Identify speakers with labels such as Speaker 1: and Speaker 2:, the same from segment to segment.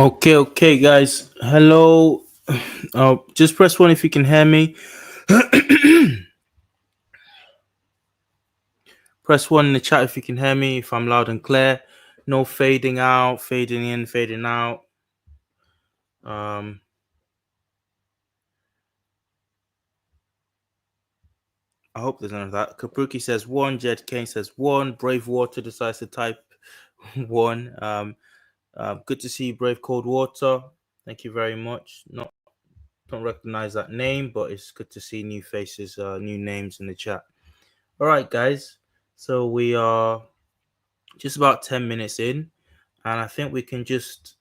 Speaker 1: Okay, guys. Hello. Just press one if you can hear me. Press one in the chat if you can hear me. If I'm loud and clear. No fading out, fading in, fading out. Um, I hope there's none of that. Kapruki says one. Jed Kane says one. Brave Water decides to type one. Good to see you, Brave Cold Water. Thank you very much. Not don't recognize that name, but it's good to see new faces, new names in the chat. All right, guys. So we are just about 10 minutes in, and I think we can just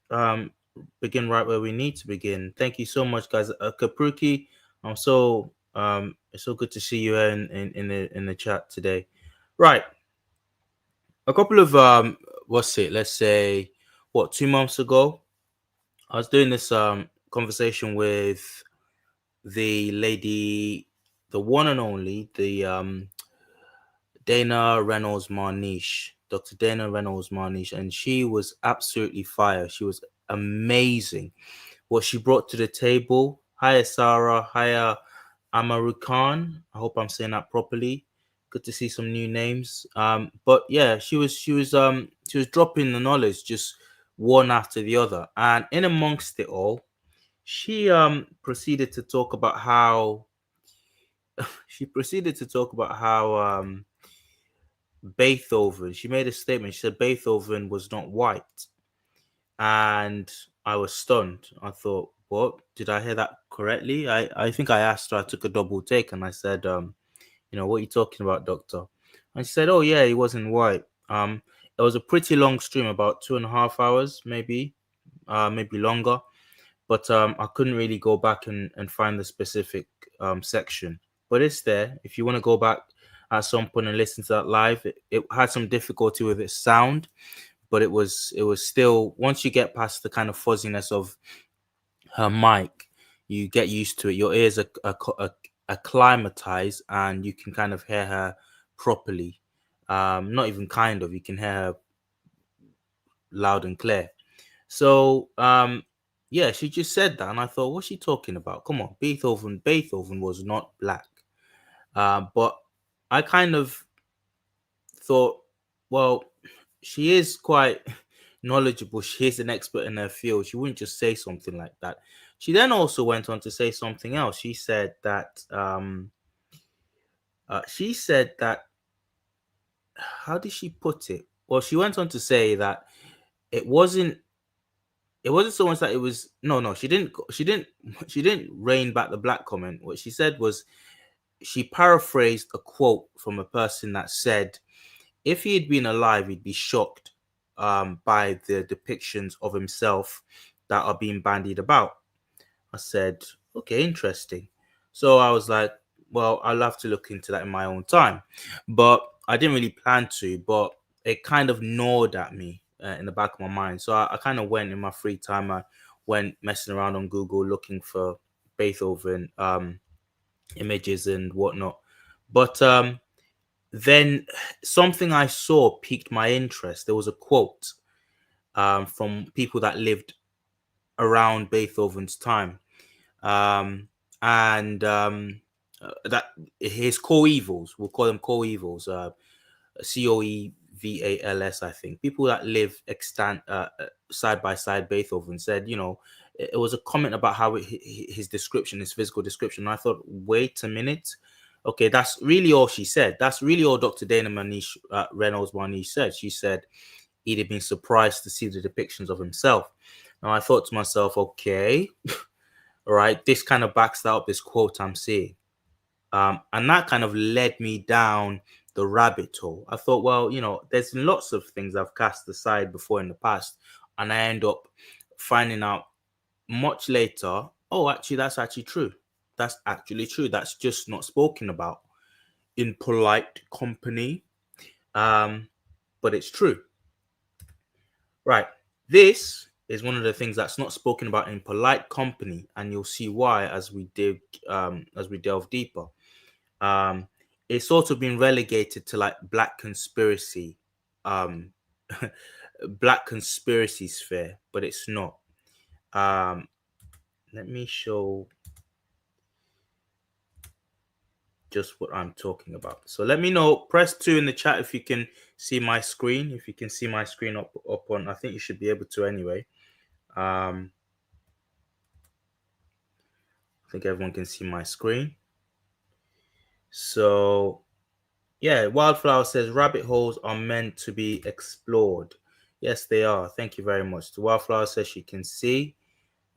Speaker 1: begin right where we need to begin. Thank you so much, guys. Kapruki, I'm so it's so good to see you here in the chat today. Right, a couple of what's it? Let's say 2 months ago, I was doing this conversation with the lady, the one and only, the Dana Reynolds Marniche, Dr. Dana Reynolds Marniche, and she was absolutely fire. She was amazing. What she brought to the table. Hiya, Sarah. Hiya, Amaru Khan. I hope I'm saying that properly. Good to see some new names. But yeah, she was dropping the knowledge just one after the other, and in amongst it all, she proceeded to talk about how Beethoven. She made a statement. She said Beethoven was not white, and I was stunned. I thought, "What? Did I hear that correctly?" I think I asked her. I took a double take, and I said, what are you talking about, doctor?" And she said, "Oh yeah, he wasn't white. It was a pretty long stream, about 2.5 hours, maybe longer. But I couldn't really go back and find the specific section. But it's there. If you want to go back at some point and listen to that live, it had some difficulty with its sound, but it was still, once you get past the kind of fuzziness of her mic, you get used to it. Your ears are acclimatized, and you can kind of hear her properly. Not even kind of, you can hear her loud and clear. So yeah, she just said that, and I thought, what's she talking about? Come on, Beethoven was not black. But I kind of thought, well, she is quite knowledgeable. She is an expert in her field. She wouldn't just say something like that. She then also went on to say something else. She said that how did she put it? Well, she went on to say that it wasn't it wasn't so much that it was no, she didn't rein back the black comment. What she said was, she paraphrased a quote from a person that said, if he had been alive, he'd be shocked by the depictions of himself that are being bandied about. I said, okay, interesting. So I was like, well, I'll have to look into that in my own time. But I didn't really plan to, but it kind of gnawed at me in the back of my mind. So I kind of went in my free time. I went messing around on Google looking for Beethoven images and whatnot. But then something I saw piqued my interest. There was a quote from people that lived around Beethoven's time, um, and that his coevals, we'll call them coevals, Coevals, I think. People that live extant side by side Beethoven said, it was a comment about how his description, his physical description. And I thought, wait a minute. Okay, that's really all she said. That's really all Dr. Dana Reynolds Manish said. She said he'd have been surprised to see the depictions of himself. Now I thought to myself, okay, all right, this kind of backs that up, this quote I'm seeing. And that kind of led me down the rabbit hole. I thought, well, there's lots of things I've cast aside before in the past, and I end up finding out much later, oh, actually, that's actually true. That's actually true. That's just not spoken about in polite company. But it's true. Right. This is one of the things that's not spoken about in polite company, and you'll see why as we delve deeper. Um, it's sort of been relegated to like um, black conspiracy sphere, but it's not. Let me show just what I'm talking about. So let me know. Press 2 in the chat if you can see my screen. If you can see my screen up on, I think you should be able to anyway. I think everyone can see my screen. So yeah, Wildflower says rabbit holes are meant to be explored. Yes, they are. Thank you very much. The Wildflower says she can see.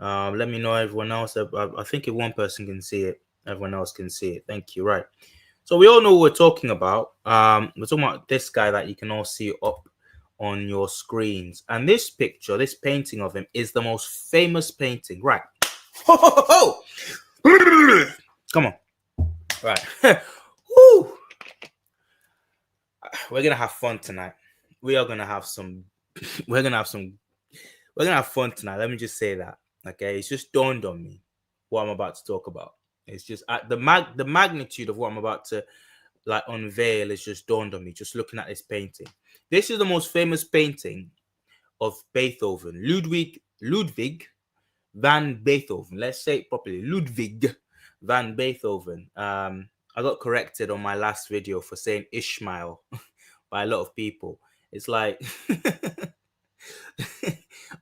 Speaker 1: Let me know everyone else. I think if one person can see it, everyone else can see it. Thank you. Right. So we all know what we're talking about. We're talking about this guy that you can all see up on your screens. And this picture, this painting of him is the most famous painting. Right. Ho, ho, ho, ho. Come on. Right. Woo. We're gonna have fun tonight. We are gonna have some we're gonna have some we're gonna have fun tonight. Let me just say that. Okay. It's just dawned on me what I'm about to talk about. It's just at the magnitude of what I'm about to like unveil is just dawned on me just looking at this painting. This is the most famous painting of Beethoven, Ludwig van Beethoven. Let's say it properly, Ludwig van Beethoven. I got corrected on my last video for saying Ishmael by a lot of people. It's like,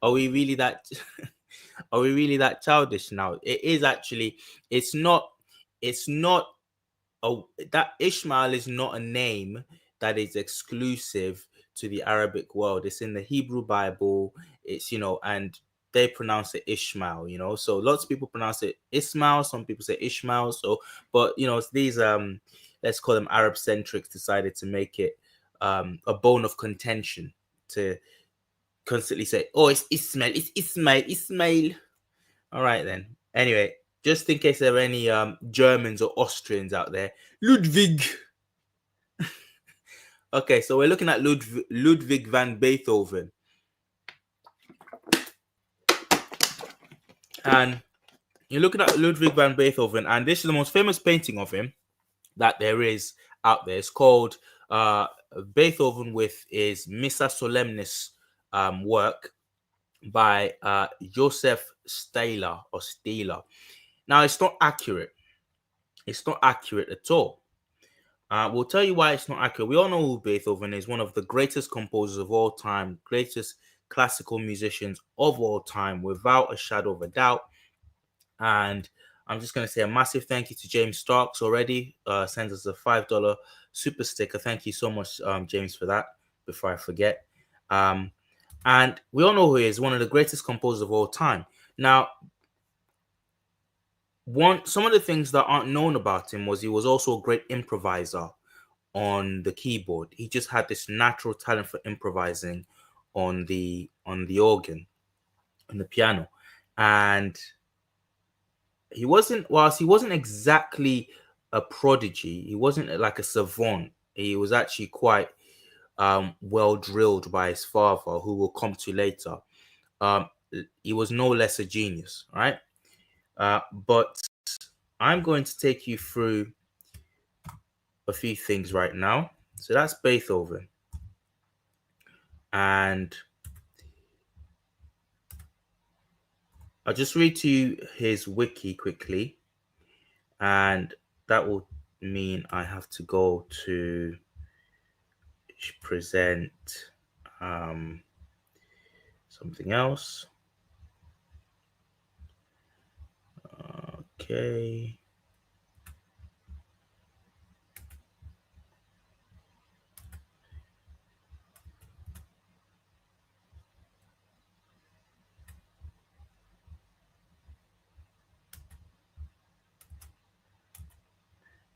Speaker 1: are we really that? Are we really that childish now? It is actually. It's not. It's not. Oh, that Ishmael is not a name that is exclusive to the Arabic world. It's in the Hebrew Bible. It's, and they pronounce it Ishmael, So lots of people pronounce it Ismail. Some people say Ishmael. So, but these let's call them Arab centrics decided to make it a bone of contention to constantly say, oh, it's Ismail. All right then. Anyway, just in case there are any Germans or Austrians out there, Ludwig. Okay, so we're looking at Ludwig van Beethoven. And you're looking at Ludwig van Beethoven, and this is the most famous painting of him that there is out there. It's called Beethoven with his Missa Solemnis work by Joseph Staeler or Stieler. Now, it's not accurate. It's not accurate at all. We'll tell you why it's not accurate. We all know who Beethoven is, one of the greatest composers of all time, greatest classical musicians of all time, without a shadow of a doubt. And I'm just going to say a massive thank you to James Starks already. Sends us a $5 super sticker. Thank you so much, James, for that, before I forget. And we all know who he is, one of the greatest composers of all time. Now, some of the things that aren't known about him was he was also a great improviser on the keyboard. He just had this natural talent for improvising on the organ, on the piano. And whilst he wasn't exactly a prodigy, he wasn't like a savant. He was actually quite well drilled by his father, who we'll come to later. He was no less a genius, right? But I'm going to take you through a few things right now. So that's Beethoven. And I'll just read to you his wiki quickly. And that will mean I have to go to present something else. Okay.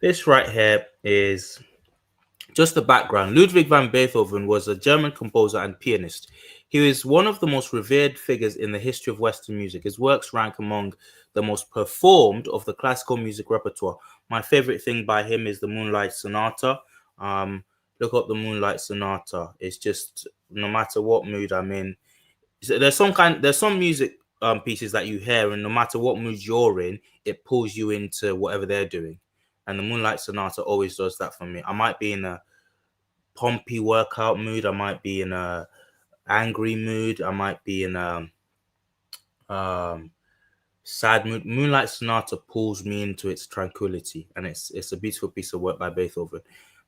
Speaker 1: This right here is just the background. Ludwig van Beethoven was a German composer and pianist. He is one of the most revered figures in the history of Western music. His works rank among the most performed of the classical music repertoire. My favorite thing by him is the Moonlight Sonata. Look up the Moonlight Sonata. It's just, no matter what mood I'm in, there's some music pieces that you hear, and no matter what mood you're in, it pulls you into whatever they're doing. And the Moonlight Sonata always does that for me. I might be in a pumpy workout mood. I might be in a angry mood. I might be in Um, Sad Moonlight Sonata pulls me into its tranquility, and it's a beautiful piece of work by Beethoven.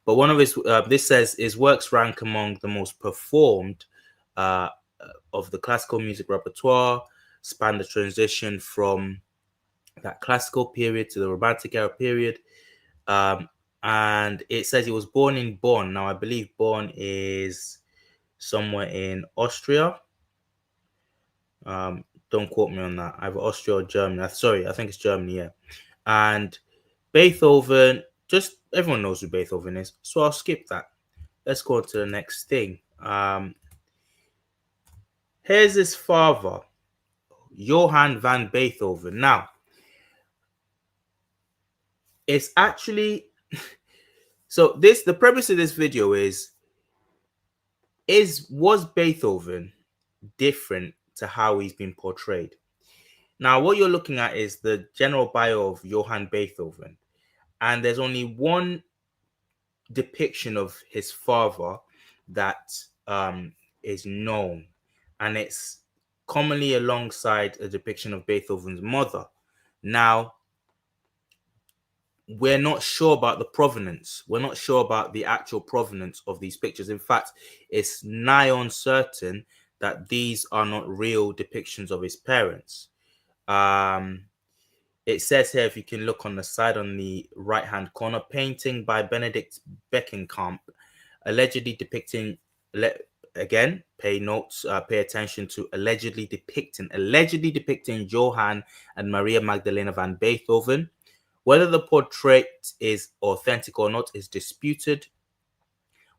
Speaker 1: But one of his this says his works rank among the most performed uh, of the classical music repertoire, span the transition from that classical period to the Romantic era period. Um, and it says he was born in Bonn. Now I believe Bonn is somewhere in Austria. Don't quote me on that. Either Austria or Germany. Sorry, I think it's Germany. Yeah. And Beethoven, just everyone knows who Beethoven is, so I'll skip that. Let's go on to the next thing. Here's his father, Johann van Beethoven. Now, it's actually so this the premise of this video is was Beethoven different to how he's been portrayed? Now, what you're looking at is the general bio of Johann Beethoven, and there's only one depiction of his father that is known, and it's commonly alongside a depiction of Beethoven's mother. Now, we're not sure about the provenance. We're not sure about the actual provenance of these pictures. In fact, it's nigh uncertain that these are not real depictions of his parents. Um, It says here, if you can look on the side on the right hand corner, painting by Benedict Beckenkamp, allegedly depicting, again, pay attention to allegedly depicting Johann and Maria Magdalena van Beethoven. Whether the portrait is authentic or not is disputed.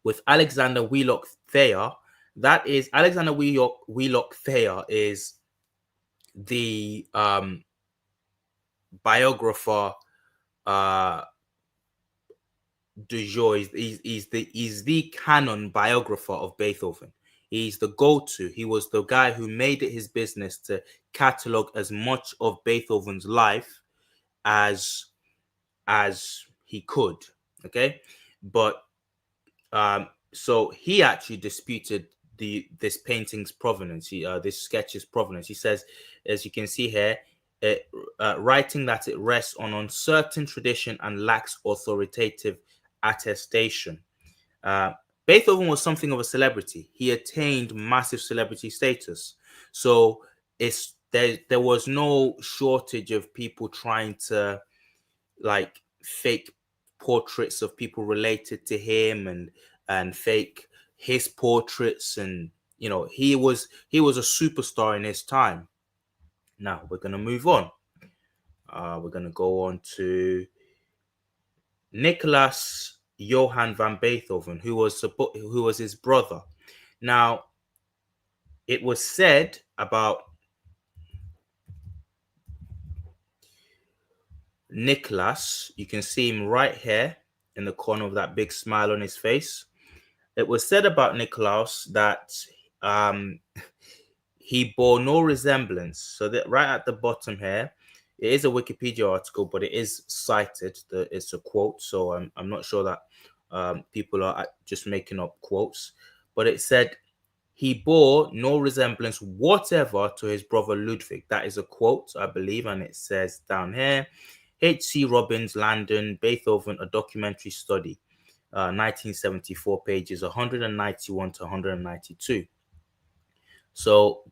Speaker 1: With Alexander Wheelock Thayer, that is Alexander Wheelock Thayer is the biographer du jour. He's the canon biographer of Beethoven. He's the go-to. He was the guy who made it his business to catalog as much of Beethoven's life as he could. Okay, but so he actually disputed this painting's provenance. This sketch's provenance. He says, as you can see here, writing that it rests on uncertain tradition and lacks authoritative attestation. Uh, Beethoven was something of a celebrity. He attained massive celebrity status. So there was no shortage of people trying to like fake portraits of people related to him and fake his portraits, and he was a superstar in his time. Now we're gonna move on. We're gonna go on to Nicholas Johann van Beethoven, who was his brother. Now, it was said about Nicholas, you can see him right here in the corner of that big smile on his face. It was said about Nicholas that um, he bore no resemblance. So that right at the bottom here, it is a Wikipedia article, but it is cited. It's a quote, so I'm not sure that people are just making up quotes. But it said he bore no resemblance whatever to his brother Ludwig. That is a quote, I believe, and it says down here, H.C. Robbins, Landon, Beethoven, a documentary study, 1974, pages 191 to 192. So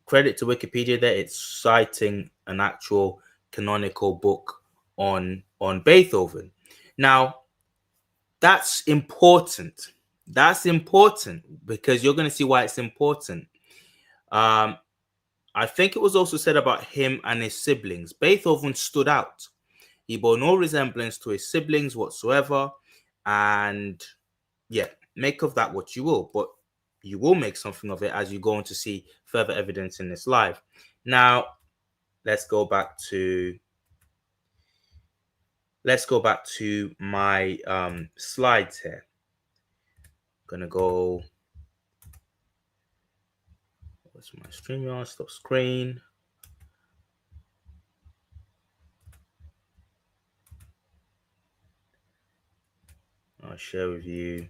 Speaker 1: credit to Wikipedia there, it's citing an actual canonical book on Beethoven. Now, that's important. That's important because you're going to see why it's important. I think it was also said about him and his siblings. Beethoven stood out. He bore no resemblance to his siblings whatsoever. And yeah, make of that what you will, but you will make something of it as you go on to see further evidence in this live. Now, let's go back to my slides here. I'm gonna go. What's my StreamYard? Stop screen. I'll share with you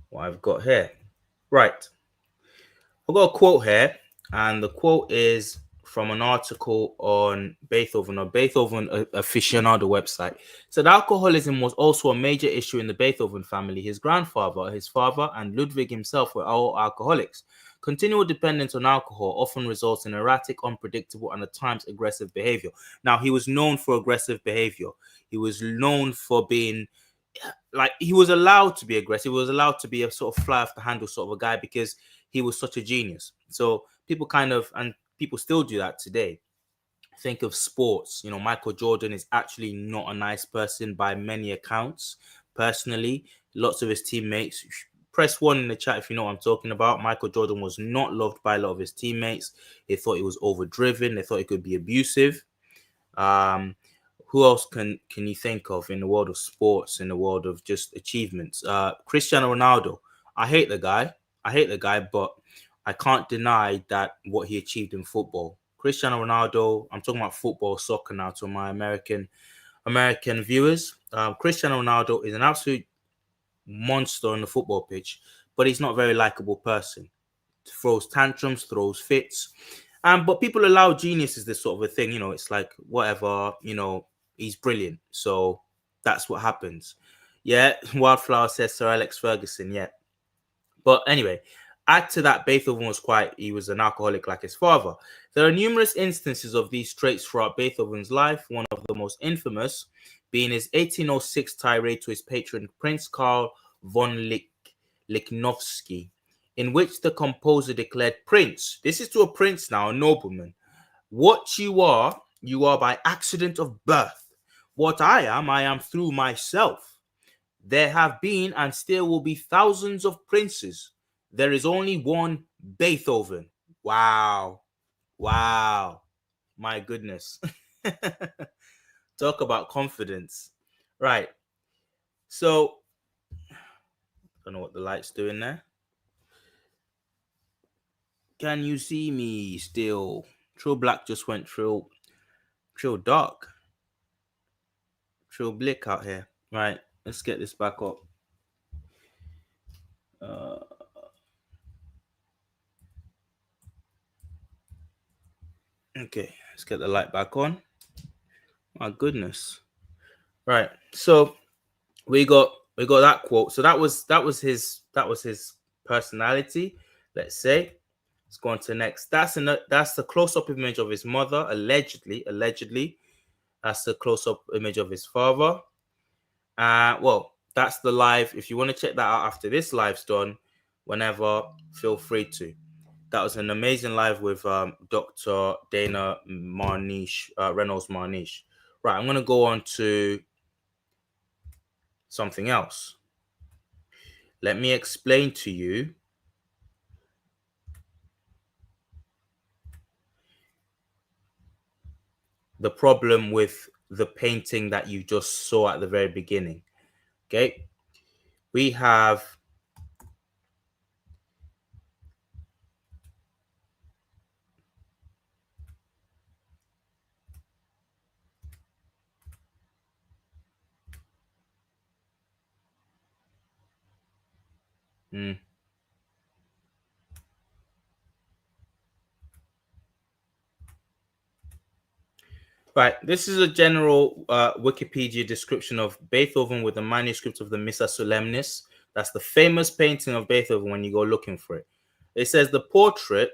Speaker 1: what I've got here. Right. I've got a quote here. And the quote is from an article on Beethoven or Beethoven aficionado website. Said alcoholism was also a major issue in the Beethoven family. His grandfather, his father, and Ludwig himself were all alcoholics. Continual dependence on alcohol often results in erratic, unpredictable, and at times aggressive behavior. Now, he was known for aggressive behavior. He was known for being like, he was allowed to be aggressive. He was allowed to be a sort of fly off the handle sort of a guy because he was such a genius. So people kind of, and people still do that today. Think of sports. Michael Jordan is actually not a nice person by many accounts. Personally, lots of his teammates. Press one in the chat if you know what I'm talking about. Michael Jordan was not loved by a lot of his teammates. They thought he was overdriven. They thought he could be abusive. Um, who else can you think of in the world of sports, in the world of just achievements? Cristiano Ronaldo. I hate the guy. But I can't deny that what he achieved in football. Cristiano Ronaldo. I'm talking about football, soccer now to my American viewers. Cristiano Ronaldo is an absolute monster on the football pitch, but he's not a very likable person. Throws tantrums, throws fits. But people allow geniuses this sort of a thing. It's like whatever. He's brilliant, so that's what happens. Yeah, Wildflower says Sir Alex Ferguson. Yeah, but anyway, add to that, Beethoven he was an alcoholic like his father. There are numerous instances of these traits throughout Beethoven's life. One of the most infamous being his 1806 tirade to his patron Prince Karl von Lichnowsky, in which the composer declared, "Prince, this is to a prince now, a nobleman. What you are by accident of birth. What I am through myself. There have been and still will be thousands of princes. There is only one Beethoven." Wow. Wow. My goodness. Talk about confidence. Right. So, I don't know what the light's doing there. Can you see me still? Trill Black just went trill dark. Trill Blick out here. Right. Let's get this back up. Okay, let's get the light back on. My goodness. Right. So we got that quote. So that was his personality, let's say. Let's go on to the next. That's the close-up image of his mother, allegedly. That's the close-up image of his father. Well, that's the live. If you want to check that out after this live's done, whenever, feel free to. That was an amazing live with Dr. Dana Reynolds Marniche. Right, I'm going to go on to something else. Let me explain to you the problem with the painting that you just saw at the very beginning. Okay, we have right. This is a general Wikipedia description of Beethoven with the manuscript of the Missa Solemnis. That's the famous painting of Beethoven when you go looking for it. It says the portrait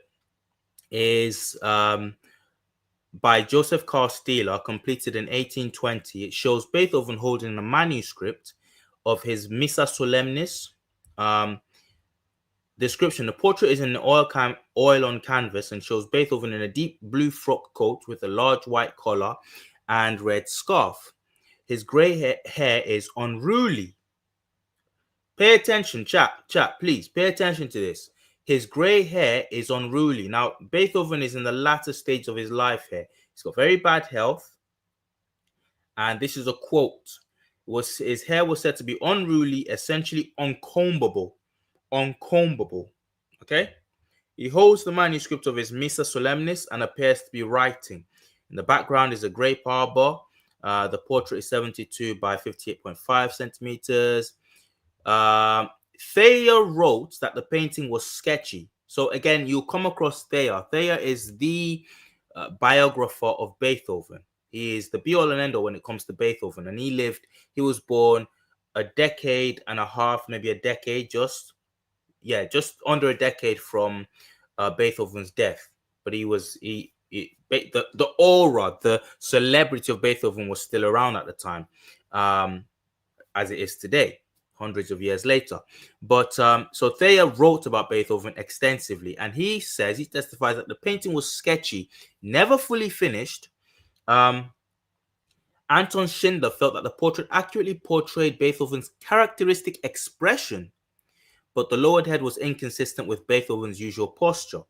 Speaker 1: is by Joseph Carl Stieler, completed in 1820. It shows Beethoven holding a manuscript of his Missa Solemnis. Description: the portrait is in oil on canvas and shows Beethoven in a deep blue frock coat with a large white collar and red scarf. His grey hair is unruly. Pay attention, chat, please. Pay attention to this. His grey hair is unruly. Now, Beethoven is in the latter stage of his life here. He's got very bad health. And this is a quote. His hair was said to be unruly, essentially uncombable. Uncombable. Okay? He holds the manuscript of his Missa Solemnis and appears to be writing. In the background is a grape arbor. The portrait is 72 by 58.5 centimeters. Thayer wrote that the painting was sketchy. So again, you'll come across Thayer. Thayer is the biographer of Beethoven. He is the be all and end all when it comes to Beethoven. And he was born a decade and a half, maybe a decade, just under a decade from Beethoven's death. But the aura, the celebrity of Beethoven was still around at the time, as it is today, hundreds of years later. But so Thayer wrote about Beethoven extensively, and he testifies that the painting was sketchy, never fully finished. Anton Schindler felt that the portrait accurately portrayed Beethoven's characteristic expression, but the lowered head was inconsistent with Beethoven's usual posture.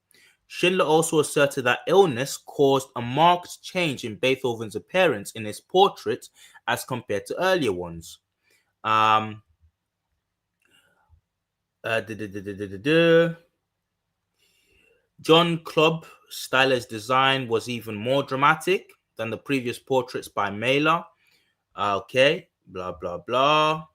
Speaker 1: Schindler also asserted that illness caused a marked change in Beethoven's appearance in his portrait as compared to earlier ones. Um, John Clubb Styler's design was even more dramatic than the previous portraits by Mahler. Okay, blah, blah, blah.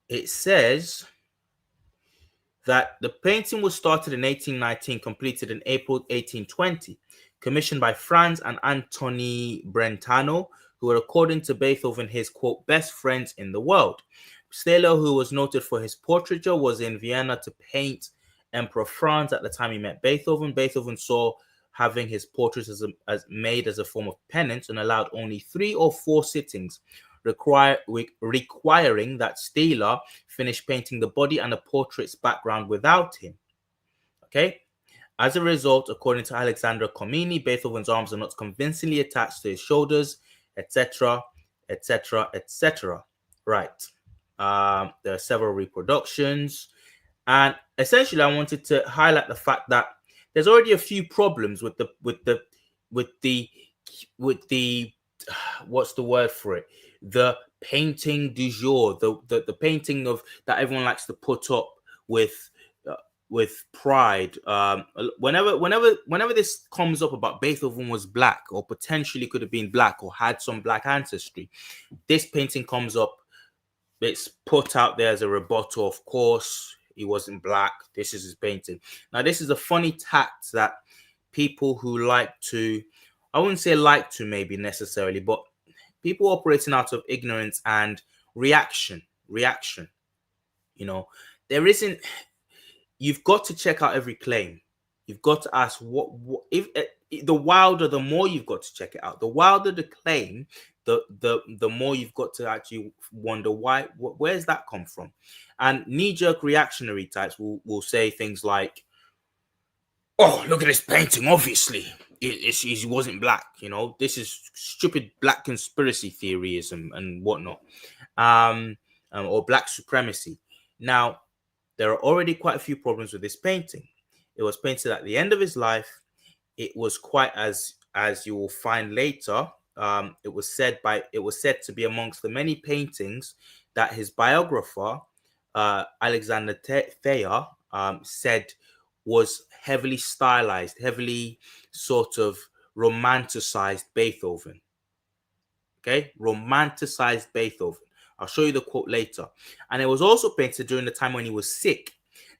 Speaker 1: It says that the painting was started in 1819, completed in April 1820, commissioned by Franz and Antoni Brentano, who were, according to Beethoven, his, quote, best friends in the world. Stahler, who was noted for his portraiture, was in Vienna to paint Emperor Franz at the time he met Beethoven. Beethoven saw having his portraits as made as a form of penance and allowed only 3 or 4 sittings, requiring that Stahler finish painting the body and the portrait's background without him. Okay? As a result, according to Alexander Comini, Beethoven's arms are not convincingly attached to his shoulders, etc., etc., etc. Right. There are several reproductions, and essentially, I wanted to highlight the fact that there's already a few problems with the what's the word for it? The painting du jour, the painting of that everyone likes to put up with pride. Whenever this comes up about Beethoven was black or potentially could have been black or had some black ancestry, this painting comes up. It's put out there as a rebuttal. Of course, he wasn't black. This is his painting. Now, this is a funny tact that people who like to, I wouldn't say like to maybe necessarily, but people operating out of ignorance and reaction. You know, there isn't. You've got to check out every claim. You've got to ask what if the wilder, the more you've got to check it out. The wilder the claim, the more you've got to actually wonder why. Where's that come from? And knee-jerk reactionary types will say things like, "Oh, look at this painting. Obviously, he wasn't black. You know, this is stupid black conspiracy theoryism and whatnot, or black supremacy." Now, there are already quite a few problems with this painting. It was painted at the end of his life. It was quite, as you will find later, it was said to be amongst the many paintings that his biographer, Alexander Thayer, said was heavily stylized, heavily sort of romanticized Beethoven. Okay, romanticized Beethoven. I'll show you the quote later. And it was also painted during the time when he was sick.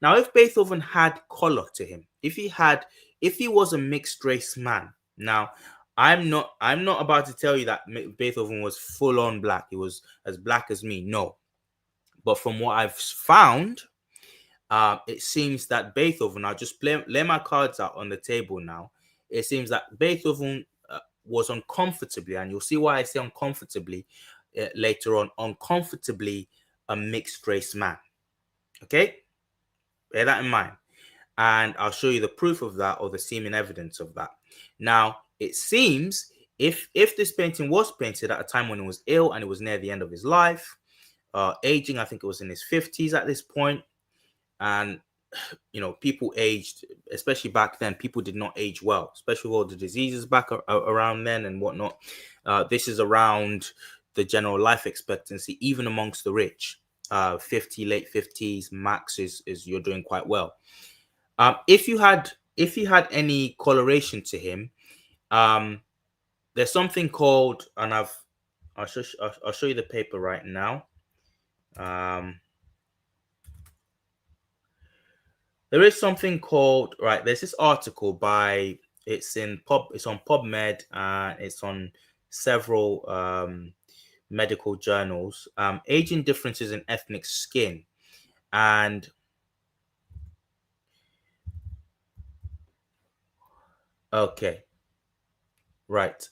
Speaker 1: Now, if Beethoven had color to him, if he was a mixed race man, now I'm not about to tell you that Beethoven was full on black. He was as black as me. No. But from what I've found, it seems that Beethoven, I'll just lay my cards out on the table now. It seems that Beethoven was uncomfortably, and you'll see why I say uncomfortably later on, uncomfortably a mixed race man. Okay? Bear that in mind. And I'll show you the proof of that, or the seeming evidence of that. Now, it seems if this painting was painted at a time when he was ill and it was near the end of his life, aging, I think it was in his 50s at this point, and you know, people aged, especially back then, people did not age well, especially with all the diseases back around then and whatnot. This is around the general life expectancy, even amongst the rich. 50, late 50s max is you're doing quite well. If he had any coloration to him, there's something called, and I'll show you the paper right now. There is something called, right, there's this article by, it's on PubMed, and it's on several medical journals, aging differences in ethnic skin. And okay, right.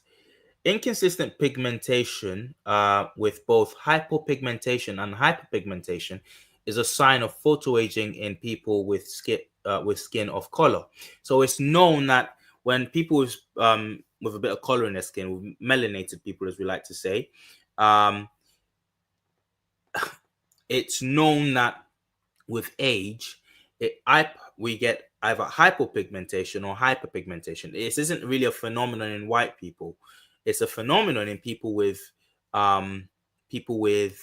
Speaker 1: Inconsistent pigmentation with both hypopigmentation and hyperpigmentation is a sign of photoaging in people with skin of color. So it's known that when people with a bit of color in their skin, with melanated people, as we like to say, um, it's known that with age, we get either hypopigmentation or hyperpigmentation. This isn't really a phenomenon in white people. It's a phenomenon in um, people with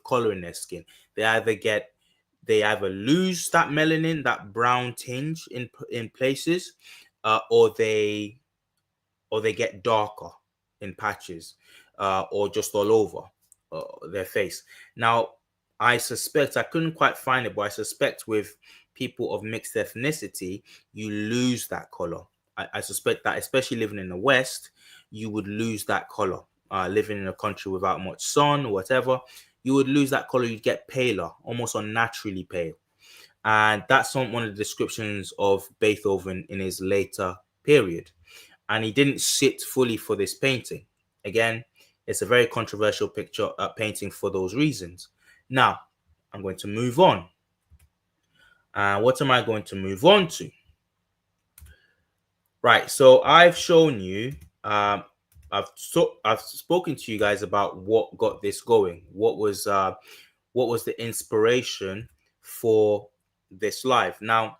Speaker 1: color in their skin. They either get they either lose that melanin, that brown tinge in places, or they get darker in patches, or just all over their face. Now, I couldn't quite find it, but I suspect with people of mixed ethnicity, you lose that color. I suspect that, especially living in the West, you would lose that color. Living in a country without much sun or whatever, you would lose that color. You'd get paler, almost unnaturally pale. And that's one of the descriptions of Beethoven in his later period. And he didn't sit fully for this painting. Again, it's a very controversial painting for those reasons. Now, I'm going to move on. What am I going to move on to? Right. So I've shown you. I've spoken to you guys about what got this going. What was the inspiration for this live? Now,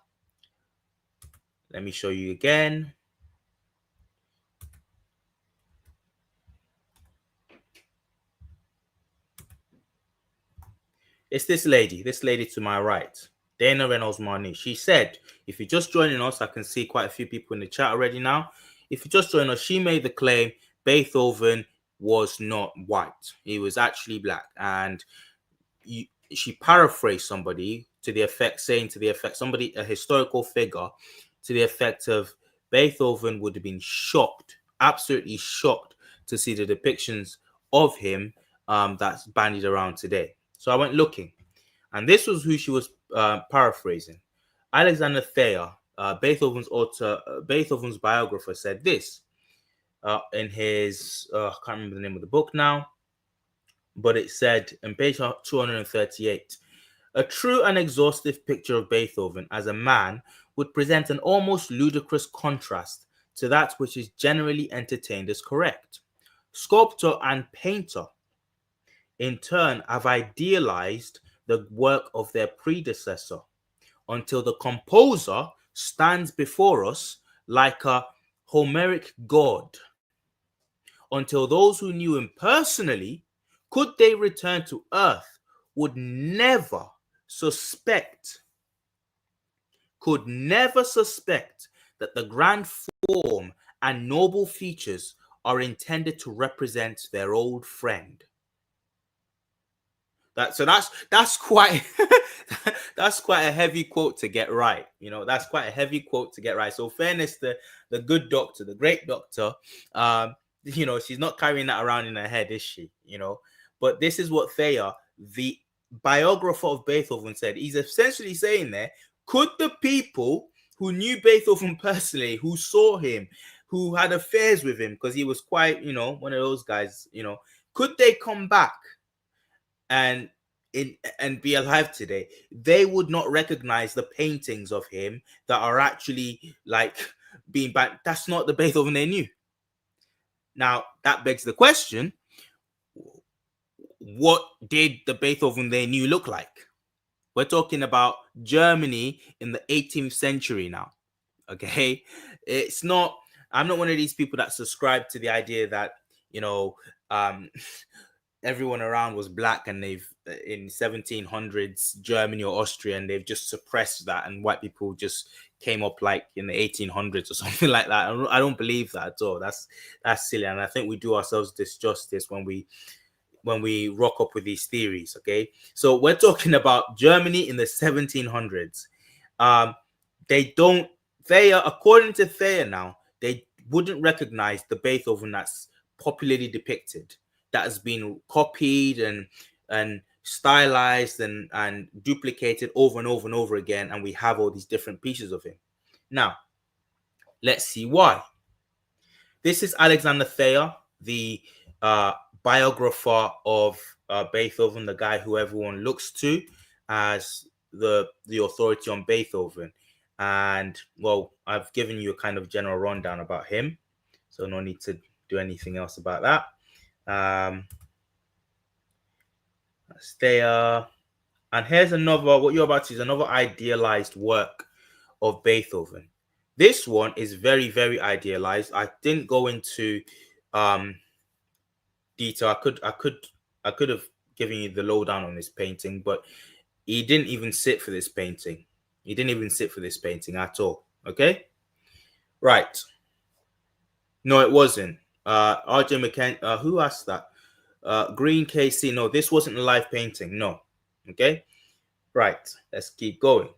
Speaker 1: let me show you again. It's this lady to my right, Dana Reynolds Marnie. She said, if you're just joining us, I can see quite a few people in the chat already now. If you just joined us, she made the claim Beethoven was not white. He was actually black. And she paraphrased somebody to the effect, somebody, a historical figure, to the effect of Beethoven would have been shocked, absolutely shocked, to see the depictions of him that's bandied around today. So I went looking, and this was who she was paraphrasing. Alexander Thayer, Beethoven's biographer, said this in his, I can't remember the name of the book now, but it said in page 238, a true and exhaustive picture of Beethoven as a man would present an almost ludicrous contrast to that which is generally entertained as correct. Sculptor and painter, in turn, have idealized the work of their predecessor until the composer stands before us like a Homeric god. Until those who knew him personally, could they return to earth, would never suspect that the grand form and noble features are intended to represent their old friend. That's quite that's quite a heavy quote to get right. That's quite a heavy quote to get right. So fairness, the good doctor, the great doctor, she's not carrying that around in her head, is she? But this is what Thayer, the biographer of Beethoven, said. He's essentially saying there, could the people who knew Beethoven personally, who saw him, who had affairs with him, because he was quite, one of those guys, could they come back and be alive today? They would not recognize the paintings of him that are actually like being back. That's not the Beethoven they knew. Now, that begs the question, what did the Beethoven they knew look like? We're talking about Germany in the 18th century now. Okay, I'm not one of these people that subscribe to the idea that everyone around was black, and they've in 1700s Germany or Austria, and they've just suppressed that, and white people just came up like in the 1800s or something like that. I don't believe that at all. That's silly, and I think we do ourselves disjustice when we when we rock up with these theories. Okay, so we're talking about Germany in the 1700s. Um, they don't. Thayer, according to Thayer now, they wouldn't recognize the Beethoven that's popularly depicted, that has been copied and stylized and duplicated over and over and over again, and we have all these different pieces of him. Now, let's see why. This is Alexander Thayer, the uh, biographer of Beethoven, the guy who everyone looks to as the authority on Beethoven. And well, I've given you a kind of general rundown about him, so no need to do anything else about that. Thayer, and here's another. What you're about to see is another idealized work of Beethoven. This one is very, very idealized. I didn't go into detail. I could have given you the lowdown on this painting, but he didn't even sit for this painting. He didn't even sit for this painting at all. Okay, right. No, it wasn't. RJ McKen. Who asked that? Green KC. No, this wasn't a live painting. No. Okay. Right. Let's keep going.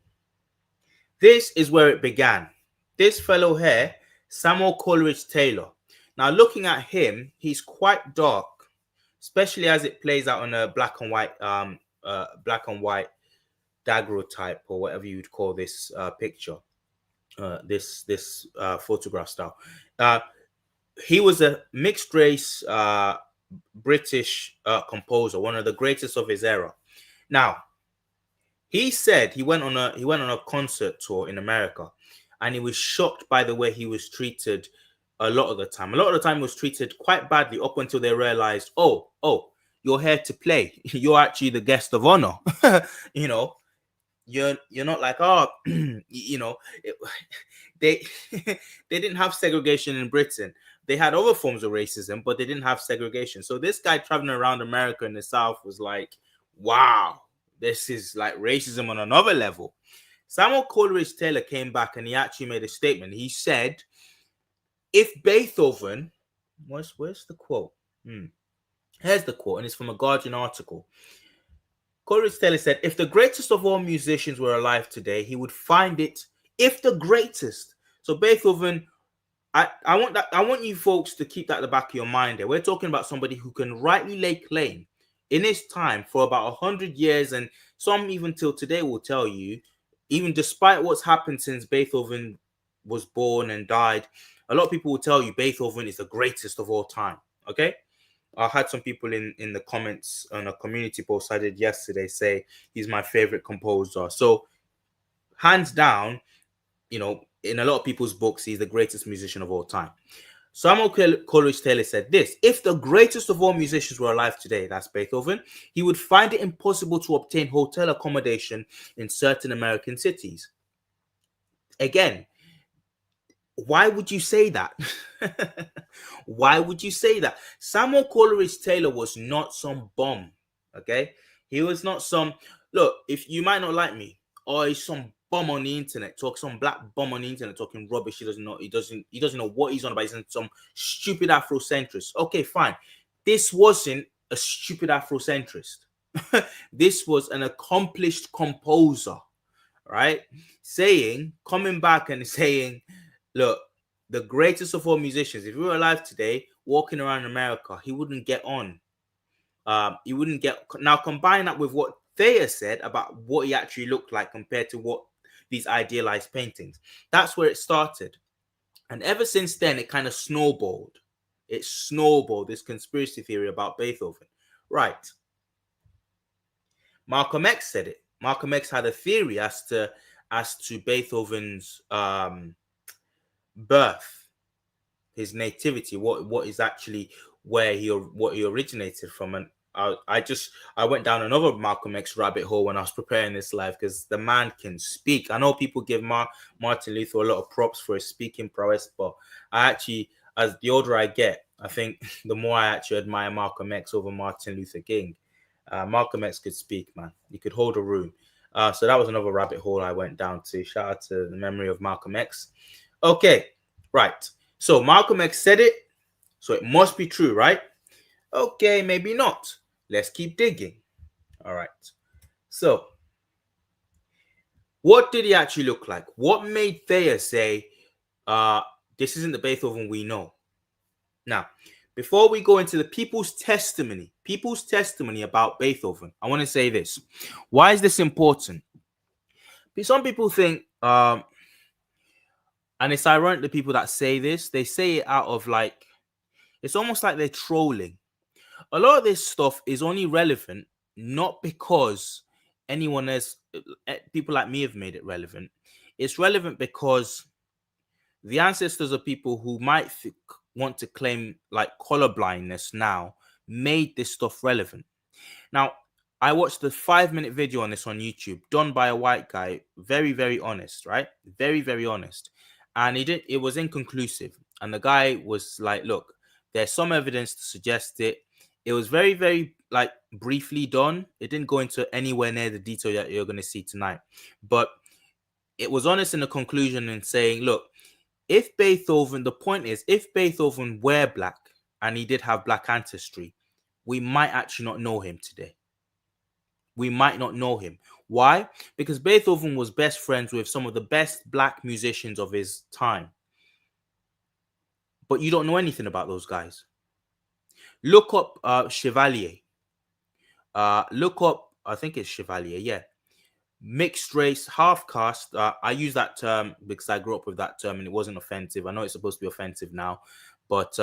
Speaker 1: This is where it began. This fellow here, Samuel Coleridge Taylor. Now, looking at him, he's quite dark, especially as it plays out on a black and white daguerreotype or whatever you'd call this picture, this photograph style. He was a mixed race British composer, one of the greatest of his era. Now, he said he went on a concert tour in America, and he was shocked by the way he was treated a lot of the time. A lot of the time he was treated quite badly up until they realized, oh, you're here to play. You're actually the guest of honor. You know, you're not like, oh, you know, they they didn't have segregation in Britain. They had other forms of racism, but they didn't have segregation. So this guy traveling around America in the South was like, wow, this is like racism on another level. Samuel Coleridge Taylor came back and he actually made a statement. He said, if Beethoven, where's the quote? Here's the quote, and it's from a Guardian article. Coleridge Taylor said, if the greatest of all musicians were alive today, he would find it, if the greatest. So Beethoven, I want you folks to keep that at the back of your mind there. We're talking about somebody who can rightly lay claim in his time for about 100 years, and some even till today will tell you, even despite what's happened since Beethoven was born and died, a lot of people will tell you Beethoven is the greatest of all time. Okay, I had some people in the comments on a community post I did yesterday say he's my favorite composer. So hands down, you know, in a lot of people's books, he's the greatest musician of all time. Samuel Coleridge Taylor said this: if the greatest of all musicians were alive today, that's Beethoven, he would find it impossible to obtain hotel accommodation in certain American cities. Again, why would you say that? Why would you say that? Samuel Coleridge Taylor was not some bum, okay? He was not some, look, if you might not like me, or he's some bum on the internet, some black bum on the internet talking rubbish. He doesn't know what he's on about. He's some stupid Afrocentrist. Okay, fine. This wasn't a stupid Afrocentrist. This was an accomplished composer, right? Coming back and saying, look, the greatest of all musicians, if he were alive today, walking around America, he wouldn't get on. He wouldn't get. Now, combine that with what Thayer said about what he actually looked like compared to what these idealized paintings. That's where it started. And ever since then, it kind of snowballed. It snowballed, this conspiracy theory about Beethoven. Right. Malcolm X said it. Malcolm X had a theory as to Beethoven's birth, his nativity, what is actually what he originated from. And I went down another Malcolm X rabbit hole when I was preparing this live, because the man can speak. I know people give Martin Luther a lot of props for his speaking prowess, but I actually, as the older I get, I think the more I actually admire Malcolm X over Martin Luther King. Malcolm X could speak, man. He could hold a room. So that was another rabbit hole I went down to. Shout out to the memory of Malcolm X. Okay, right. So Malcolm X said it, so it must be true, right? Okay, maybe not. Let's keep digging. All right. So, what did he actually look like? What made Thayer say, uh, this isn't the Beethoven we know? Now, before we go into the people's testimony about Beethoven, I want to say this. Why is this important? Because some people think, and it's ironic the people that say this, they say it out of like, it's almost like they're trolling. A lot of this stuff is only relevant not because anyone else, people like me have made it relevant. It's relevant because the ancestors of people who might want to claim like colorblindness now made this stuff relevant. Now, I watched the 5-minute video on this on YouTube done by a white guy, very, very honest, right? Very, very honest. And it was inconclusive. And the guy was like, look, there's some evidence to suggest it. It was very, very like briefly done. It didn't go into anywhere near the detail that you're going to see tonight. But it was honest in the conclusion and saying, look, the point is, if Beethoven were black and he did have black ancestry, we might actually not know him today. We might not know him. Why? Because Beethoven was best friends with some of the best black musicians of his time. But you don't know anything about those guys. Look up Chevalier. Look up, I think it's Chevalier, yeah. Mixed race, half caste. I use that term because I grew up with that term and it wasn't offensive. I know it's supposed to be offensive now, but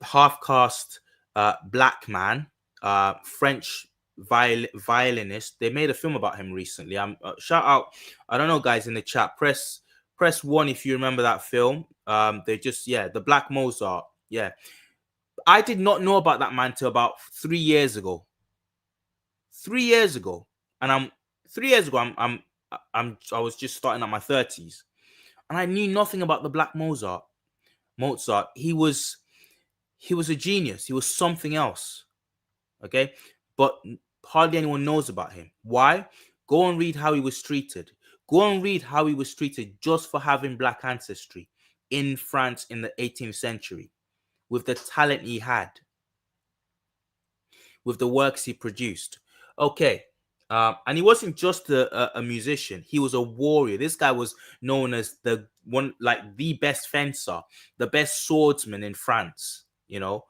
Speaker 1: half caste black man, French violinist. They made a film about him recently. Shout out, I don't know, guys in the chat. Press 1 if you remember that film. The Black Mozart. Yeah, I did not know about that man till about 3 years ago. 3 years ago, and I'm 3 years ago. I was just starting at my 30s, and I knew nothing about the Black Mozart. He was a genius. He was something else. Okay, but hardly anyone knows about him. Why? Go and read how he was treated. Go and read how he was treated just for having black ancestry in France in the 18th century, with the talent he had, with the works he produced. Okay. And he wasn't just a musician. He was a warrior. This guy was known as the best fencer, the best swordsman in France, you know,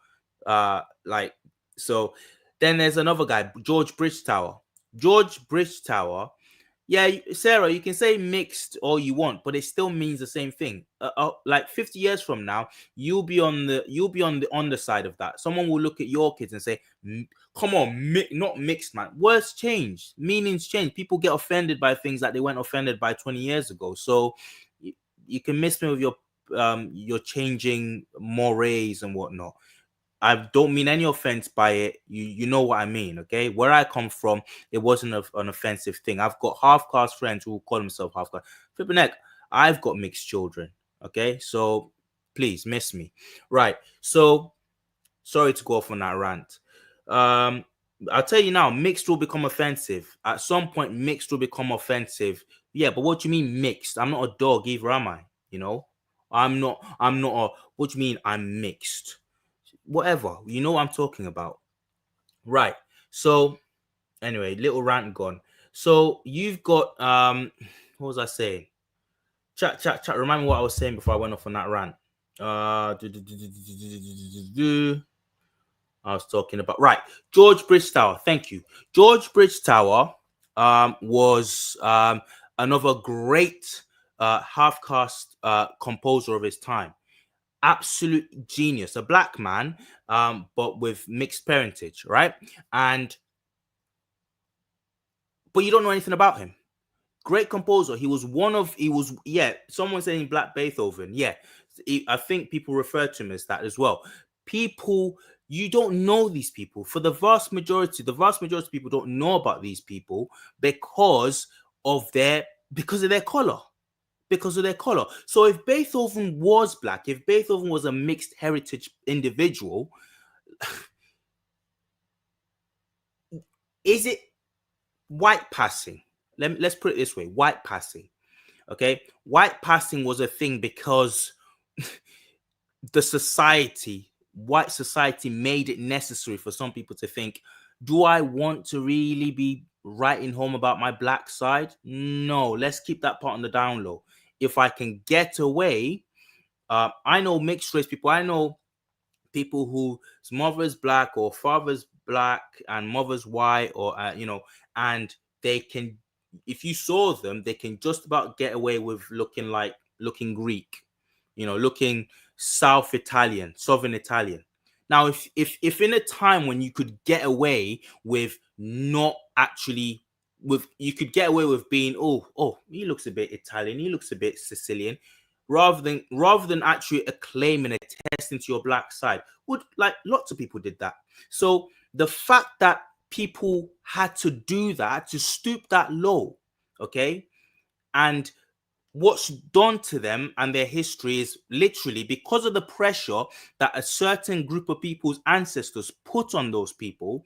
Speaker 1: so then there's another guy, George Bridgetower. George Bridgetower. Yeah, Sarah, you can say mixed all you want, but it still means the same thing. Like 50 years from now, you'll be on the underside of that. Someone will look at your kids and say, "Come on, not mixed, man." Words change, meanings change. People get offended by things that they weren't offended by 20 years ago. So you can miss me with your changing mores and whatnot. I don't mean any offense by it. You know what I mean, okay? Where I come from, it wasn't an offensive thing. I've got half-caste friends who call themselves half-caste. Flipping heck, I've got mixed children, okay? So please miss me. Right. So sorry to go off on that rant. I'll tell you now, mixed will become offensive. At some point, mixed will become offensive. Yeah, but what do you mean mixed? I'm not a dog either, am I? You know? What do you mean I'm mixed? Whatever, you know what I'm talking about, right? So anyway, little rant gone. So you've got what was I saying? Chat, remind me what I was saying before I went off on that rant. I was talking about, right, George Bridgetower. Thank you. George Bridgetower was another great half caste composer of his time. Absolute genius, a black man, but with mixed parentage, right? But you don't know anything about him. Great composer. Someone saying Black Beethoven. Yeah, I think people refer to him as that as well. People, you don't know these people. For the vast majority of people don't know about these people because of their color. Because of their color. So if Beethoven was black, if Beethoven was a mixed heritage individual, is it white passing? Let's put it this way: white passing. Okay, white passing was a thing because white society made it necessary for some people to think Do I want to really be writing home about my black side? No, let's keep that part on the down low. If I can get away, I know mixed race people. I know people whose mother's black or father's black and mother's white, or and they can, if you saw them, they can just about get away with looking Greek, looking Southern Italian. Now, if in a time when you could get away with not actually with you could get away with being, he looks a bit Italian, he looks a bit Sicilian, rather than actually acclaiming and attesting to your black side, would, like, lots of people did that. So the fact that people had to do that, to stoop that low, okay, and what's done to them and their history is literally because of the pressure that a certain group of people's ancestors put on those people.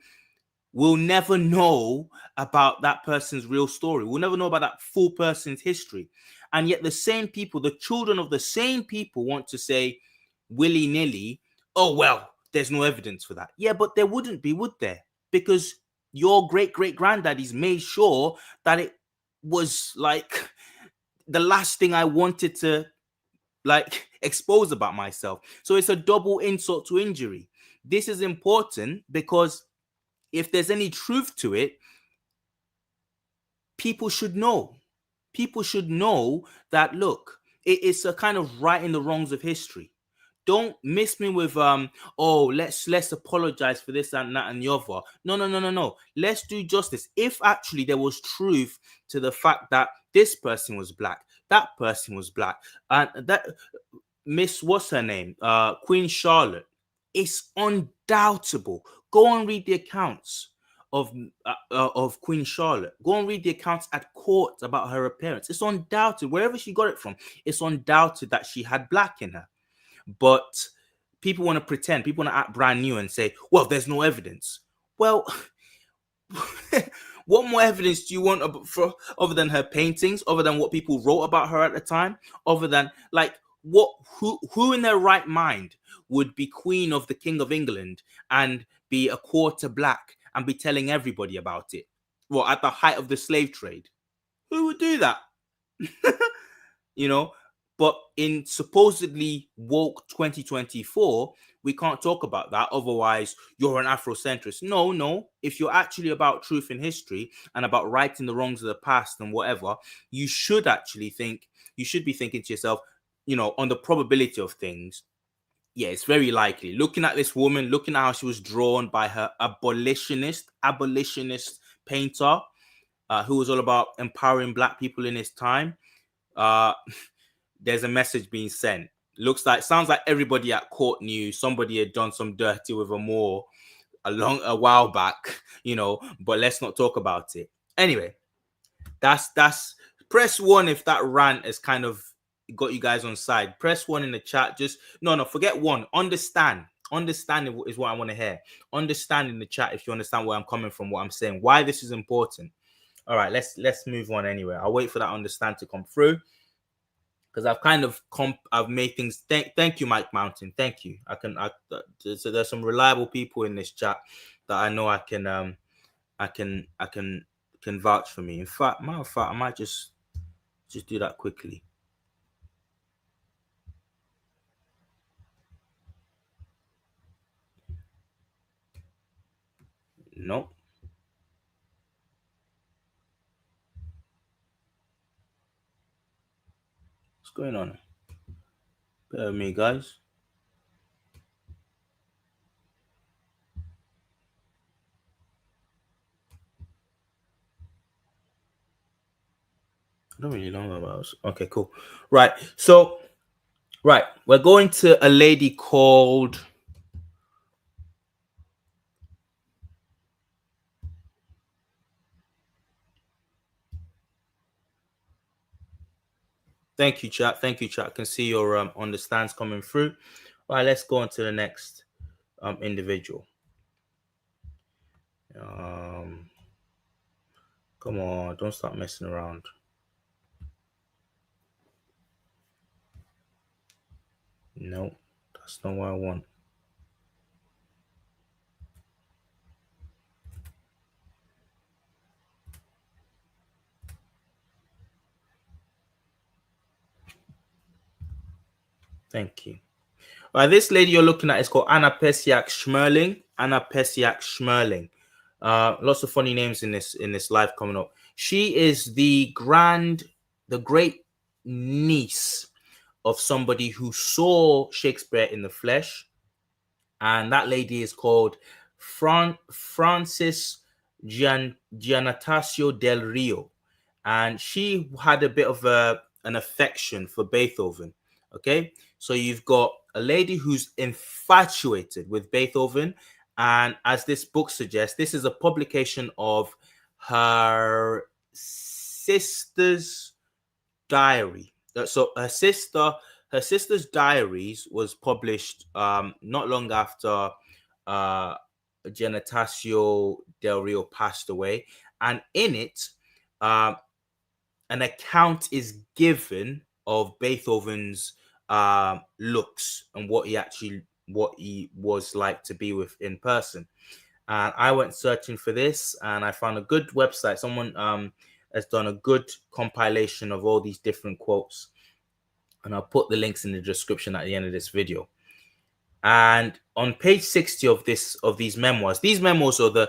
Speaker 1: We'll never know about that person's real story. We'll never know about that full person's history. And yet the same people, the children of the same people, want to say willy-nilly, oh, well, there's no evidence for that. Yeah, but there wouldn't be, would there? Because your great-great-granddaddies made sure that it was like the last thing I wanted to like expose about myself. So it's a double insult to injury. This is important because if there's any truth to it, people should know. People should know that, look, it's a kind of righting the wrongs of history. Don't miss me with let's apologize for this and that and the other. No, no, no, no, no. Let's do justice. If actually there was truth to the fact that this person was black, that person was black, and that Miss, what's her name? Queen Charlotte. It's undoubtable. Go and read the accounts of Queen Charlotte. Go and read the accounts at court about her appearance. It's undoubted, wherever she got it from, it's undoubted that she had black in her. But people want to pretend, people want to act brand new and say, well, there's no evidence. Well, what more evidence do you want for other than her paintings, other than what people wrote about her at the time, other than, like, who in their right mind would be queen of the King of England and be a quarter black and be telling everybody about it? Well, at the height of the slave trade, who would do that? you know but in supposedly woke 2024, we can't talk about that, otherwise you're an Afrocentrist. No, no, if you're actually about truth in history and about righting the wrongs of the past and whatever, you should be thinking to yourself, on the probability of things. Yeah, it's very likely, looking at this woman, looking at how she was drawn by her abolitionist painter, who was all about empowering black people in his time. uh there's a message being sent. Sounds like everybody at court knew somebody had done some dirty with a Moor a while back, but let's not talk about it. Anyway, that's press one if that rant has kind of got you guys on side. Press one in the chat. Just no, forget one. Understanding is what I want to hear. Understand in the chat if you understand where I'm coming from, what I'm saying, why this is important. All right, let's move on anyway. I'll wait for that understand to come through, because I've kind of I've made things. Thank you, Mike Mountain. Thank you. So there's some reliable people in this chat that I know I can vouch for me. In fact, matter of fact, I might just do that quickly. Nope. What's going on? Bear with me, guys. I don't really know about this. Okay, cool. Right. So, we're going to a lady called. Thank you, chat. Thank you, chat. I can see your understands coming through. All right, let's go on to the next individual. Come on, don't start messing around. No, that's not what I want. Thank you. This lady you're looking at is called Anna Pesiak Schmerling. Anna Pesiak Schmerling. Lots of funny names in this live coming up. She is the great niece of somebody who saw Shakespeare in the flesh, and that lady is called Francis Giannatasio del Rio, and she had a bit of an affection for Beethoven. Okay, so you've got a lady who's infatuated with Beethoven, and as this book suggests, this is a publication of her sister's diary. So her sister's diaries was published not long after uh, Giannatasio del Rio passed away, and in it, uh, an account is given of Beethoven's looks and what he was like to be with in person. And I went searching for this, and I found a good website. Someone has done a good compilation of all these different quotes, and I'll put the links in the description at the end of this video. And on page 60 of these memoirs, are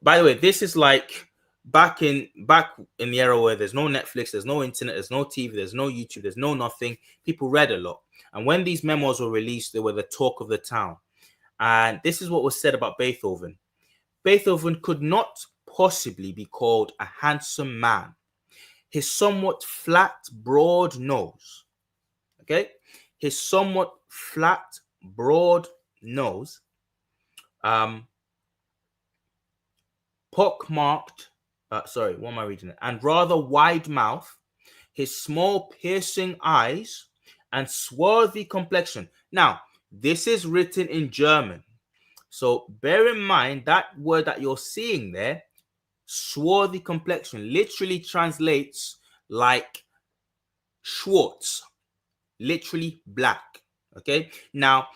Speaker 1: by the way, this is like back in the era where there's no Netflix, there's no internet, there's no TV, there's no YouTube, there's no nothing. People read a lot, and when these memoirs were released, they were the talk of the town. And this is what was said about Beethoven. Beethoven could not possibly be called a handsome man. His somewhat flat, broad nose, okay? His somewhat flat, broad nose, pockmarked, what am I reading? And rather wide mouth, his small piercing eyes, and swarthy complexion. Now, this is written in German. So bear in mind that word that you're seeing there, swarthy complexion, literally translates like Schwartz, literally black. Okay. Now,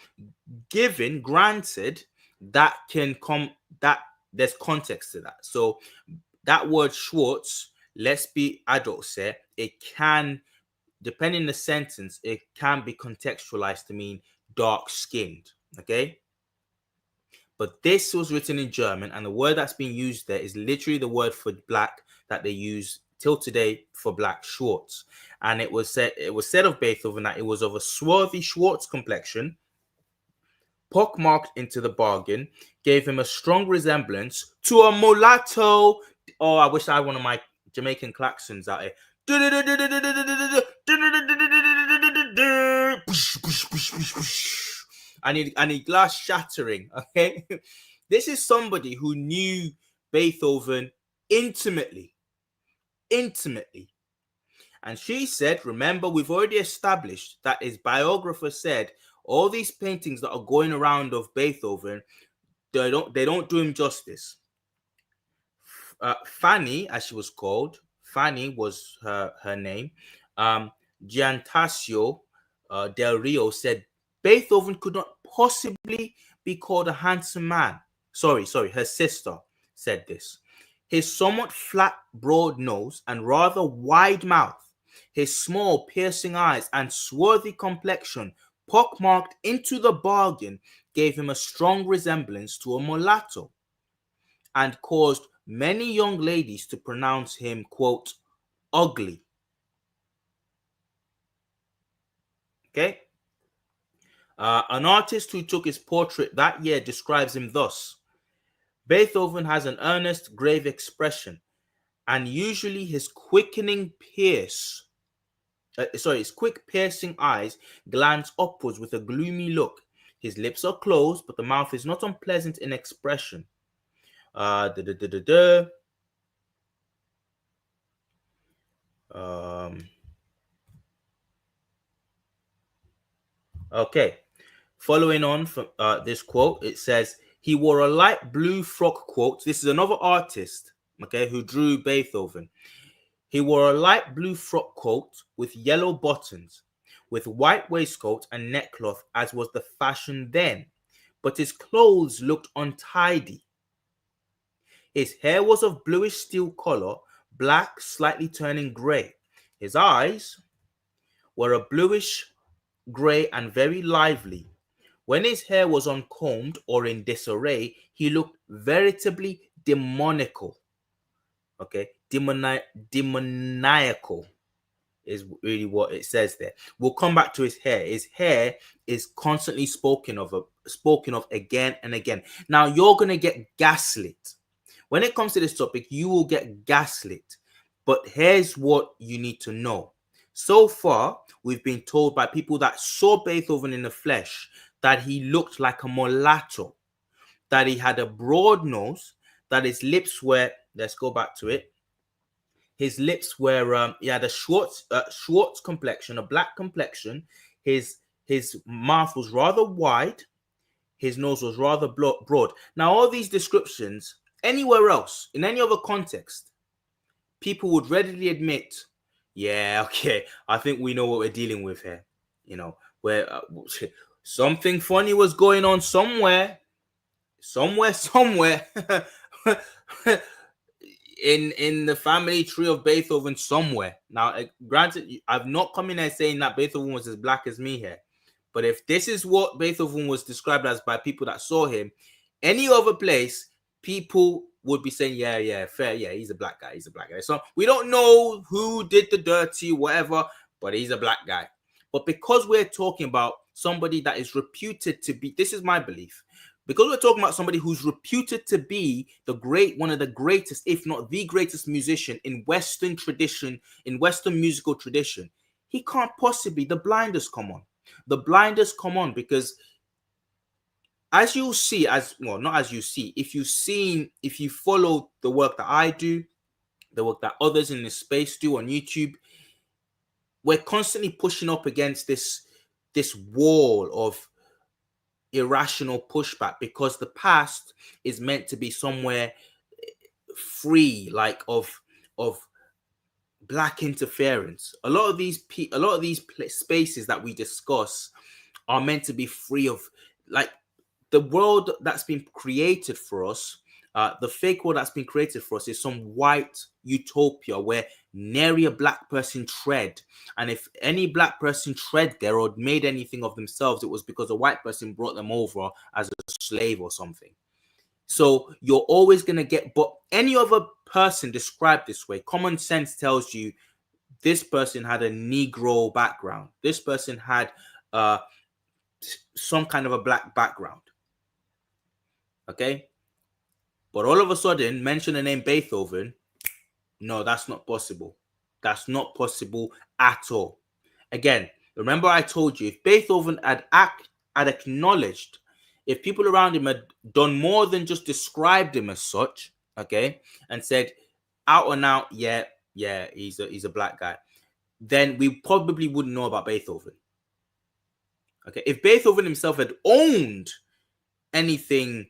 Speaker 1: granted, that can come, that there's context to that. So that word Schwartz, let's be adults here, it can, depending on the sentence, it can be contextualized to mean dark skinned. Okay. But this was written in German, and the word that's being used there is literally the word for black that they use till today for black, Schwartz. And it was said of Beethoven that it was of a swarthy Schwartz complexion, pockmarked into the bargain, gave him a strong resemblance to a mulatto. Oh, I wish I had one of my Jamaican claxons out here. I need glass shattering. Okay, this is somebody who knew Beethoven intimately, and she said, remember, we've already established that his biographer said all these paintings that are going around of Beethoven, they don't do him justice. Fanny, as she was called, Fanny was her name. Giantasio del Rio said Beethoven could not possibly be called a handsome man. Sorry, her sister said this. His somewhat flat, broad nose and rather wide mouth, his small, piercing eyes and swarthy complexion, pockmarked into the bargain, gave him a strong resemblance to a mulatto, and caused many young ladies to pronounce him, quote, ugly. Okay. An artist who took his portrait that year describes him thus: Beethoven has an earnest, grave expression, and usually his quick piercing eyes glance upwards with a gloomy look. His lips are closed, but the mouth is not unpleasant in expression. Okay. Following on from this quote, it says, he wore a light blue frock, quote. This is another artist, okay, who drew Beethoven. He wore a light blue frock coat with yellow buttons, with white waistcoat and neckcloth, as was the fashion then. But his clothes looked untidy. His hair was of bluish steel color, black, slightly turning gray. His eyes were a bluish grey, and very lively. When his hair was uncombed or in disarray, he looked veritably demoniacal. Okay, demoniacal is really what it says there. We'll come back to his hair. His hair is constantly spoken of again and again. Now you're gonna get gaslit. When it comes to this topic, you will get gaslit. But here's what you need to know. So far, we've been told by people that saw Beethoven in the flesh that he looked like a mulatto, that he had a broad nose, that his lips were, let's go back to it, his lips were he had a Schwartz complexion, a black complexion. His mouth was rather wide. His nose was rather broad. Now, all these descriptions, anywhere else, in any other context, people would readily admit, yeah, okay, I think we know what we're dealing with here. You know, where something funny was going on somewhere, somewhere. in the family tree of Beethoven somewhere. Now, granted, I've not come in here saying that Beethoven was as black as me here, but if this is what Beethoven was described as by people that saw him, any other place, people would be saying, yeah, fair, yeah, he's a black guy, he's a black guy. So we don't know who did the dirty, whatever, but he's a black guy. But because we're talking about somebody that is reputed to be, this is my belief, because we're talking about somebody who's reputed to be one of the greatest, if not the greatest musician in Western tradition, in Western musical tradition, he can't possibly, the blinders come on. The blinders come on because as you see, not as you see, if you follow the work that I do, the work that others in this space do on YouTube, we're constantly pushing up against this wall of irrational pushback because the past is meant to be somewhere free, like of black interference. A lot of these spaces that we discuss are meant to be free of, like, the world that's been created for us. The fake world that's been created for us is some white utopia where nary a black person tread. And if any black person tread there or made anything of themselves, it was because a white person brought them over as a slave or something. So you're always going to get, but any other person described this way, common sense tells you this person had a Negro background. This person had some kind of a black background. Okay? But all of a sudden, mention the name Beethoven. No, that's not possible. That's not possible at all. Again, remember I told you, if Beethoven had acknowledged, if people around him had done more than just described him as such, okay, and said out and out, yeah, he's a black guy, then we probably wouldn't know about Beethoven. Okay, if Beethoven himself had owned anything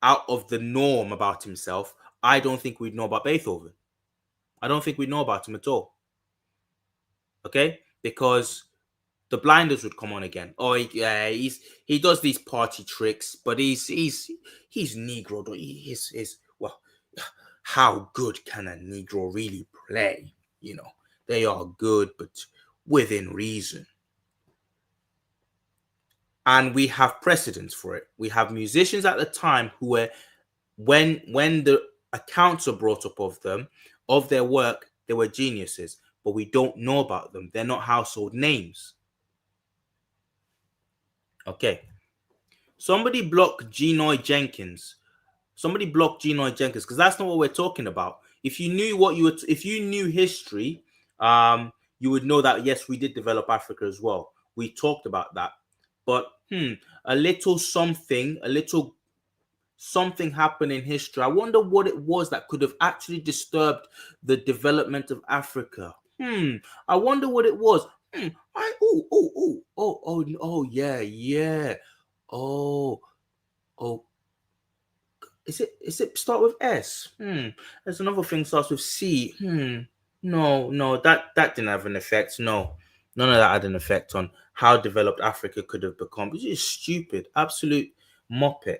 Speaker 1: out of the norm about himself, I don't think we'd know about Beethoven. I don't think we'd know about him at all. Okay, because the blinders would come on again. Oh, he does these party tricks, but he's Negro. He's well, how good can a Negro really play? You know, they are good, but within reason. And we have precedents for it. We have musicians at the time who were, when the accounts are brought up of them, of their work, they were geniuses, but we don't know about them. They're not household names. Okay. Somebody block Genoy Jenkins. Somebody block Genoy Jenkins, because that's not what we're talking about. If you knew if you knew history, you would know that yes, we did develop Africa as well. We talked about that. But a little something happened in history. I wonder what it was that could have actually disturbed the development of Africa. I wonder what it was. Yeah. Oh, is it start with S? There's another thing starts with C. No, that didn't have an effect. No, none of that had an effect on how developed Africa could have become. It's just stupid, absolute moppet.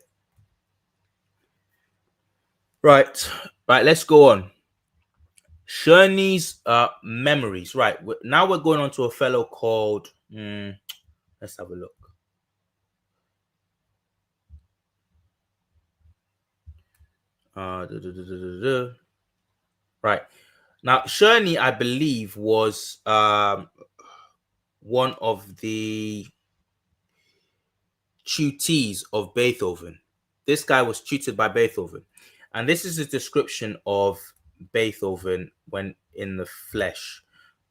Speaker 1: Right, let's go on. Sherney's memories. Right, now we're going on to a fellow called Let's have a look. Da, da, da, da, da. Right. Now, Czerny, I believe, was one of the tutees of Beethoven. This guy was tutored by Beethoven. And this is a description of Beethoven when in the flesh.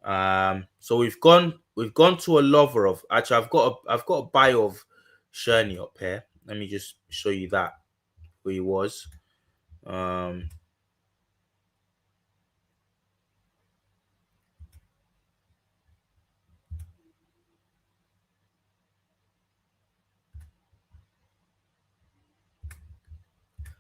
Speaker 1: So we've gone to a lover of, actually I've got a bio of Czerny up here. Let me just show you that who he was. Um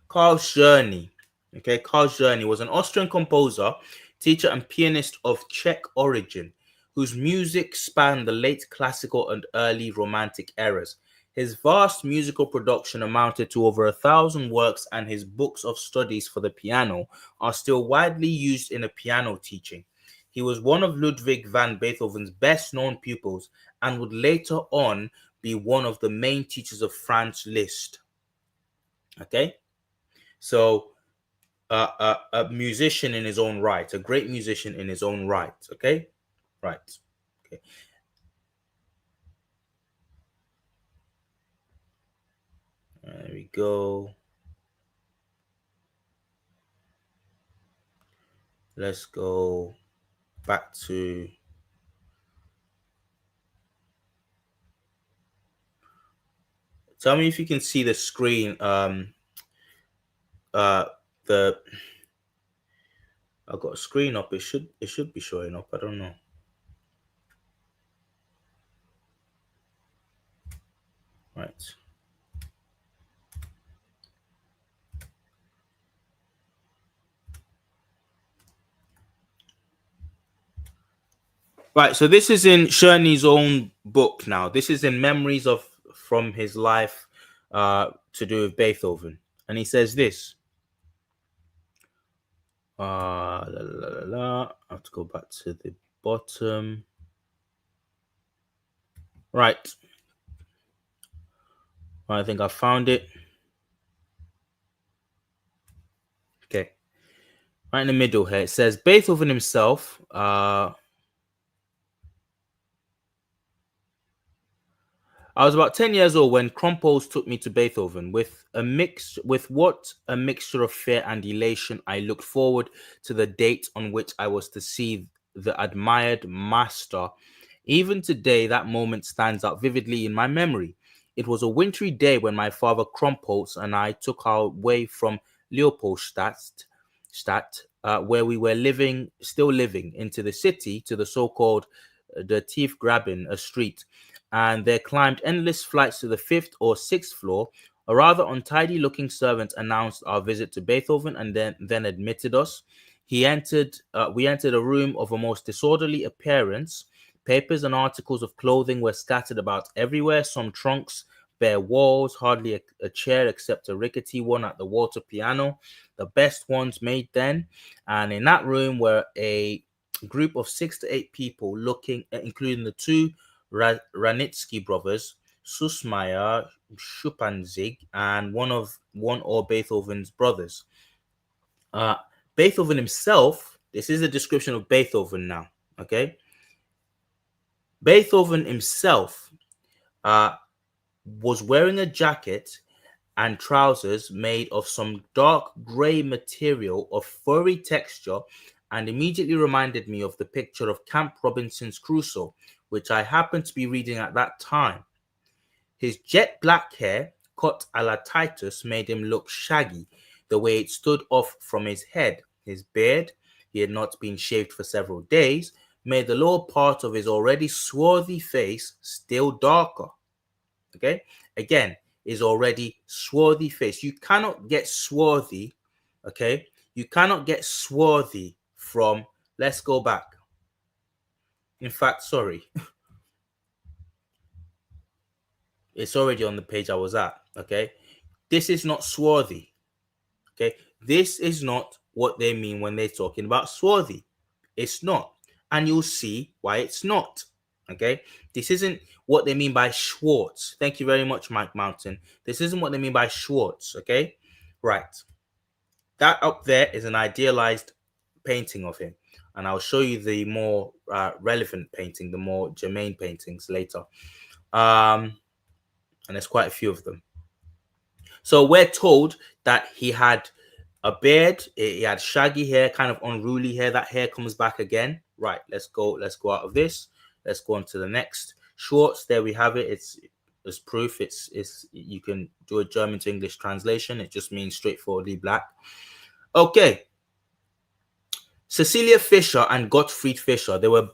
Speaker 1: Carl Czerny. Okay, Carl Czerny was an Austrian composer, teacher, and pianist of Czech origin, whose music spanned the late classical and early romantic eras. His vast musical production amounted to over 1,000 works, and his books of studies for the piano are still widely used in a piano teaching. He was one of Ludwig van Beethoven's best known pupils and would later on be one of the main teachers of Franz Liszt. Okay, so a musician in his own right, a great musician in his own right. Okay, right. Okay, there we go. Let's go back to. Tell me if you can see the screen. Uh, the I've got a screen up. It should be showing up. I don't know. Right. Right. So this is in Czerny's own book now. This is in Memories of from his life, to do with Beethoven, and he says this. La, la, la, la. I have to go back to the bottom. Right. I think I found it. Okay. Right in the middle here. It says Beethoven himself. I was about 10 years old when Krumpholz took me to Beethoven. With what a mixture of fear and elation, I looked forward to the date on which I was to see the admired master. Even today, that moment stands out vividly in my memory. It was a wintry day when my father Krumpholz and I took our way from Leopoldstadt, where we were still living, into the city to the so-called the Tiefgraben, a street, and there climbed endless flights to the fifth or sixth floor. A rather untidy looking servant announced our visit to Beethoven and then admitted us. We entered a room of a most disorderly appearance. Papers and articles of clothing were scattered about everywhere, some trunks, bare walls, hardly a chair except a rickety one at the water piano, the best ones made then. And in that room were a group of 6 to 8 people, including the two Ranitsky brothers, Susmaya, Schupanzig, and one or Beethoven's brothers. Uh, Beethoven himself. This is a description of Beethoven now. Okay, Beethoven himself uh, was wearing a jacket and trousers made of some dark grey material of furry texture, and immediately reminded me of the picture of Camp Robinson's Crusoe, which I happened to be reading at that time. His jet black hair, cut a la Titus, made him look shaggy, the way it stood off from his head. His beard, he had not been shaved for several days, made the lower part of his already swarthy face still darker. Okay, again, his already swarthy face. You cannot get swarthy. Okay, you cannot get swarthy from. Let's go back. In fact, sorry, it's already on the page I was at. Okay, this is not swarthy. Okay, this is not what they mean when they're talking about swarthy. It's not, and you'll see why it's not. Okay, this isn't what they mean by Schwartz. Thank you very much, Mike Mountain. This isn't what they mean by Schwartz. Okay, right. That up there is an idealized painting of him, and I'll show you the more relevant painting, the more germane paintings later. And there's quite a few of them. So we're told that he had a beard, he had shaggy hair, kind of unruly hair. That hair comes back again. Right, let's go out of this. Let's go on to the next. Schwartz, there we have it. It's proof. It's you can do a German to English translation. It just means straightforwardly black. Okay. Cecilia Fischer and Gottfried Fischer, they were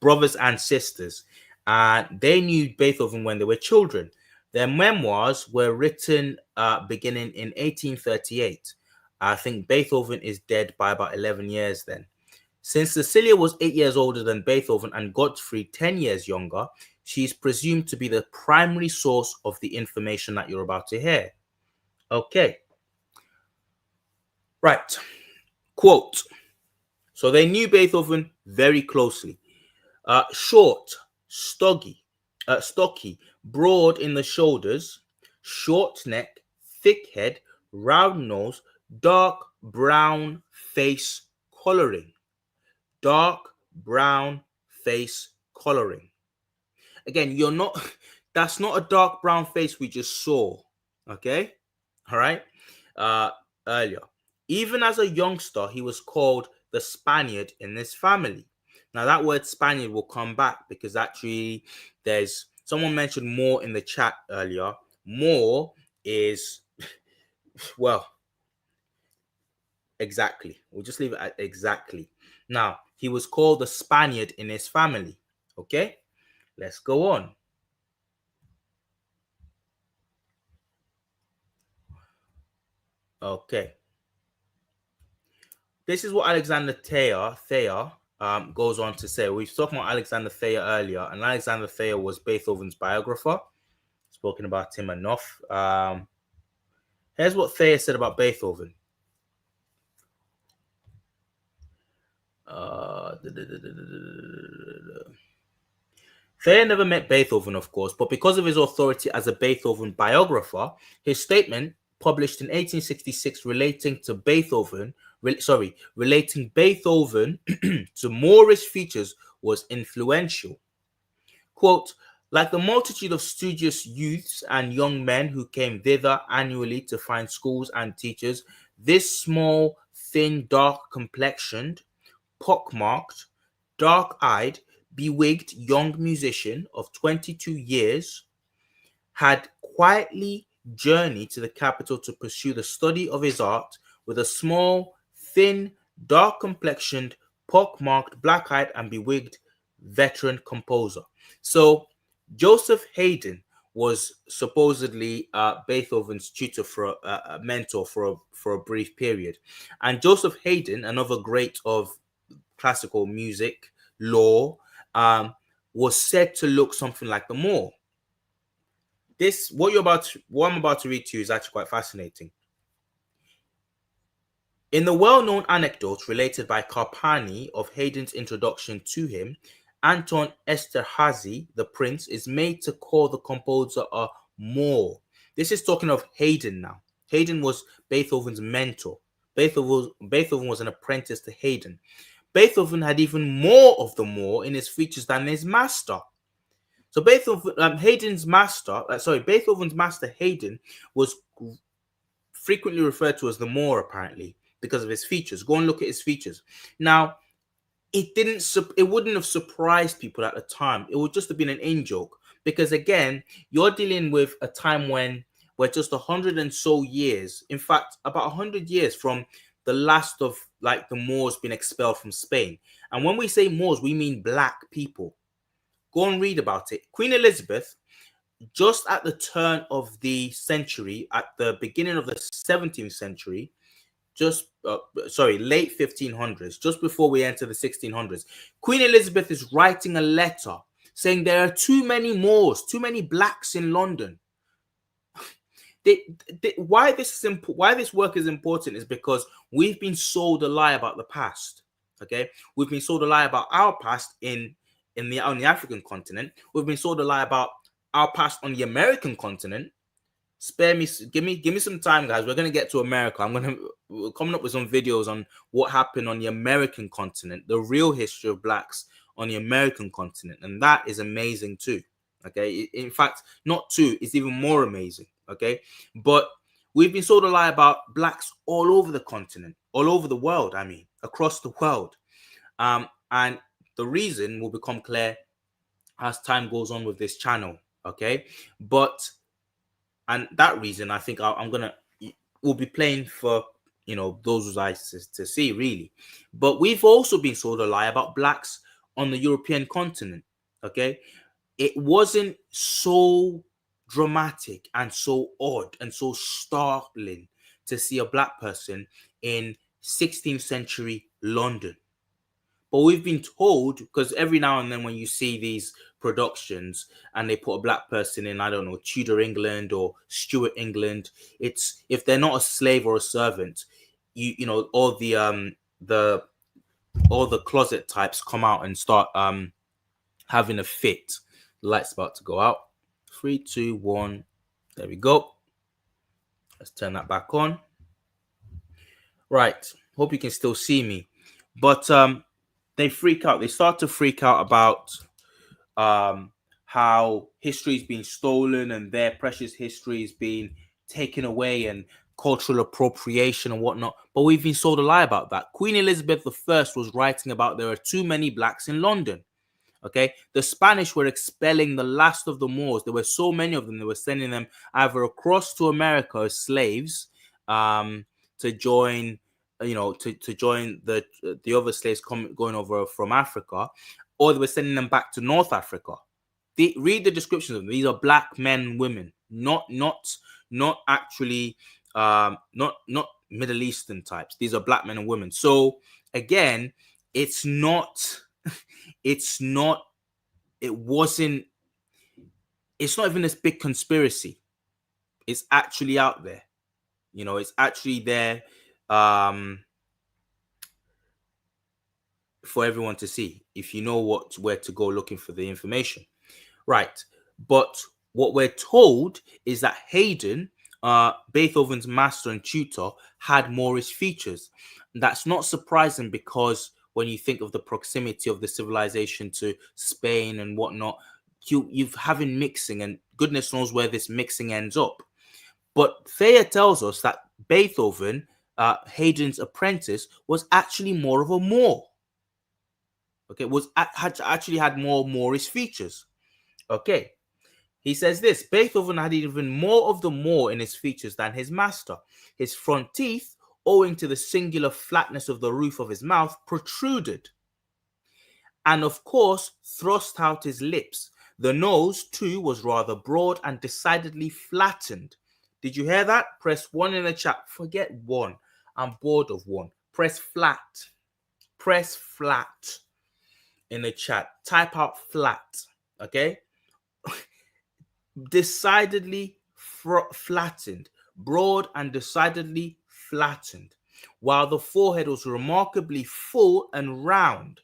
Speaker 1: brothers and sisters, and they knew Beethoven when they were children. Their memoirs were written beginning in 1838. I think Beethoven is dead by about 11 years then. Since Cecilia was 8 years older than Beethoven and Gottfried 10 years younger, she is presumed to be the primary source of the information that you're about to hear. Okay. Right. Quote. So they knew Beethoven very closely. Short, stocky, broad in the shoulders, short neck, thick head, round nose, dark brown face coloring. Dark brown face coloring. Again, that's not a dark brown face we just saw. Okay? All right? Earlier. Even as a youngster, he was called the Spaniard in this family. Now, that word Spaniard will come back because actually there's someone mentioned more in the chat earlier. More is, well, exactly. We'll just leave it at exactly. Now, he was called the Spaniard in his family. Okay, let's go on. Okay. This is what Alexander Thayer goes on to say. We've talked about Alexander Thayer earlier, and Alexander Thayer was Beethoven's biographer. Spoken about him enough. Here's what Thayer said about Beethoven. Thayer never met Beethoven, of course, but because of his authority as a Beethoven biographer, his statement published in 1866 relating Beethoven to Moorish features was influential. Quote, like the multitude of studious youths and young men who came thither annually to find schools and teachers, this small, thin, dark-complexioned, pockmarked, dark-eyed, bewigged young musician of 22 years had quietly journeyed to the capital to pursue the study of his art with a small, thin, dark-complexioned, pockmarked, black-eyed, and bewigged veteran composer. So Joseph Haydn was supposedly Beethoven's tutor for a mentor for a brief period, and Joseph Haydn, another great of classical music lore, was said to look something like the Moor. What I'm about to read to you is actually quite fascinating. In the well-known anecdote related by Carpani of Haydn's introduction to him, Anton Esterhazy, the prince, is made to call the composer a Moor. This is talking of Haydn now. Haydn was Beethoven's mentor. Beethoven was an apprentice to Haydn. Beethoven had even more of the Moor in his features than his master. So Beethoven's master Haydn was frequently referred to as the Moor, apparently, because of his features. Go and look at his features. Now, it wouldn't have surprised people at the time. It would just have been an in-joke because, again, you're dealing with a time when we're just 100 and so years, in fact, about 100 years from the last of like the Moors being expelled from Spain. And when we say Moors, we mean black people. Go and read about it. Queen Elizabeth, just at the turn of the century, at the beginning of the 17th century, late 1500s, just before we enter the 1600s, Queen Elizabeth is writing a letter saying there are too many Moors, too many blacks in London. Why this work is important is because we've been sold a lie about the past. Okay, we've been sold a lie about our past in on the African continent. We've been sold a lie about our past on the American continent. Give me some time, guys. We're gonna get to America. We're coming up with some videos on what happened on the American continent, the real history of blacks on the American continent, and that is amazing too. Okay, in fact, not too, it's even more amazing. Okay, but we've been sold a lie about blacks all over the continent, all over the world. I mean, across the world, and the reason will become clear as time goes on with this channel. Okay, but and that reason, I think we'll be playing for those who like to see really. But we've also been sold a lie about blacks on the European continent. Okay, it wasn't so dramatic and so odd and so startling to see a black person in 16th century London. But we've been told, because every now and then when you see these productions and they put a black person in, I don't know, Tudor England or Stuart England, it's if they're not a slave or a servant, all the closet types come out and start having a fit. The light's about to go out. 3, 2, 1. There we go. Let's turn that back on. Right. Hope you can still see me. But they freak out. They start to freak out about how history is being stolen and their precious history is being taken away and cultural appropriation and whatnot. But we've been sold a lie about that. Queen Elizabeth I was writing about there are too many blacks in London. Okay, the Spanish were expelling the last of the Moors. There were so many of them. They were sending them either across to America as slaves to join, to join the other slaves going over from Africa, or they were sending them back to North Africa. Read the descriptions of them. These are black men and women, not actually not Middle Eastern types. These are black men and women. So again, it's not even this big conspiracy. It's actually out there. It's actually there for everyone to see if you know where to go looking for the information. Right. But what we're told is that Haydn, Beethoven's master and tutor, had Moorish features. That's not surprising because when you think of the proximity of the civilization to Spain and whatnot, you've having mixing, and goodness knows where this mixing ends up. But Thayer tells us that Beethoven, Haydn's apprentice, was actually more of a Moor. Okay, actually had more Moorish features. Okay, he says this: Beethoven had even more of the Moor in his features than his master. His front teeth, owing to the singular flatness of the roof of his mouth, protruded, and of course thrust out his lips. The nose, too, was rather broad and decidedly flattened. Did you hear that? Press 1 in the chat. Forget 1. I'm bored of 1. Press flat. Press flat in the chat. Type out flat. Okay? Decidedly flattened. Broad and decidedly flattened. While the forehead was remarkably full and round.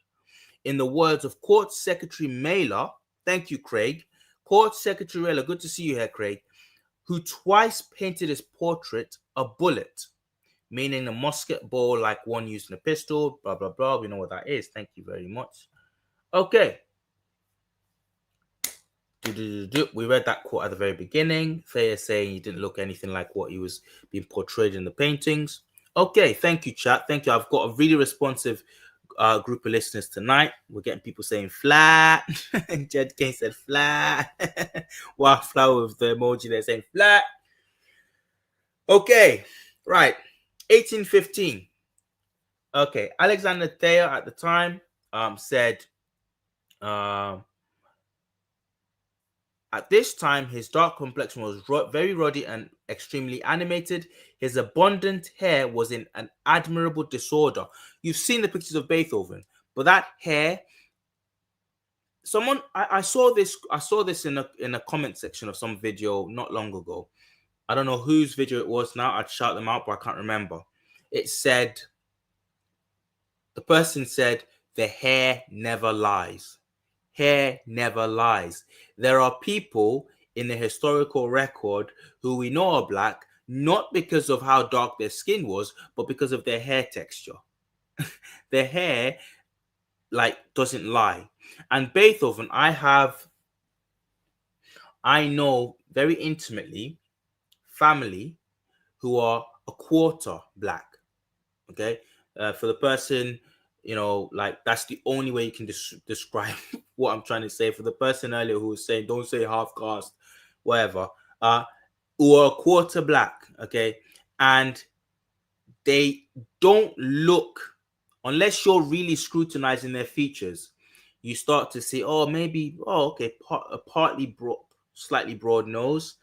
Speaker 1: In the words of Court Secretary Mailer, thank you, Craig. Court Secretary Mailer, good to see you here, Craig, who twice painted his portrait a bullet, meaning a musket ball like one used in a pistol, blah, blah, blah. We know what that is. Thank you very much. Okay. We read that quote at the very beginning. Thayer saying he didn't look anything like what he was being portrayed in the paintings. Okay, thank you, chat. Thank you. I've got a really responsive group of listeners tonight. We're getting people saying flat. Jed Kane said flat. Wildflower with the emoji there saying flat. Okay, right. 1815. Okay, Alexander Thayer at the time said at this time, his dark complexion was very ruddy and extremely animated. His abundant hair was in an admirable disorder. You've seen the pictures of Beethoven, but that hair. I saw this in a comment section of some video not long ago. I don't know whose video it was now. I'd shout them out, but I can't remember. It said, the person said, the hair never lies. hair never lies. There are people in the historical record who we know are black, not because of how dark their skin was, but because of their hair texture. Their hair, like, doesn't lie. And Beethoven, I know very intimately family who are a quarter black. Okay, for the person, like, that's the only way you can describe what I'm trying to say. For the person earlier who was saying don't say half caste, whatever, who are a quarter black. Okay, and they don't look, unless you're really scrutinizing their features, you start to see, oh, maybe, oh, okay, a partly broad, slightly broad nose,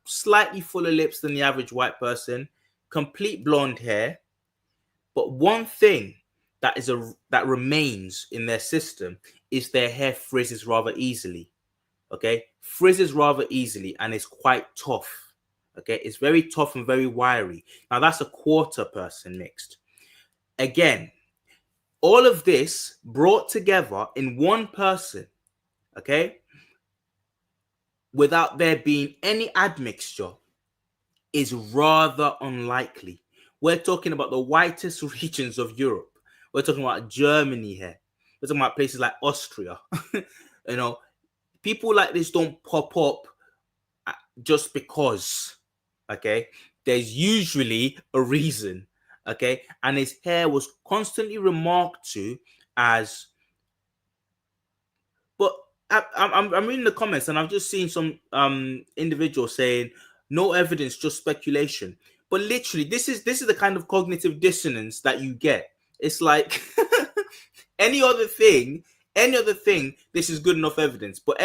Speaker 1: slightly fuller lips than the average white person, complete blonde hair. But one thing that remains in their system is their hair frizzes rather easily. Okay, frizzes rather easily and is quite tough. Okay, it's very tough and very wiry. Now that's a quarter person mixed. Again, all of this brought together in one person. Okay, without there being any admixture, is rather unlikely. We're talking about the whitest regions of Europe. We're talking about Germany here. We're talking about places like Austria. you know, People like this don't pop up just because. Okay, there's usually a reason. Okay, and his hair was constantly remarked to as. But I'm reading the comments and I've just seen some individuals saying no evidence, just speculation. But literally, this is the kind of cognitive dissonance that you get. It's like any other thing, this is good enough evidence. But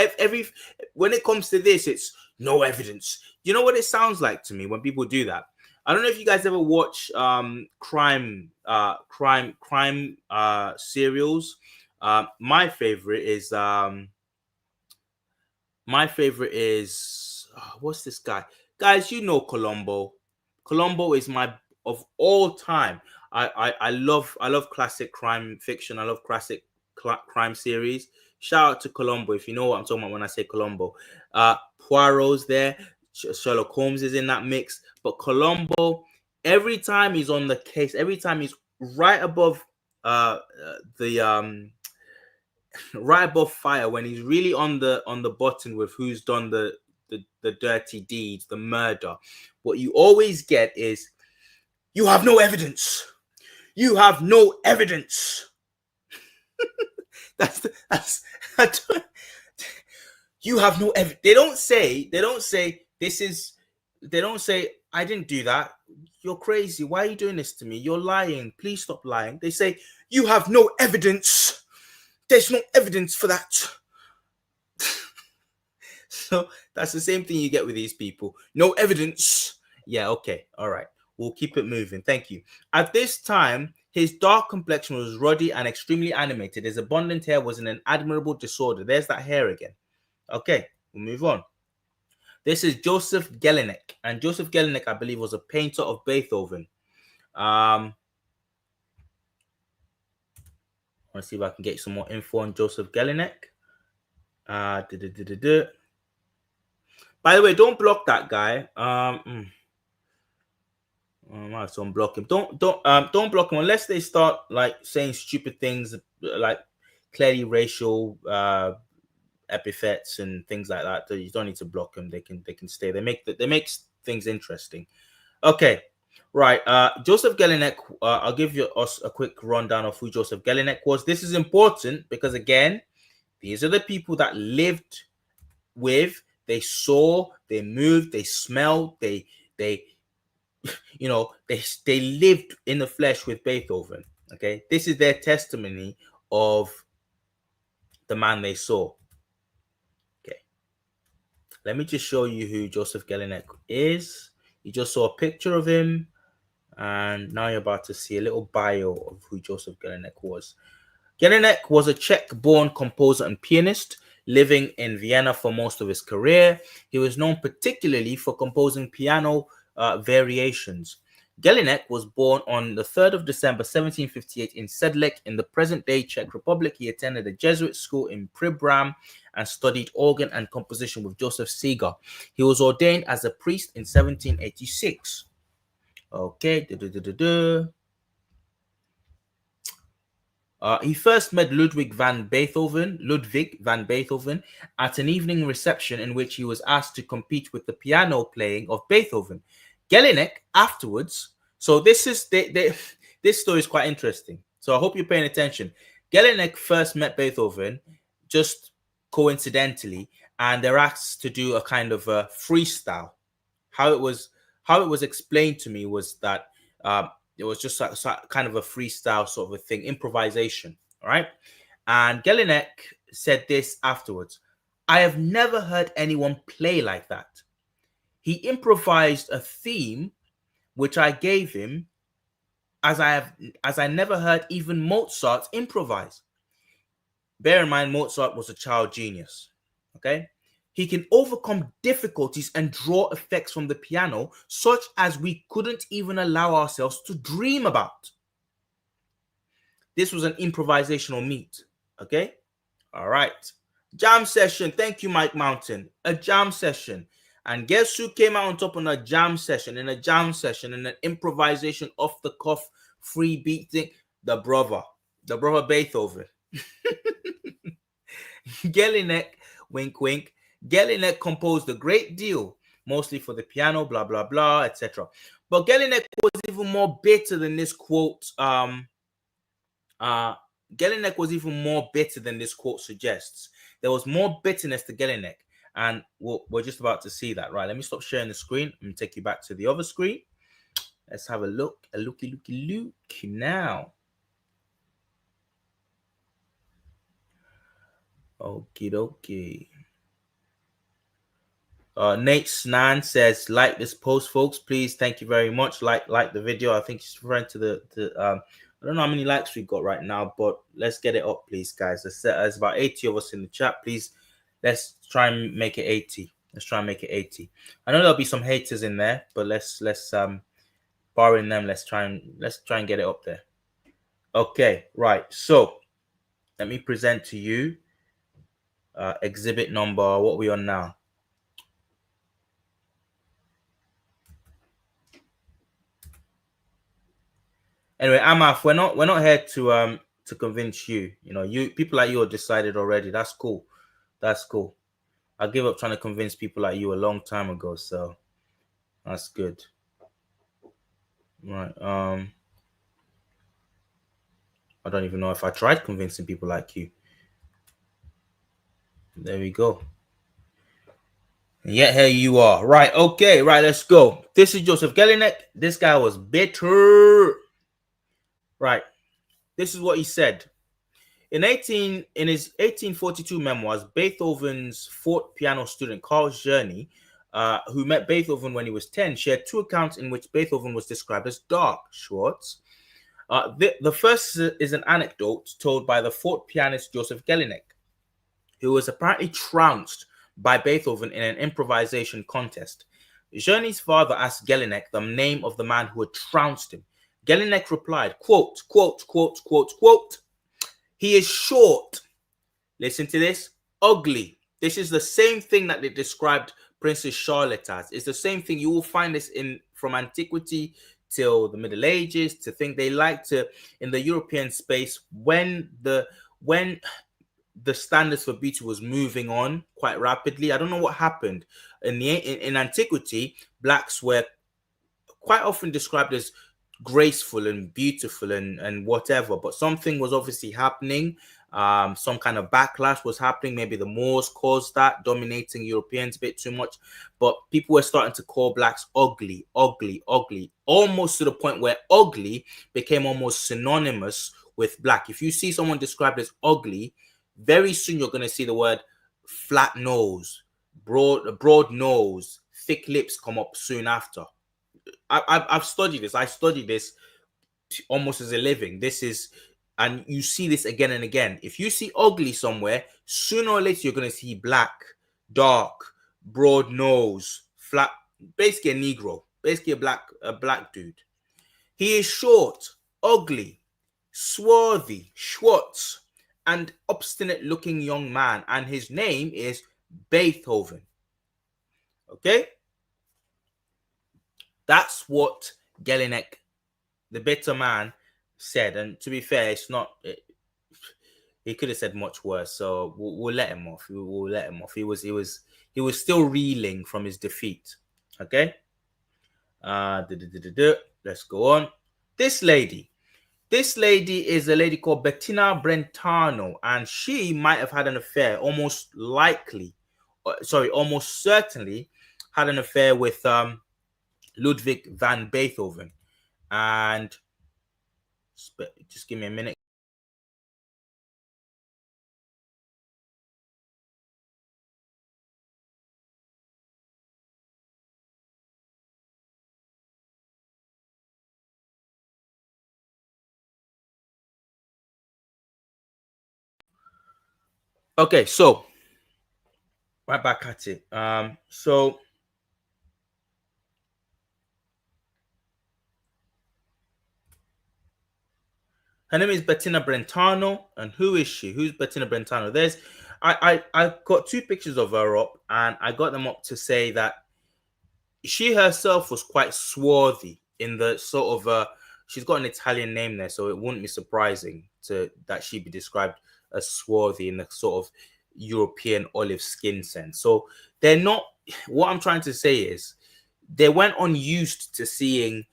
Speaker 1: when it comes to this, it's no evidence. You know what it sounds like to me when people do that? I don't know if you guys ever watch crime serials. My favorite is what's this guy? Guys, you know Columbo. Columbo is my of all time. I love classic crime fiction. I love classic crime series. Shout out to Columbo if you know what I'm talking about when I say Columbo. Poirot's there. Sherlock Holmes is in that mix. But Columbo, every time he's on the case, every time he's right above the right above fire, when he's really on the button with who's done the dirty deeds, the murder, what you always get is, you have no evidence. You have no evidence. that's you have no evidence. They don't say this is. They don't say I didn't do that. You're crazy. Why are you doing this to me? You're lying. Please stop lying. They say you have no evidence. There's no evidence for that. So that's the same thing you get with these people. No evidence. Yeah, okay. All right. We'll keep it moving. Thank you. At this time, his dark complexion was ruddy and extremely animated. His abundant hair was in an admirable disorder. There's that hair again. Okay, we'll move on. This is Joseph Jelinek. And Joseph Jelinek, I believe, was a painter of Beethoven. Let's see if I can get some more info on Joseph Jelinek. By the way, don't block that guy. I might have to unblock him. Don't block him unless they start like saying stupid things, like clearly racial epithets and things like that. You don't need to block them. They can stay. They make things interesting. Okay, right. Joseph Jelinek. I'll give us a quick rundown of who Joseph Jelinek was. This is important because, again, these are the people that lived with, they saw, they moved, they smelled, they they lived in the flesh with Beethoven. Okay, this is their testimony of the man they saw. Okay, let me just show you who Joseph Jelinek is. You just saw a picture of him, and now you're about to see a little bio of who Joseph Jelinek was. Jelinek was a Czech-born composer and pianist, living in Vienna for most of his career. He was known particularly for composing piano variations. Jelinek was born on the 3rd of December 1758 in Sedlec in the present-day Czech Republic. He attended a Jesuit school in Pribram and studied organ and composition with Joseph Seeger. He was ordained as a priest in 1786. Okay. He first met Ludwig van Beethoven at an evening reception in which he was asked to compete with the piano playing of Beethoven. Jelinek afterwards. So this story is quite interesting. So I hope you're paying attention. Jelinek first met Beethoven just coincidentally, and they're asked to do a kind of a freestyle. How it was explained to me was that it was just kind of a freestyle sort of a thing, improvisation. All right. And Jelinek said this afterwards: I have never heard anyone play like that. He improvised a theme which I gave him as I never heard even Mozart improvise. Bear in mind, Mozart was a child genius. Okay. He can overcome difficulties and draw effects from the piano, such as we couldn't even allow ourselves to dream about. This was an improvisational meet. Okay. All right. Jam session. Thank you, Mike Mountain. A jam session. And guess who came out on top on a jam session, in an improvisation off the cuff, free beat thing? The brother Beethoven. Jelinek, wink, wink. Jelinek composed a great deal, mostly for the piano, blah, blah, blah, etc. But Jelinek was even more bitter than this quote. Jelinek was even more bitter than this quote suggests. There was more bitterness to Jelinek. And we're just about to see that, right? Let me stop sharing the screen and take you back to the other screen. Let's have a looky now. Okie dokie. Nate Snan says, like this post, folks, please. Thank you very much. Like the video. I think he's referring to the I don't know how many likes we got right now, but let's get it up, please, guys. There's about 80 of us in the chat. Please, let's try and make it 80. Let's try and make it 80. I know there'll be some haters in there, but let's barring them, let's try and get it up there. Okay, right. So let me present to you exhibit number, what are we on now? Anyway, Amaf, we're not here to convince you. You know, people like you are decided already. That's cool. That's cool. I gave up trying to convince people like you a long time ago, so that's good. Right. I don't even know if I tried convincing people like you. There we go. And yet here you are. Right. Okay. Right. Let's go. This is Joseph Jelinek. This guy was bitter. Right. This is what he said. In his 1842 memoirs, Beethoven's fourth piano student, Carl Czerny, who met Beethoven when he was 10, shared two accounts in which Beethoven was described as dark. Schwartz. The first is an anecdote told by the fourth pianist Joseph Jelinek, who was apparently trounced by Beethoven in an improvisation contest. Czerny's father asked Jelinek the name of the man who had trounced him. Jelinek replied, quote, he is short. Listen to this. Ugly. This is the same thing that they described Princess Charlotte as. It's the same thing. You will find this from antiquity till the Middle Ages, to think they like to, in the European space, when the standards for beauty was moving on quite rapidly. I don't know what happened. In antiquity, blacks were quite often described as graceful and beautiful and whatever, but something was obviously happening. Some kind of backlash was happening. Maybe the Moors caused that, dominating Europeans a bit too much. But people were starting to call blacks ugly, almost to the point where ugly became almost synonymous with black. If you see someone described as ugly, very soon you're going to see the word flat nose, broad nose, thick lips come up soon after. I've studied this. I studied this almost as a living. And you see this again and again. If you see ugly somewhere, sooner or later you're going to see black, dark, broad nose, flat, basically a Negro, basically a black dude. He is short, ugly, swarthy, Schwartz, and obstinate looking young man, and his name is Beethoven. Okay? That's what Gelinek, the bitter man, said. And to be fair, it's not. He could have said much worse. So we'll let him off. We'll let him off. He was still reeling from his defeat. Okay. Let's go on. This lady. This lady is a lady called Bettina Brentano, and she might have had an affair, almost certainly had an affair with Ludwig van Beethoven. And just give me a minute. Okay, so right back at it. So her name is Bettina Brentano, and who is she? Who's Bettina Brentano? I got two pictures of her up, and I got them up to say that she herself was quite swarthy in the sort of she's got an Italian name there, so it wouldn't be surprising to that she'd be described as swarthy in the sort of European olive skin sense. So they're not. What I'm trying to say is they weren't unused to seeing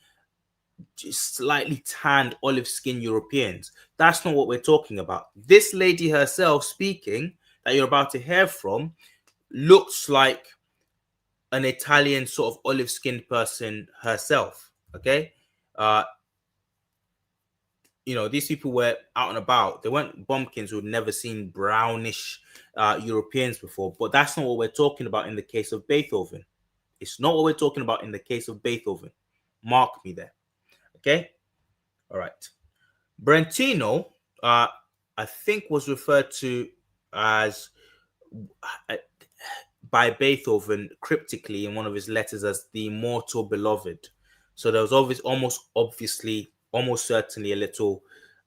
Speaker 1: just slightly tanned olive skin Europeans. That's not what we're talking about. This lady herself speaking that you're about to hear from looks like an Italian sort of olive skinned person herself. Okay. Uh, these people were out and about. They weren't bumpkins who'd never seen brownish Europeans before. But that's not what we're talking about in the case of Beethoven. It's not what we're talking about in the case of Beethoven. Mark me there. Okay. All right. Brentino, I think, was referred to as uh, by Beethoven cryptically in one of his letters as the immortal beloved. So there was almost certainly a little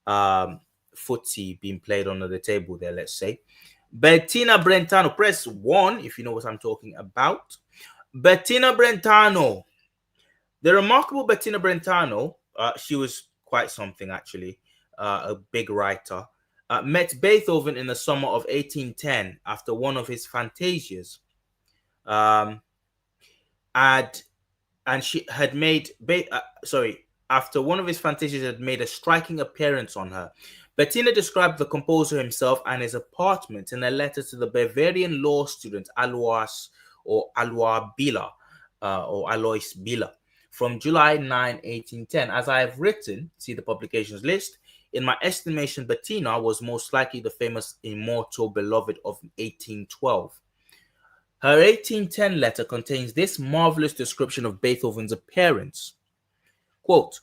Speaker 1: footsie being played under the table there, let's say. Bettina Brentano, press 1 if you know what I'm talking about. Bettina Brentano. The remarkable Bettina Brentano, she was quite something actually, a big writer, met Beethoven in the summer of 1810 after one of his fantasias. Um, and she had made after one of his fantasias had made a striking appearance on her. Bettina described the composer himself and his apartment in a letter to the Bavarian law student Alois Bila, or Alois Bila, from July 9, 1810. As I have written, see the publications list, in my estimation, Bettina was most likely the famous immortal beloved of 1812. Her 1810 letter contains this marvelous description of Beethoven's appearance. Quote,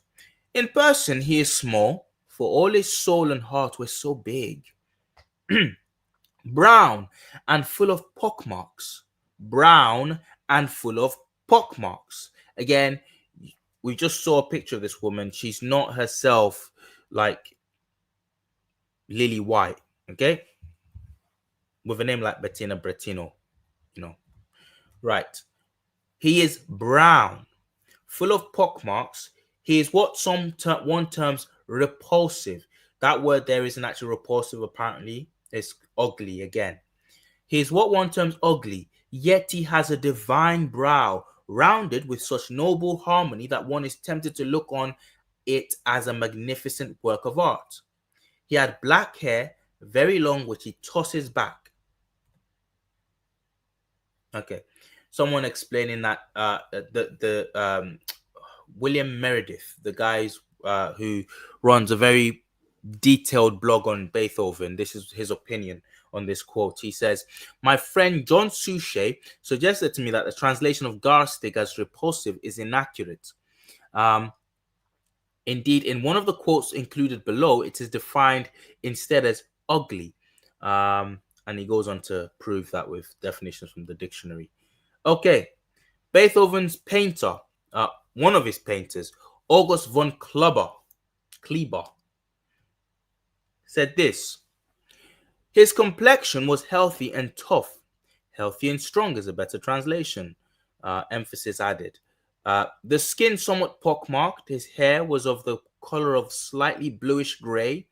Speaker 1: in person, he is small, for all his soul and heart were so big. Brown and full of pockmarks. Brown and full of pockmarks. Again, we just saw a picture of this woman. She's not herself like Lily White, okay? With a name like Bettina Bretino, Right. He is brown, full of pockmarks. He is what one terms repulsive. That word there isn't actually repulsive, apparently. It's ugly again. He is what one terms ugly, yet he has a divine brow, rounded with such noble harmony that one is tempted to look on it as a magnificent work of art. He had black hair, very long, which he tosses back. Okay. Someone explaining that the William Meredith, the guys who runs a very detailed blog on Beethoven. This is his opinion on this quote. He says, my friend John Suchet suggested to me that the translation of Garstig as repulsive is inaccurate. Indeed, in one of the quotes included below, it is defined instead as ugly. And he goes on to prove that with definitions from the dictionary. Okay, Beethoven's painter, one of his painters, August von Kleber said this: his complexion was healthy and tough. Healthy and strong is a better translation. Emphasis added. The skin somewhat pockmarked. His hair was of the color of slightly bluish gray,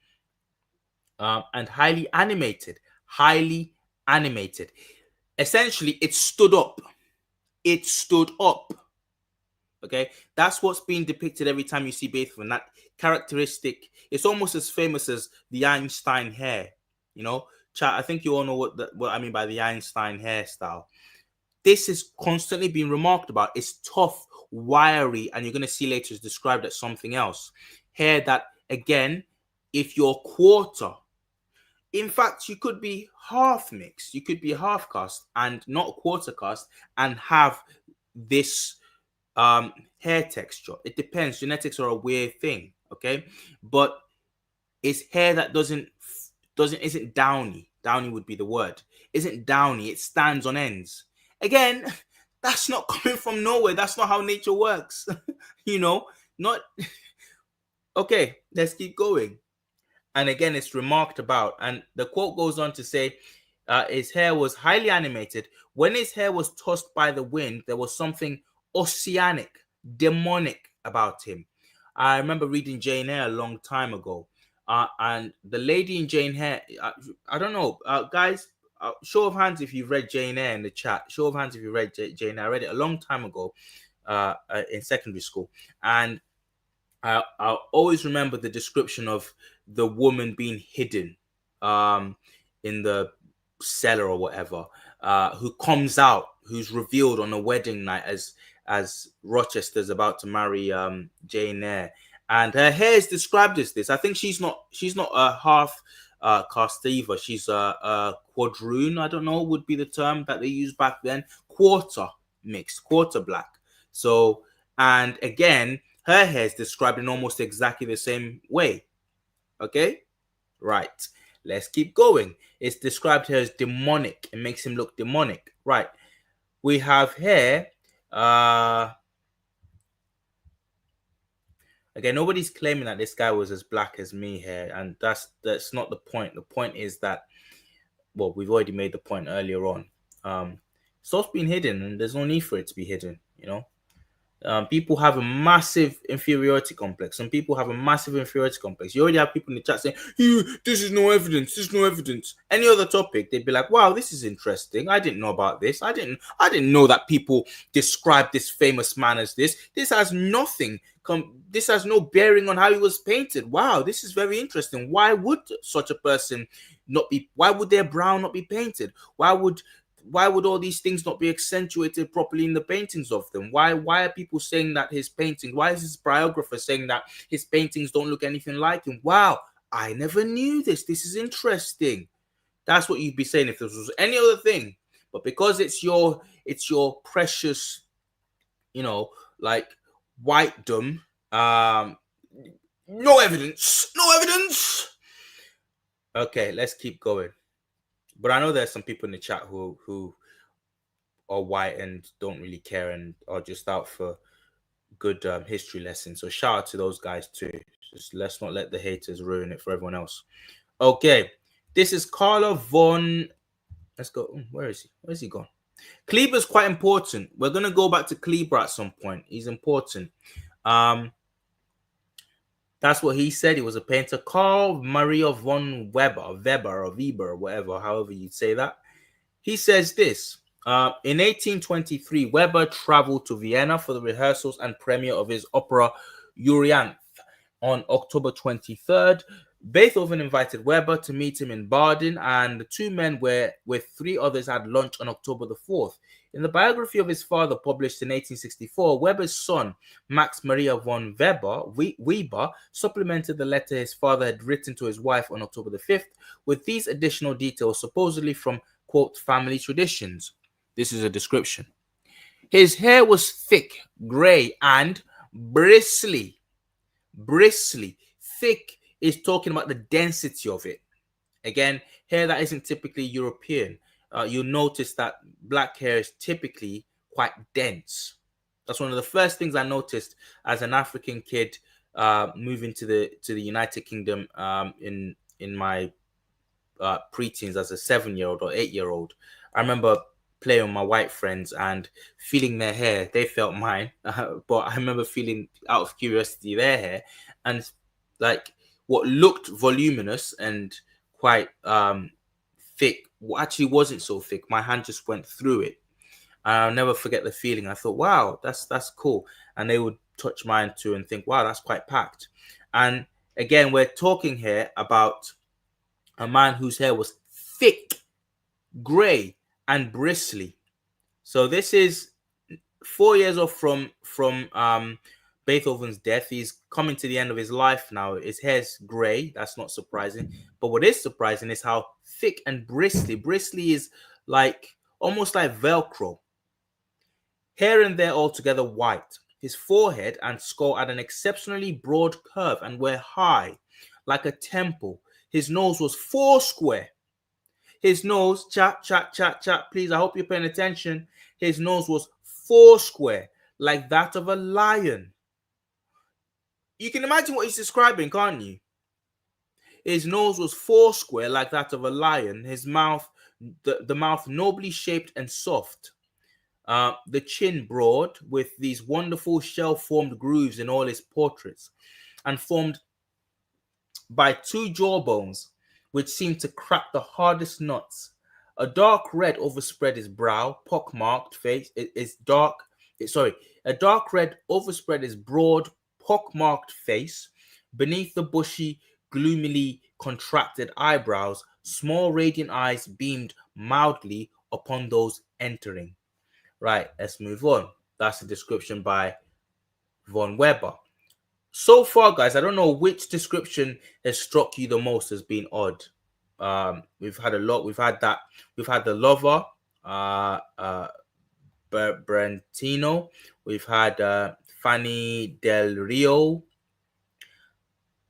Speaker 1: and highly animated. Highly animated. Essentially, it stood up. It stood up. Okay, that's what's being depicted every time you see Beethoven. That characteristic. It's almost as famous as the Einstein hair. You know, chat. I think you all know what I mean by the Einstein hairstyle. This is constantly being remarked about. It's tough, wiry, and you're going to see later is described as something else. Hair that, again, if you're quarter, in fact, you could be half mixed. You could be half cast and not quarter cast and have this hair texture. It depends. Genetics are a weird thing, okay? But it's hair that isn't downy. Downy would be the word. Isn't downy. It stands on ends. Again, that's not coming from nowhere. That's not how nature works. You know, not okay. Let's keep going. And again, it's remarked about. And the quote goes on to say, his hair was highly animated. When his hair was tossed by the wind, there was something oceanic, demonic about him. I remember reading Jane Eyre a long time ago. And the lady in Jane Eyre, I don't know, guys, show of hands if you've read Jane Eyre in the chat. Show of hands if you read Jane Eyre. I read it a long time ago in secondary school. And I always remember the description of the woman being hidden in the cellar or whatever, who comes out, who's revealed on a wedding night as Rochester's about to marry Jane Eyre, and her hair is described as this. I think she's not a half cast either. She's a quadroon. I don't know, would be the term that they used back then. Quarter mixed, quarter black. So, and again, her hair is described in almost exactly the same way. Okay? Right. Let's keep going. It's described here as demonic. It makes him look demonic. Right. We have here, again, nobody's claiming that this guy was as black as me here, and that's not the point. The point is that, well, we've already made the point earlier on. Stuff's been hidden, and there's no need for it to be hidden, you know? People have a massive inferiority complex. Some people have a massive inferiority complex. You already have people in the chat saying, this is no evidence. This is no evidence. Any other topic, they'd be like, wow, this is interesting. I didn't know about this. I didn't know that people describe this famous man as this. This has nothing. This has no bearing on how he was painted. Wow, this is very interesting. Why would such a person not be? Why would their brow not be painted? Why would all these things not be accentuated properly in the paintings of them? Why are people saying that his paintings, why is his biographer saying that his paintings don't look anything like him? Wow, I never knew this. This is interesting. That's what you'd be saying if this was any other thing. But because it's your precious, like whitedom, no evidence. Okay, let's keep going. But I know there's some people in the chat who are white and don't really care and are just out for good history lessons. So shout out to those guys too. Just let's not let the haters ruin it for everyone else. Okay, this is Carla von. Let's go. Where is he? Where's he gone? Kleber's quite important. We're gonna go back to Kleber at some point. He's important. That's what he said. He was a painter. Carl Maria von Weber, whatever, however you say that. He says this. In 1823, Weber traveled to Vienna for the rehearsals and premiere of his opera Euryanthe. On October 23rd, Beethoven invited Weber to meet him in Baden, and the two men with three others had lunch on October the 4th. In the biography of his father, published in 1864, Weber's son, Max Maria von Weber, supplemented the letter his father had written to his wife on October the 5th with these additional details, supposedly from, quote, family traditions. This is a description. His hair was thick, grey, and bristly. Thick is talking about the density of it. Again, hair that isn't typically European. You'll notice that black hair is typically quite dense. That's one of the first things I noticed as an African kid moving to the United Kingdom in my preteens as a 7-year-old or 8-year-old. I remember playing with my white friends and feeling their hair. They felt mine, but I remember feeling out of curiosity their hair, and like what looked voluminous and quite thick, what actually wasn't so thick. My hand just went through it. And I'll never forget the feeling. I thought, wow, that's cool. And they would touch mine too and think, wow, that's quite packed. And again, we're talking here about a man whose hair was thick, grey, and bristly. So this is 4 years off from Beethoven's death. He's coming to the end of his life now. His hair's grey. That's not surprising. But what is surprising is how thick and bristly. Bristly is like almost like Velcro. Here and there altogether white. His forehead and skull had an exceptionally broad curve and were high, like a temple. His nose was foursquare. His nose, chat, please, I hope you're paying attention. His nose was foursquare, like that of a lion. You can imagine what he's describing, can't you? His nose was foursquare, like that of a lion. His mouth, the mouth nobly shaped and soft. The chin broad, with these wonderful shell-formed grooves in all his portraits, and formed by two jawbones, which seemed to crack the hardest nuts. A dark red overspread his brow, pockmarked face. A dark red overspread his broad, pockmarked face. Beneath the bushy, gloomily contracted eyebrows, small radiant eyes beamed mildly upon those entering. Right, let's move on. That's a description by Von Weber. So far, guys, I don't know which description has struck you the most as being odd. We've had a lot. We've had that. We've had the lover, Brentino. We've had Fanny Del Rio.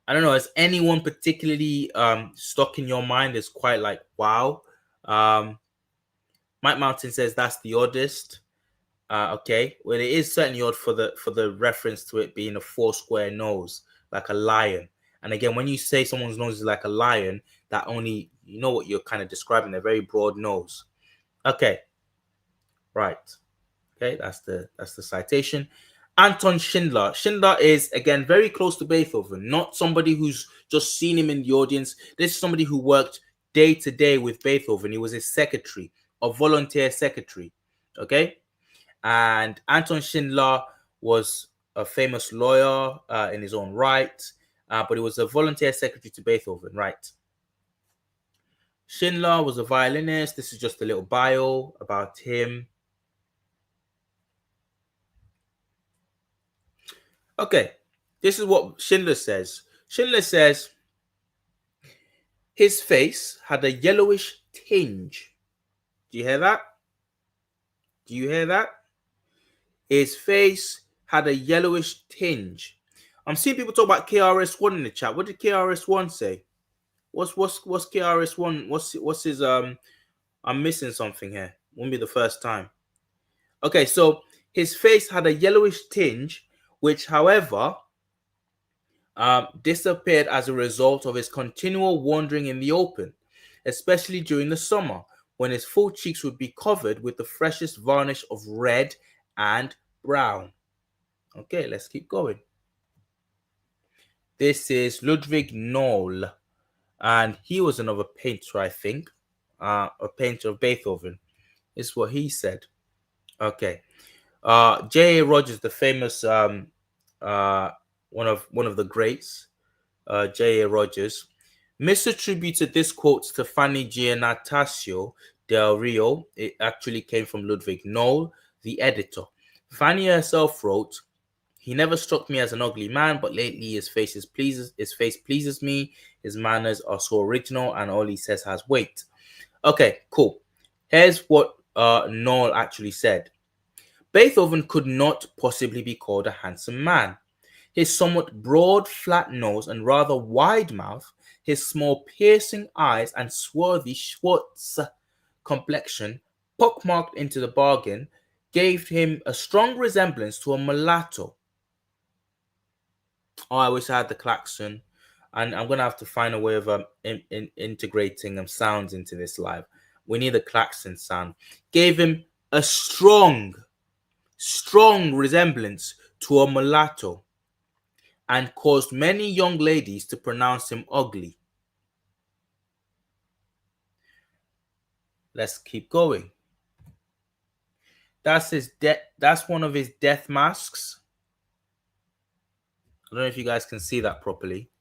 Speaker 1: I don't know. Has anyone particularly stuck in your mind as quite like wow? Mike Mountain says that's the oddest. Okay, well, it is certainly odd for the reference to it being a foursquare nose, like a lion. And again, when you say someone's nose is like a lion, that only you know what you're kind of describing. They're very broad nose. Okay, right. Okay, that's the citation. Anton Schindler. Schindler is again very close to Beethoven, not somebody who's just seen him in the audience. This is somebody who worked day to day with Beethoven. He was his secretary, a volunteer secretary. Okay. And Anton Schindler was a famous lawyer in his own right, but he was a volunteer secretary to Beethoven, right? Schindler was a violinist. This is just a little bio about him. Okay, this is what Schindler says. Schindler says his face had a yellowish tinge. Do you hear that? Do you hear that? His face had a yellowish tinge. I'm seeing people talk about KRS-One in the chat. What did KRS-One say? What's KRS-One? What's his I'm missing something here. Won't be the first time. Okay, so his face had a yellowish tinge, which, however, disappeared as a result of his continual wandering in the open, especially during the summer, when his full cheeks would be covered with the freshest varnish of red and brown. Okay, let's keep going. This is Ludwig Noll, and he was another painter, I think, a painter of Beethoven. This is what he said. Okay, J.A. Rogers, the famous one of the greats, J.A. Rogers, misattributed this quote to Fanny Giannatasio del Rio. It actually came from Ludwig Noll, the editor. Fanny herself wrote, "He never struck me as an ugly man, but lately his face pleases me. His manners are so original, and all he says has weight." Okay, cool. Here's what Noll actually said. Beethoven could not possibly be called a handsome man. His somewhat broad, flat nose and rather wide mouth, his small piercing eyes and swarthy Schwartz complexion, pockmarked into the bargain, gave him a strong resemblance to a mulatto. Oh, I wish I had the klaxon, and I'm gonna have to find a way of integrating sounds into this live. We need a klaxon sound. Gave him a strong resemblance to a mulatto, and caused many young ladies to pronounce him ugly. Let's keep going. That's his death. That's one of his death masks. I don't know if you guys can see that properly.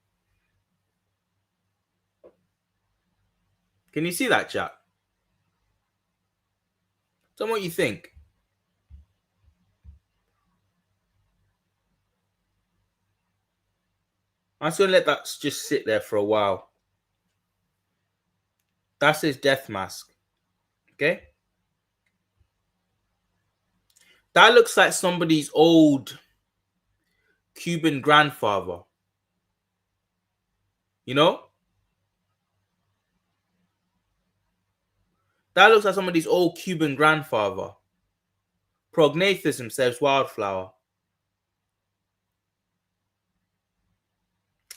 Speaker 1: Can you see that, chat? Tell me what you think. I'm just gonna let that just sit there for a while. That's his death mask. Okay. That looks like somebody's old Cuban grandfather. You know? That looks like somebody's old Cuban grandfather. Prognathus himself, wildflower.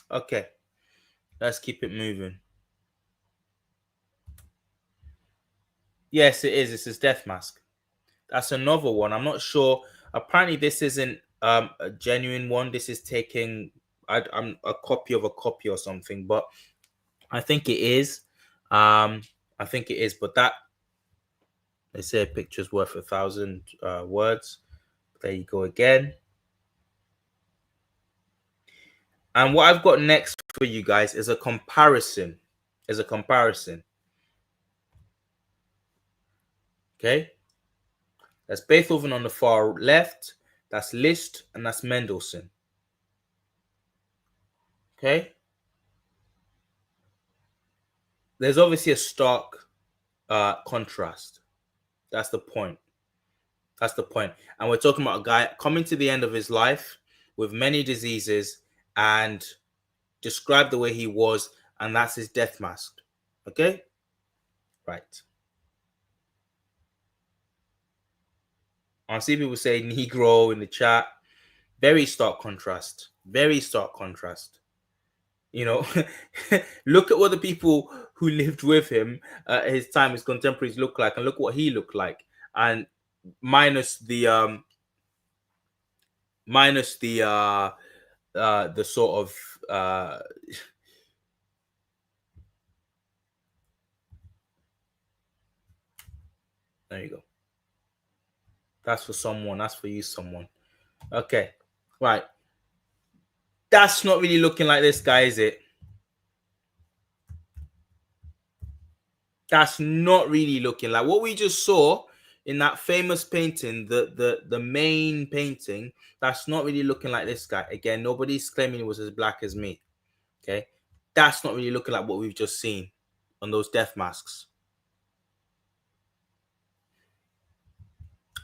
Speaker 1: Okay. Let's keep it moving. Yes, it is. It's his death mask. That's another one. I'm not sure. Apparently, this isn't a genuine one. This is taking I'm a copy of a copy or something. But I think it is. I think it is. But that they say a picture's worth 1,000 words. There you go again. And what I've got next for you guys is a comparison. Okay. That's Beethoven on the far left. That's Liszt and that's Mendelssohn. Okay. There's obviously a stark contrast. That's the point. That's the point. And we're talking about a guy coming to the end of his life with many diseases and describe the way he was, and that's his death mask. Okay? Right. I see people say Negro in the chat. Very stark contrast. Very stark contrast. You know, look at what the people who lived with him at his time, his contemporaries, look like, and look what he looked like. And minus the the sort of there you go. That's for someone. That's for you, someone. Okay, right. That's not really looking like this guy, is it? That's not really looking like what we just saw in that famous painting, the main painting. That's not really looking like this guy. Again, nobody's claiming he was as black as me. Okay, that's not really looking like what we've just seen on those death masks.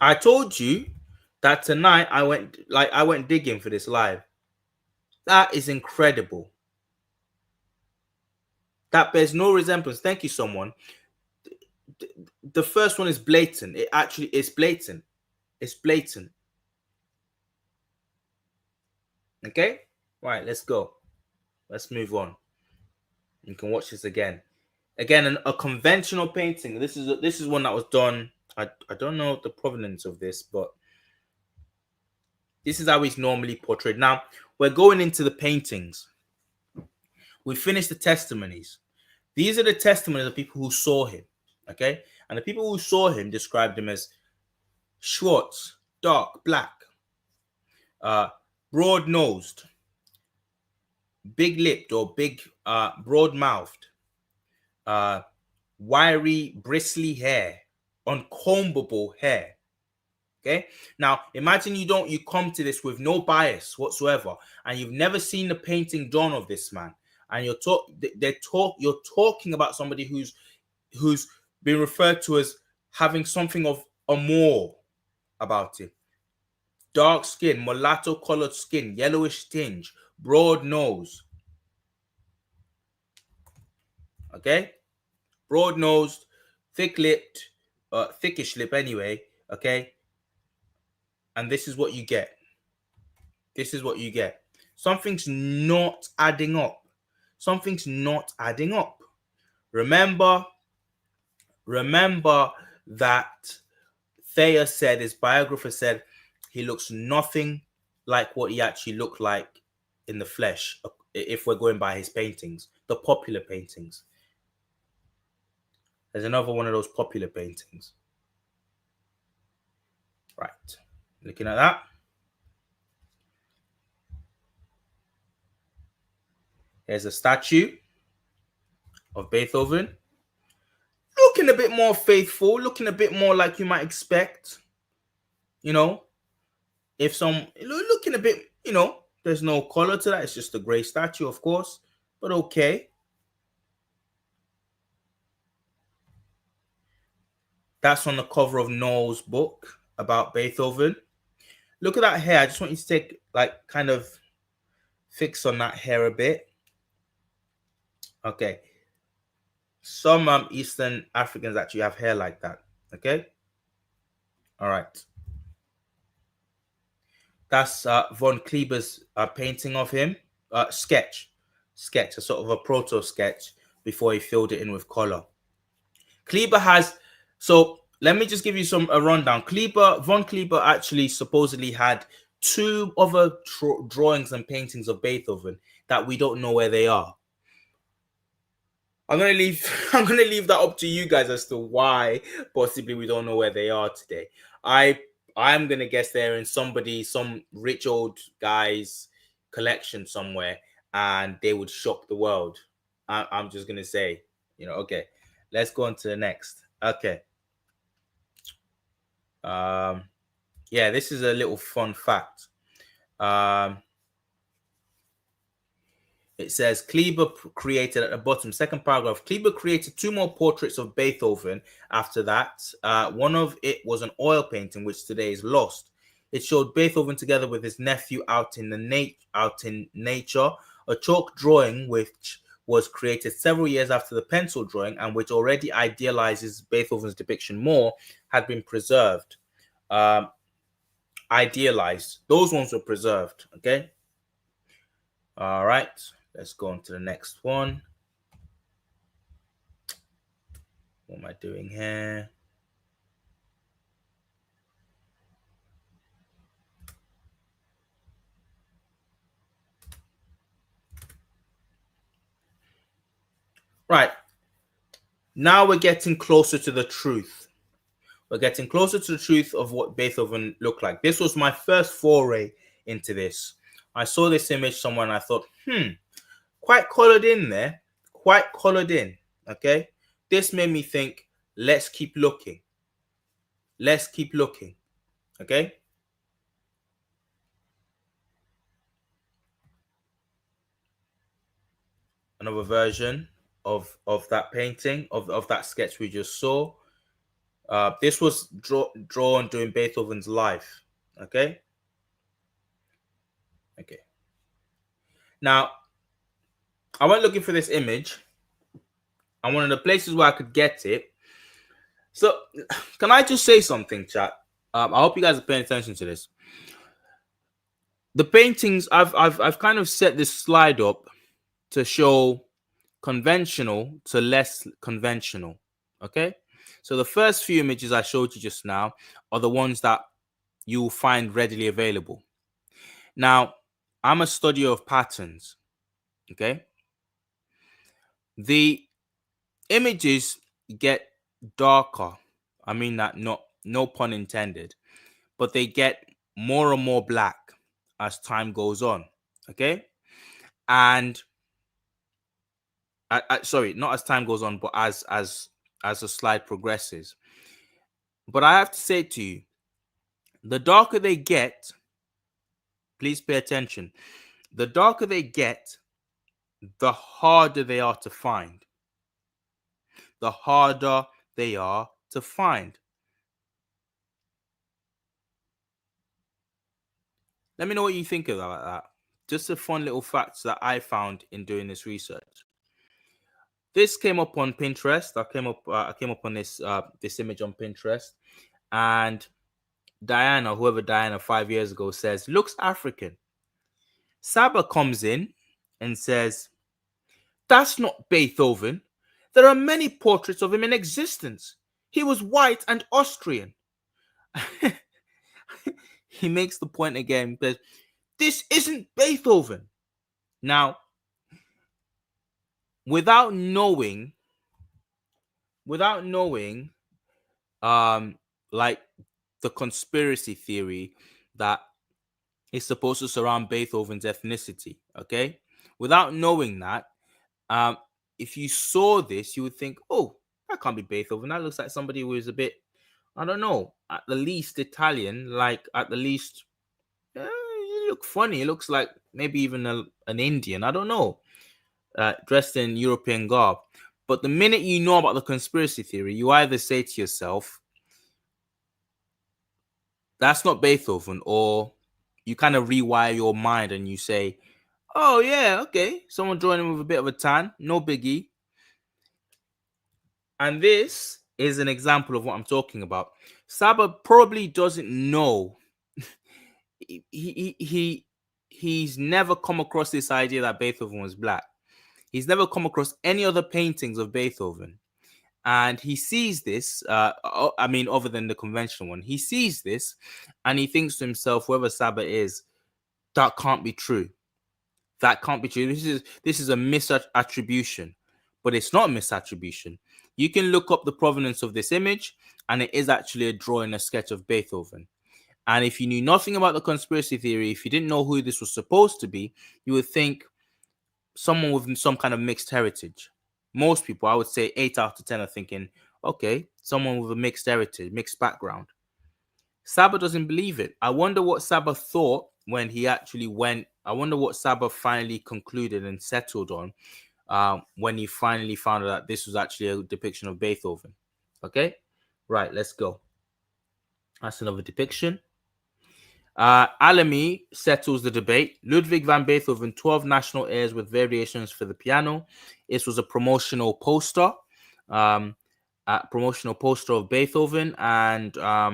Speaker 1: I told you that tonight I went digging for this live. That is incredible. That bears no resemblance. Thank you, someone. The first one is blatant. It actually is blatant. It's blatant. Okay? Right, let's go. Let's move on. You can watch this again. Again, a conventional painting. This is one that was done. I don't know the provenance of this, but this is how he's normally portrayed. Now, we're going into the paintings. We finished the testimonies. These are the testimonies of people who saw him. Okay? And the people who saw him described him as Schwartz, dark, black, broad-nosed, big-lipped or big, broad-mouthed, wiry, bristly hair, uncombable hair. Okay. Now imagine you come to this with no bias whatsoever, and you've never seen the painting done of this man, and you're talking about somebody who's been referred to as having something of amour about him. Dark skin, mulatto colored skin, yellowish tinge, broad nose. Okay, broad nosed, thick lipped, thickish lip anyway. Okay, And this is what you get. This is what you get. Something's not adding up. Something's not adding up. Remember that Thayer said, his biographer said, he looks nothing like what he actually looked like in the flesh, if we're going by his paintings, the popular paintings. There's another one of those popular paintings. Right. Looking at that. Here's a statue of Beethoven. Looking a bit more faithful, looking a bit more like you might expect. You know, if some, looking a bit, there's no color to that. It's just a gray statue, of course, but okay. That's on the cover of Noel's book about Beethoven. Look at that hair. I just want you to take, like, kind of fix on that hair a bit. Okay. Some Eastern Africans actually have hair like that. Okay. All right. That's von Kleber's painting of him. Sketch, a sort of a proto sketch before he filled it in with color. Kleber has, so let me just give you a rundown. Von Kleber actually supposedly had two other drawings and paintings of Beethoven that we don't know where they are. I'm gonna leave that up to you guys as to why possibly we don't know where they are today. I'm gonna guess they're in some rich old guy's collection somewhere, and they would shock the world. I'm just gonna say, okay. Let's go on to the next. Okay. Yeah, this is a little fun fact. It says Kleber created, at the bottom, second paragraph, Kleber created two more portraits of Beethoven after that. One of it was an oil painting, which today is lost. It showed Beethoven together with his nephew out in nature. A chalk drawing which was created several years after the pencil drawing and which already idealizes Beethoven's depiction more, had been preserved. Idealized. Those ones were preserved. Okay. All right. Let's go on to the next one. What am I doing here? Right. Now we're getting closer to the truth. We're getting closer to the truth of what Beethoven looked like. This was my first foray into this. I saw this image somewhere and I thought, quite colored in there. Quite colored in. Okay. This made me think, let's keep looking. Let's keep looking. Okay. Another version of that painting, of that sketch we just saw. This was drawn during Beethoven's life. Okay. Okay. Now, I went looking for this image, and one of the places where I could get it. So, can I just say something, chat? I hope you guys are paying attention to this. The paintings, I've kind of set this slide up to show conventional to less conventional. Okay. So the first few images I showed you just now are the ones that you'll find readily available. Now, I'm a studier of patterns. Okay. The images get darker. I mean that, no pun intended, but they get more and more black as time goes on. Okay. And sorry, not as time goes on, but as the slide progresses. But I have to say to you, the darker they get, please pay attention. The darker they get, the harder they are to find. The harder they are to find. Let me know what you think about that. Just a fun little facts that I found in doing this research. This came up on Pinterest. I came up on this image on Pinterest, and Diana, whoever Diana 5 years ago says, looks African. Saba comes in and says, that's not Beethoven. There are many portraits of him in existence. He was white and Austrian. He makes the point again because this isn't Beethoven. Now, without knowing, without knowing, um, like the conspiracy theory that is supposed to surround Beethoven's ethnicity, okay? Without knowing that, um, if you saw this, you would think, oh, that can't be Beethoven. That looks like somebody who is a bit, I don't know, at the least Italian, like at the least, you look funny. It looks like maybe even an Indian. I don't know, dressed in European garb. But the minute you know about the conspiracy theory, you either say to yourself, that's not Beethoven, or you kind of rewire your mind and you say, oh, yeah, okay, someone drawing him with a bit of a tan, no biggie. And this is an example of what I'm talking about. Saba probably doesn't know. He's never come across this idea that Beethoven was black. He's never come across any other paintings of Beethoven. And he sees this, other than the conventional one, he sees this and he thinks to himself, whoever Saba is, that can't be true. That can't be true. This is a misattribution, but it's not a misattribution. You can look up the provenance of this image, and it is actually a drawing, a sketch of Beethoven. And if you knew nothing about the conspiracy theory, if you didn't know who this was supposed to be, you would think someone with some kind of mixed heritage. Most people, I would say 8 out of 10 are thinking, okay, someone with a mixed heritage, mixed background. Saba doesn't believe it. I wonder what Saba thought when he actually went. I wonder what Saba finally concluded and settled on when he finally found out that this was actually a depiction of Beethoven. Okay, right, let's go. That's another depiction. Alamy settles the debate. Ludwig van Beethoven, 12 national airs with variations for the piano. This was a promotional poster, of Beethoven, and I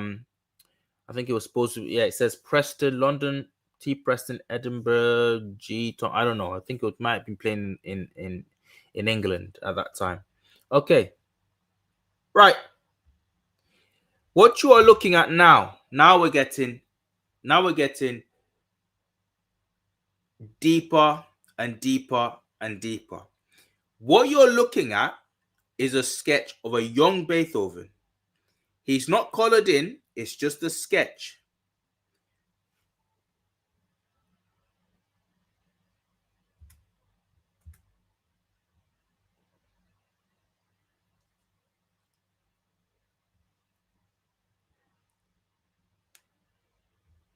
Speaker 1: think it was supposed to. Yeah, it says Preston, London, T. Preston, Edinburgh, G. Tom. I don't know. I think it might have been playing in England at that time. Okay, right. What you are looking at now. Now we're getting deeper and deeper and deeper. What you're looking at is a sketch of a young Beethoven. He's not colored in. It's just a sketch.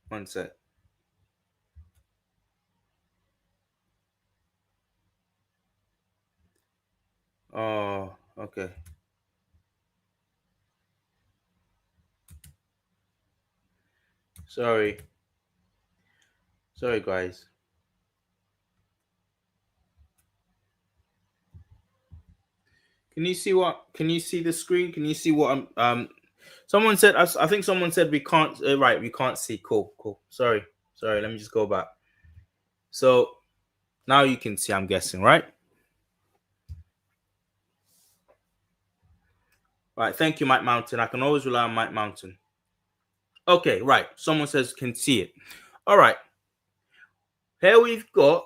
Speaker 1: One sec. Oh, okay. Sorry, guys. Can you see what? Can you see the screen? Can you see what I'm? Someone said. I think someone said we can't. Right, we can't see. Cool. Sorry. Let me just go back. So now you can see. I'm guessing, right? Right. Thank you, Mike Mountain. I can always rely on Mike Mountain. Okay. Right. Someone says can see it. All right. Here we've got.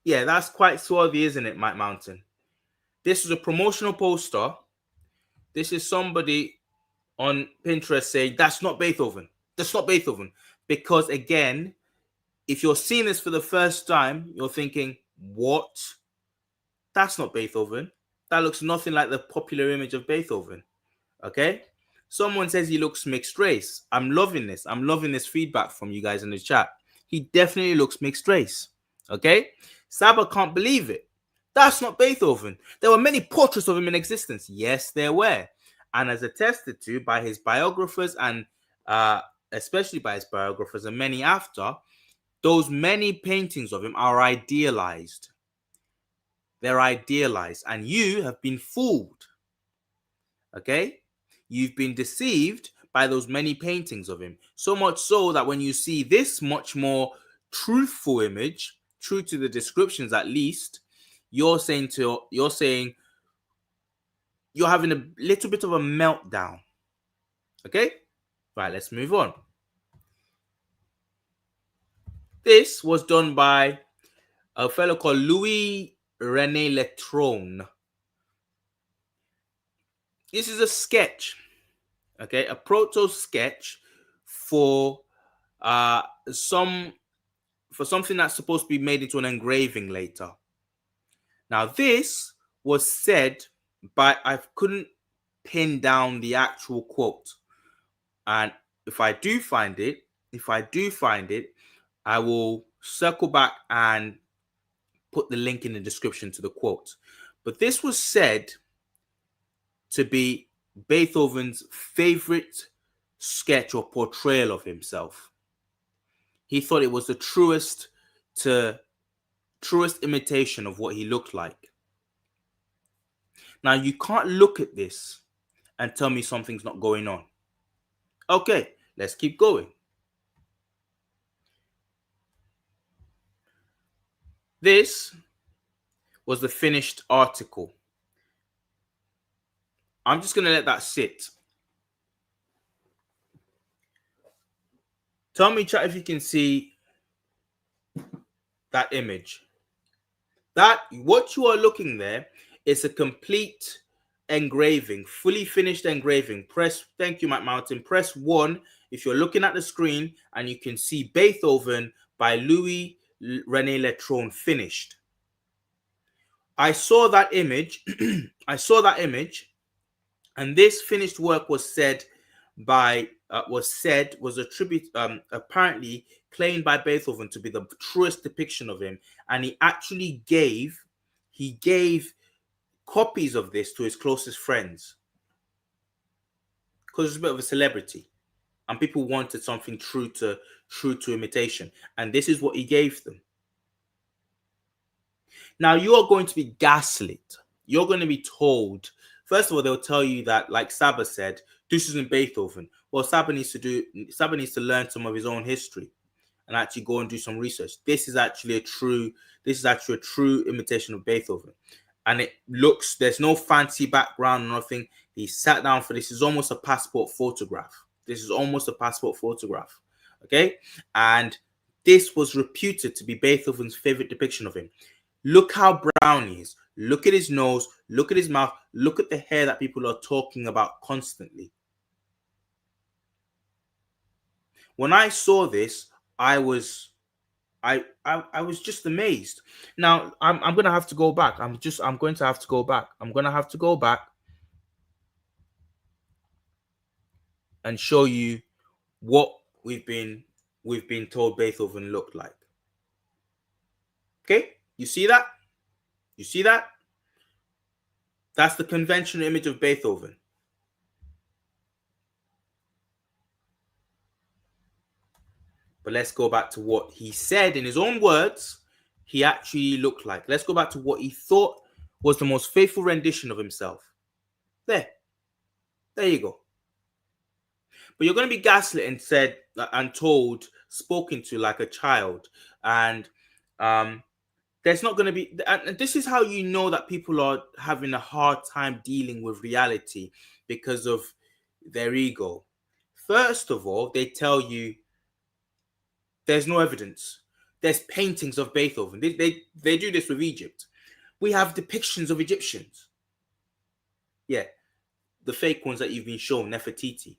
Speaker 1: Yeah, that's quite swarthy, isn't it, Mike Mountain? This is a promotional poster. This is somebody on Pinterest saying that's not Beethoven. That's not Beethoven. Because again, if you're seeing this for the first time, you're thinking, what? That's not Beethoven. That looks nothing like the popular image of Beethoven. Okay? Someone says he looks mixed race. I'm loving this. I'm loving this feedback from you guys in the chat. He definitely looks mixed race. Okay? Saba can't believe it. That's not Beethoven. There were many portraits of him in existence. Yes, there were. And as attested to by his biographers and especially by his biographers and many after, those many paintings of him are idealized. They're idealized. And you have been fooled. Okay? You've been deceived by those many paintings of him. So much so that when you see this much more truthful image, true to the descriptions at least, you're saying you're having a little bit of a meltdown. Okay? Right, let's move on. This was done by a fellow called Louis René Letron. This is a sketch, okay, a proto sketch for uh some for something that's supposed to be made into an engraving later. Now, this was said by, I couldn't pin down the actual quote, and if I do find it, I will circle back and put the link in the description to the quote. But this was said to be Beethoven's favorite sketch or portrayal of himself. He thought it was the truest imitation of what he looked like. Now, you can't look at this and tell me something's not going on. Okay, let's keep going. This was the finished article. I'm just going to let that sit. Tell me, chat, if you can see that image. That, what you are looking there is a complete engraving, fully finished engraving. Thank you, Matt Mountain. Press 1 if you're looking at the screen and you can see Beethoven by Louis René Letron finished. I saw that image. And this finished work was said apparently claimed by Beethoven to be the truest depiction of him, and he actually gave copies of this to his closest friends because he's a bit of a celebrity, and people wanted something true to imitation, and this is what he gave them. Now, you are going to be gaslit. You're going to be told. First of all, they'll tell you that, like Saba said, this isn't Beethoven. Well, Saba needs to learn some of his own history and actually go and do some research. This is actually a true imitation of Beethoven. And there's no fancy background or nothing. He sat down for this. It's almost a passport photograph. Okay? And this was reputed to be Beethoven's favorite depiction of him. Look how brown he is. Look at his nose. Look at his mouth. Look at the hair that people are talking about constantly. When I saw this, I was just amazed. Now I'm gonna have to go back. I'm going to have to go back. I'm gonna have to go back and show you what we've been told Beethoven looked like. Okay, you see that? That's the conventional image of Beethoven. But let's go back to what he said in his own words he actually looked like. Let's go back to what he thought was the most faithful rendition of himself. There you go. But you're going to be gaslit and spoken to like a child. And there's not going to be, and this is how you know that people are having a hard time dealing with reality because of their ego. First of all, they tell you there's no evidence. There's paintings of Beethoven. They do this with Egypt. We have depictions of Egyptians. Yeah, the fake ones that you've been shown, Nefertiti.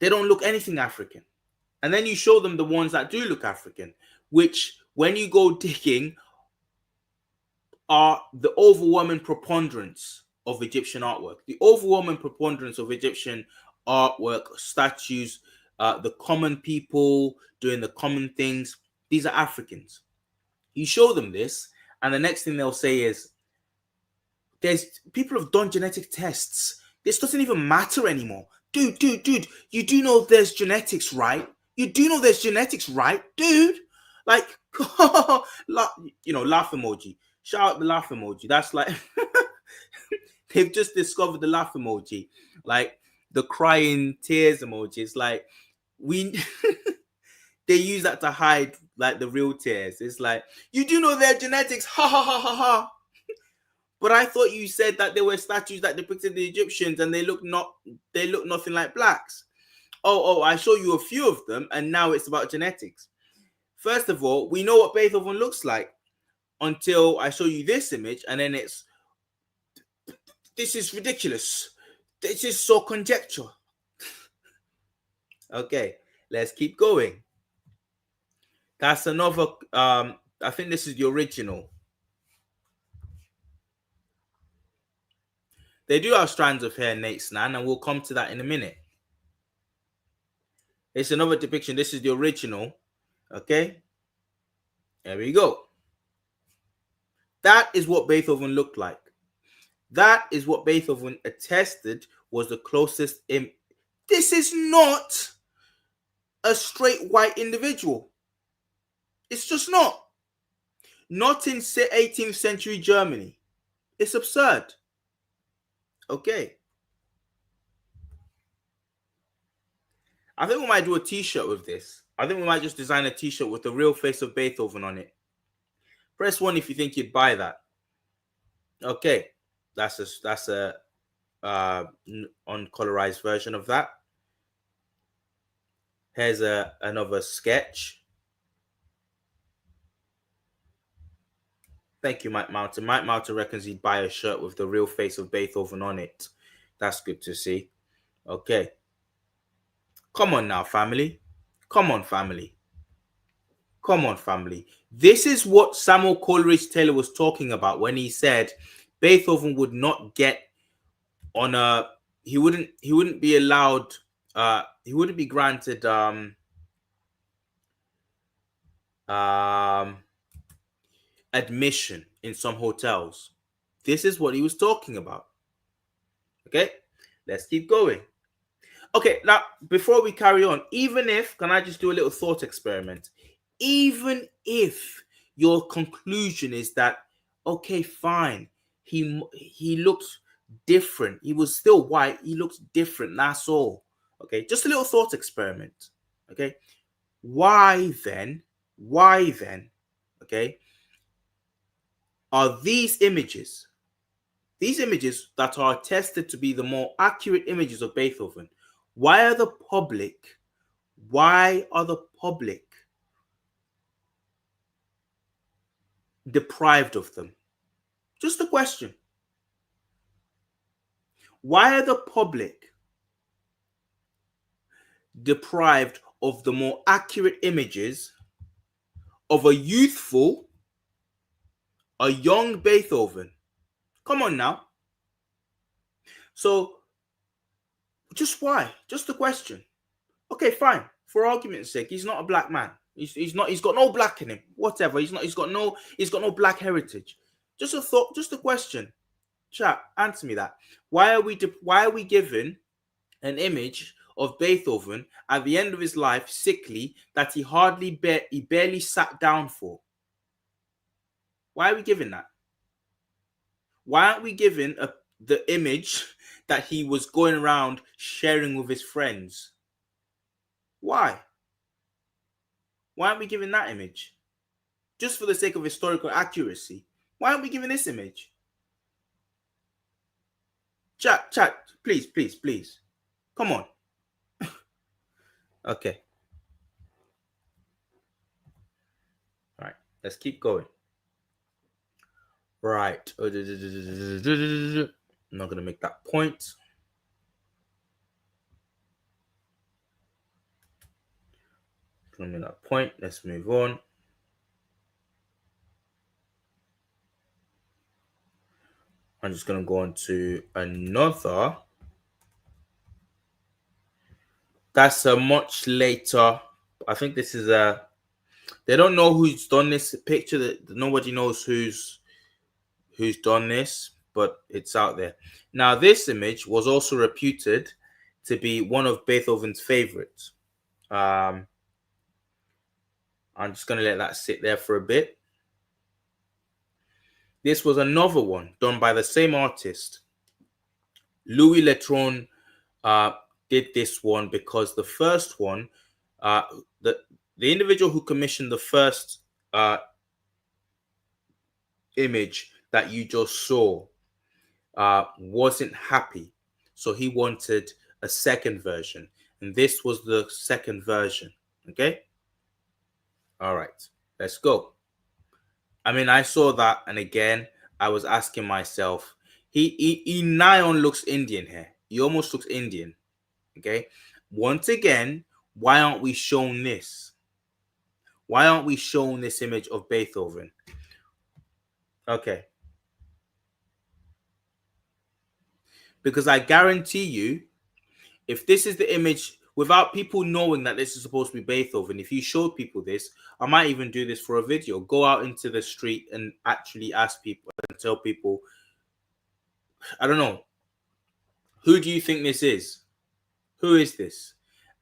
Speaker 1: They don't look anything African. And then you show them the ones that do look African, which, when you go digging, are the overwhelming preponderance of Egyptian artwork. The overwhelming preponderance of Egyptian artwork, statues, the common people doing the common things, these are Africans. You show them this, and the next thing they'll say is, people have done genetic tests. This doesn't even matter anymore. Dude, you do know there's genetics, right? Dude? Like, laugh emoji. Shout out the laugh emoji. That's like, they've just discovered the laugh emoji. Like, the crying tears emoji. It's like we they use that to hide like the real tears. It's like, you do know their genetics, ha ha ha ha ha. But I thought you said that there were statues that depicted the Egyptians and they look nothing like blacks. Oh, I show you a few of them, and now it's about genetics. First of all, we know what Beethoven looks like until I show you this image, and then this is ridiculous. This is so conjecture. Okay, let's keep going. That's another. I think this is the original. They do have strands of hair, Nate Snan, and we'll come to that in a minute. It's another depiction. This is the original. Okay, there we go. That is what Beethoven looked like. That is what Beethoven attested was the closest. This is not a straight white individual. It's just not. Not in 18th century Germany. It's absurd. Okay. I think we might do a t-shirt with this. I think we might just design a t-shirt with the real face of Beethoven on it. Press 1 if you think you'd buy that. Okay. That's a uncolorized version of that. Here's another sketch. Thank you, Mike Mountain. Mike Mountain reckons he'd buy a shirt with the real face of Beethoven on it. That's good to see. Okay. Come on now, family. Come on, family. Come on, family. This is what Samuel Coleridge Taylor was talking about when he said Beethoven would not get on a he wouldn't be allowed he wouldn't be granted admission in some hotels. This is what he was talking about. Okay, let's keep going. Okay, now before we carry on, even if, can I just do a little thought experiment? Even if your conclusion is that, okay, fine, he looks different. He was still white. He looks different. That's all. Okay, just a little thought experiment. Okay, why then? Okay, are these images that are attested to be the more accurate images of Beethoven? Why are the public deprived of them? Just a question. Why are the public deprived of the more accurate images of a young Beethoven? Come on now. So, just why? Just a question. Okay, fine. For argument's sake, he's not a black man. He's not. He's got no black in him. Whatever. He's not. He's got no black heritage. Just a thought. Just a question. Chat. Answer me that. Why are we given an image of Beethoven at the end of his life, sickly, that he barely sat down for? Why are we given that? Why aren't we given the image that he was going around sharing with his friends? Why? Why aren't we given that image? Just for the sake of historical accuracy. Why aren't we given this image? Chat, please. Come on. Okay. All right, let's keep going. Right. I'm not going to make that point. Going to make that point. Let's move on. I'm just going to go on to another. That's a much later. I think this is a. They don't know who's done this picture. That nobody knows who's done this, but it's out there. Now, this image was also reputed to be one of Beethoven's favorites. I'm just going to let that sit there for a bit. This was another one done by the same artist, Louis Letron uh, did this one because the first one, uh, the the individual who commissioned the first image that you just saw wasn't happy, so he wanted a second version, and this was the second version. Okay, all right, let's go. I mean, I saw that, and again, I was asking myself, he nigh on looks Indian here. He almost looks Indian. Okay, once again, why aren't we shown this? Why aren't we shown this image of Beethoven? Okay, because I guarantee you, if this is the image, without people knowing that this is supposed to be Beethoven, if you showed people this, I might even do this for a video. Go out into the street and actually ask people and tell people, I don't know, who do you think this is? Who is this?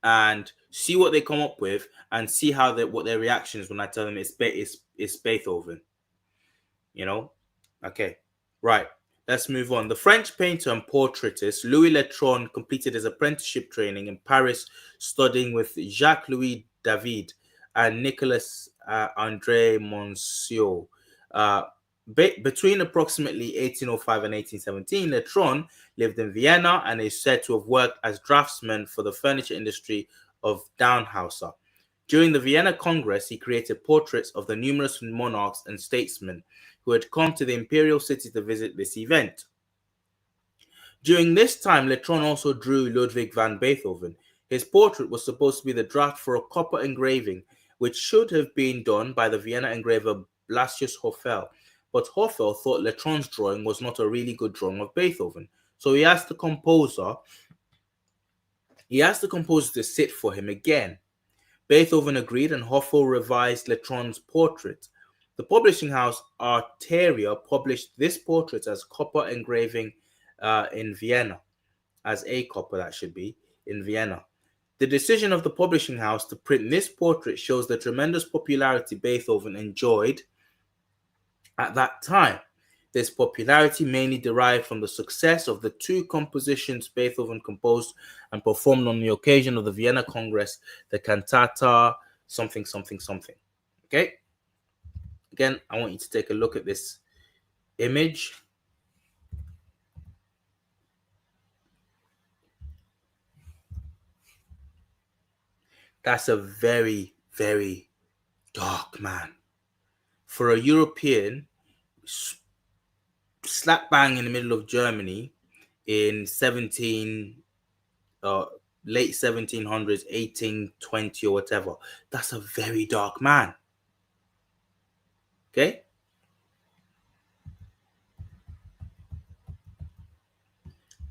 Speaker 1: And see what they come up with, and see how what their reaction is when I tell them it's Beethoven. You know? Okay. Right. Let's move on. The French painter and portraitist Louis Letron completed his apprenticeship training in Paris, studying with Jacques-Louis David and Nicolas André Monsieur. Uh, Between approximately 1805 and 1817, Letron lived in Vienna and is said to have worked as draftsman for the furniture industry of Downhauser. During the Vienna Congress, he created portraits of the numerous monarchs and statesmen who had come to the imperial city to visit this event. During this time, Letron also drew Ludwig van Beethoven. His portrait was supposed to be the draft for a copper engraving, which should have been done by the Vienna engraver Blasius Hoffel. But Hoffel thought Letron's drawing was not a really good drawing of Beethoven, so he asked the composer to sit for him again. Beethoven agreed, and Hoffel revised Letron's portrait. The publishing house Arteria published this portrait as copper engraving in Vienna, as a copper that should be, in Vienna. The decision of the publishing house to print this portrait shows the tremendous popularity Beethoven enjoyed at that time. This popularity mainly derived from the success of the two compositions Beethoven composed and performed on the occasion of the Vienna Congress, the cantata something something something. Okay? Again, I want you to take a look at this image. That's a very, very dark man. For a European, slap bang in the middle of Germany in late 1700s, 1820 or whatever, that's a very dark man. Okay?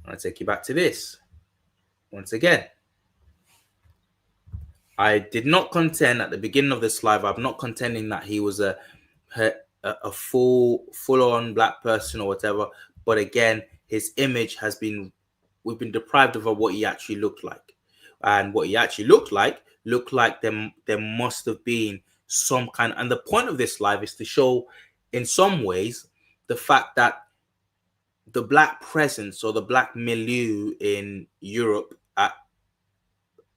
Speaker 1: I'll take you back to this. Once again, I did not contend at the beginning of this live. I'm not contending that he was a full-on black person or whatever. But again, his image we've been deprived of what he actually looked like. And what he actually looked like there must have been some kind. And the point of this live is to show, in some ways, the fact that the black presence or the black milieu in Europe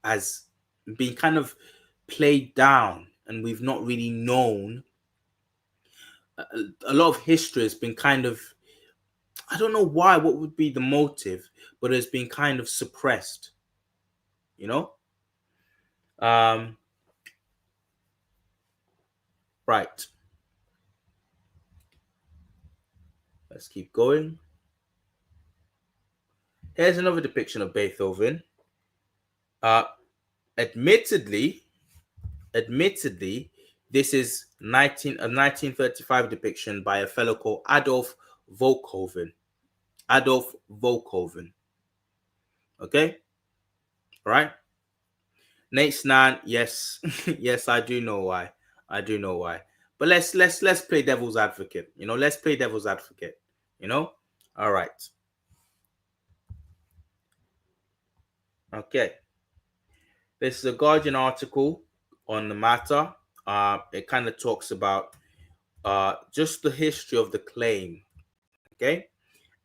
Speaker 1: has been kind of played down, and we've not really known. A lot of history has been kind of, I don't know why, what would be the motive, but it's been kind of suppressed, you know? Right. Let's keep going. Here's another depiction of Beethoven. Admittedly, this is a 1935 depiction by a fellow called Adolf Volkhoven. Okay? All right? Nate Snan, yes. Yes, I do know why. But let's play devil's advocate. Let's play devil's advocate. All right. Okay. This is a Guardian article on the matter. It kind of talks about just the history of the claim. Okay.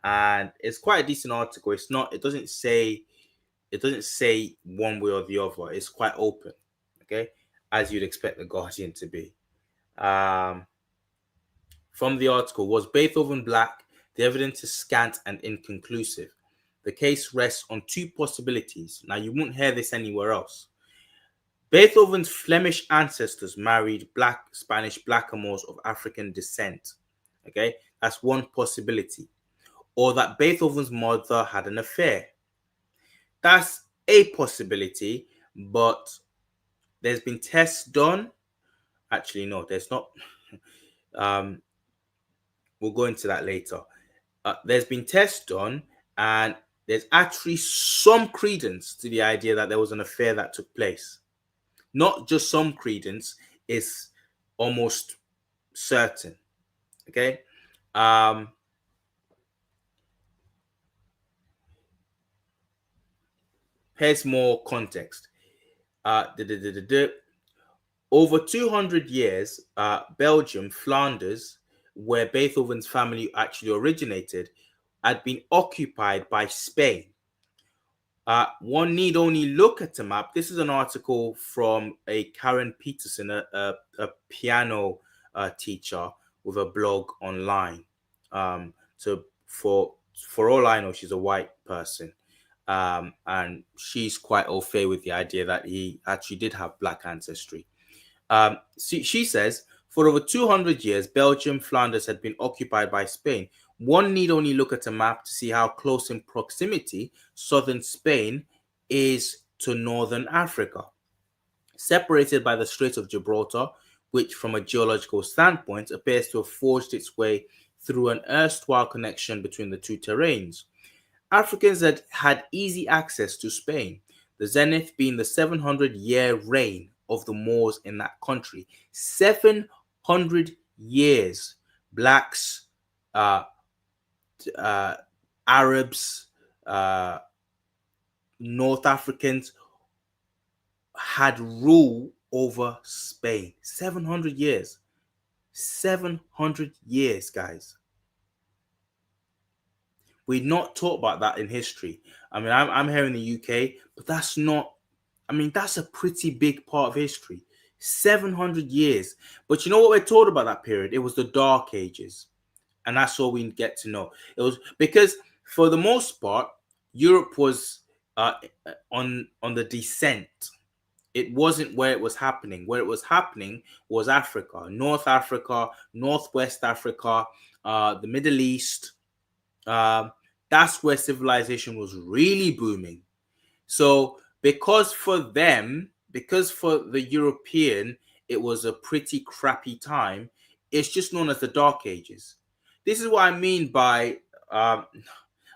Speaker 1: And it's quite a decent article. It doesn't say It doesn't say one way or the other. It's quite open, okay, as you'd expect the Guardian to be. Um, from the article, was Beethoven black? The evidence is scant and inconclusive. The case rests on two possibilities. Now, you won't hear this anywhere else. Beethoven's Flemish ancestors married black Spanish blackamoors of African descent. Okay, that's one possibility. Or that Beethoven's mother had an affair. That's a possibility, but there's been tests done. Actually, no, there's not. Um, we'll go into that later. There's been tests done, and there's actually some credence to the idea that there was an affair that took place. Not just some credence, it's almost certain. Okay. Um, here's more context. Uh, Over 200 years, Belgium, Flanders, where Beethoven's family actually originated, had been occupied by Spain. One need only look at the map. This is an article from a Karen Peterson, a piano teacher with a blog online. So for all I know, she's a white person, and she's quite au fait with the idea that he actually did have black ancestry. She says, for over 200 years, Belgium, Flanders had been occupied by Spain. One need only look at a map to see how close in proximity southern Spain is to northern Africa. Separated by the Strait of Gibraltar, which from a geological standpoint appears to have forged its way through an erstwhile connection between the two terrains. Africans had easy access to Spain, the zenith being the 700-year reign of the Moors in that country. 700 years. Blacks, uh, Arabs, North Africans had rule over Spain. 700 years. 700 years, guys. We're not taught about that in history. I mean, I'm here in the UK, but that's not, I mean, that's a pretty big part of history. 700 years. But you know what we're taught about that period? It was the Dark Ages. And that's all we get to know. It was because, for the most part, Europe was on the descent. It wasn't where it was happening. Where it was happening was Africa, North Africa, Northwest Africa, the Middle East. That's where civilization was really booming. So because for the European, it was a pretty crappy time, it's just known as the Dark Ages. This is what I mean by, I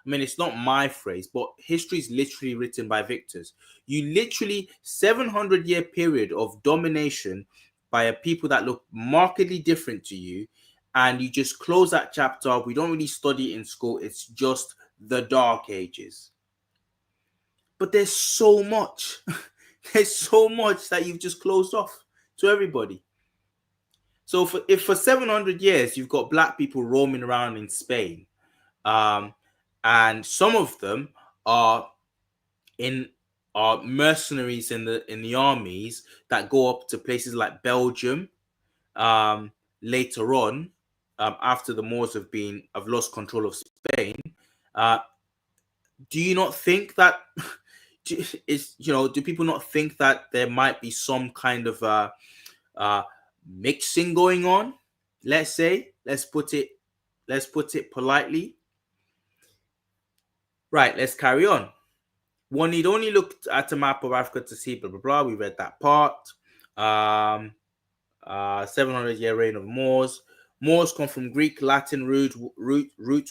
Speaker 1: mean, it's not my phrase, but history is literally written by victors. You literally 700-year period of domination by a people that look markedly different to you, and you just close that chapter. We don't really study it in school. It's just the Dark Ages. But there's so much. There's so much that you've just closed off to everybody. So if for 700 years you've got black people roaming around in Spain, and some of them are mercenaries in the armies that go up to places like Belgium, later on, after the Moors have lost control of Spain. Do you not think that do people not think that there might be some kind of mixing going on? Let's put it politely. Right, let's carry on. One need only look at a map of Africa to see blah blah blah. We read that part. 700-year reign of Moors. Moors come from Greek, Latin root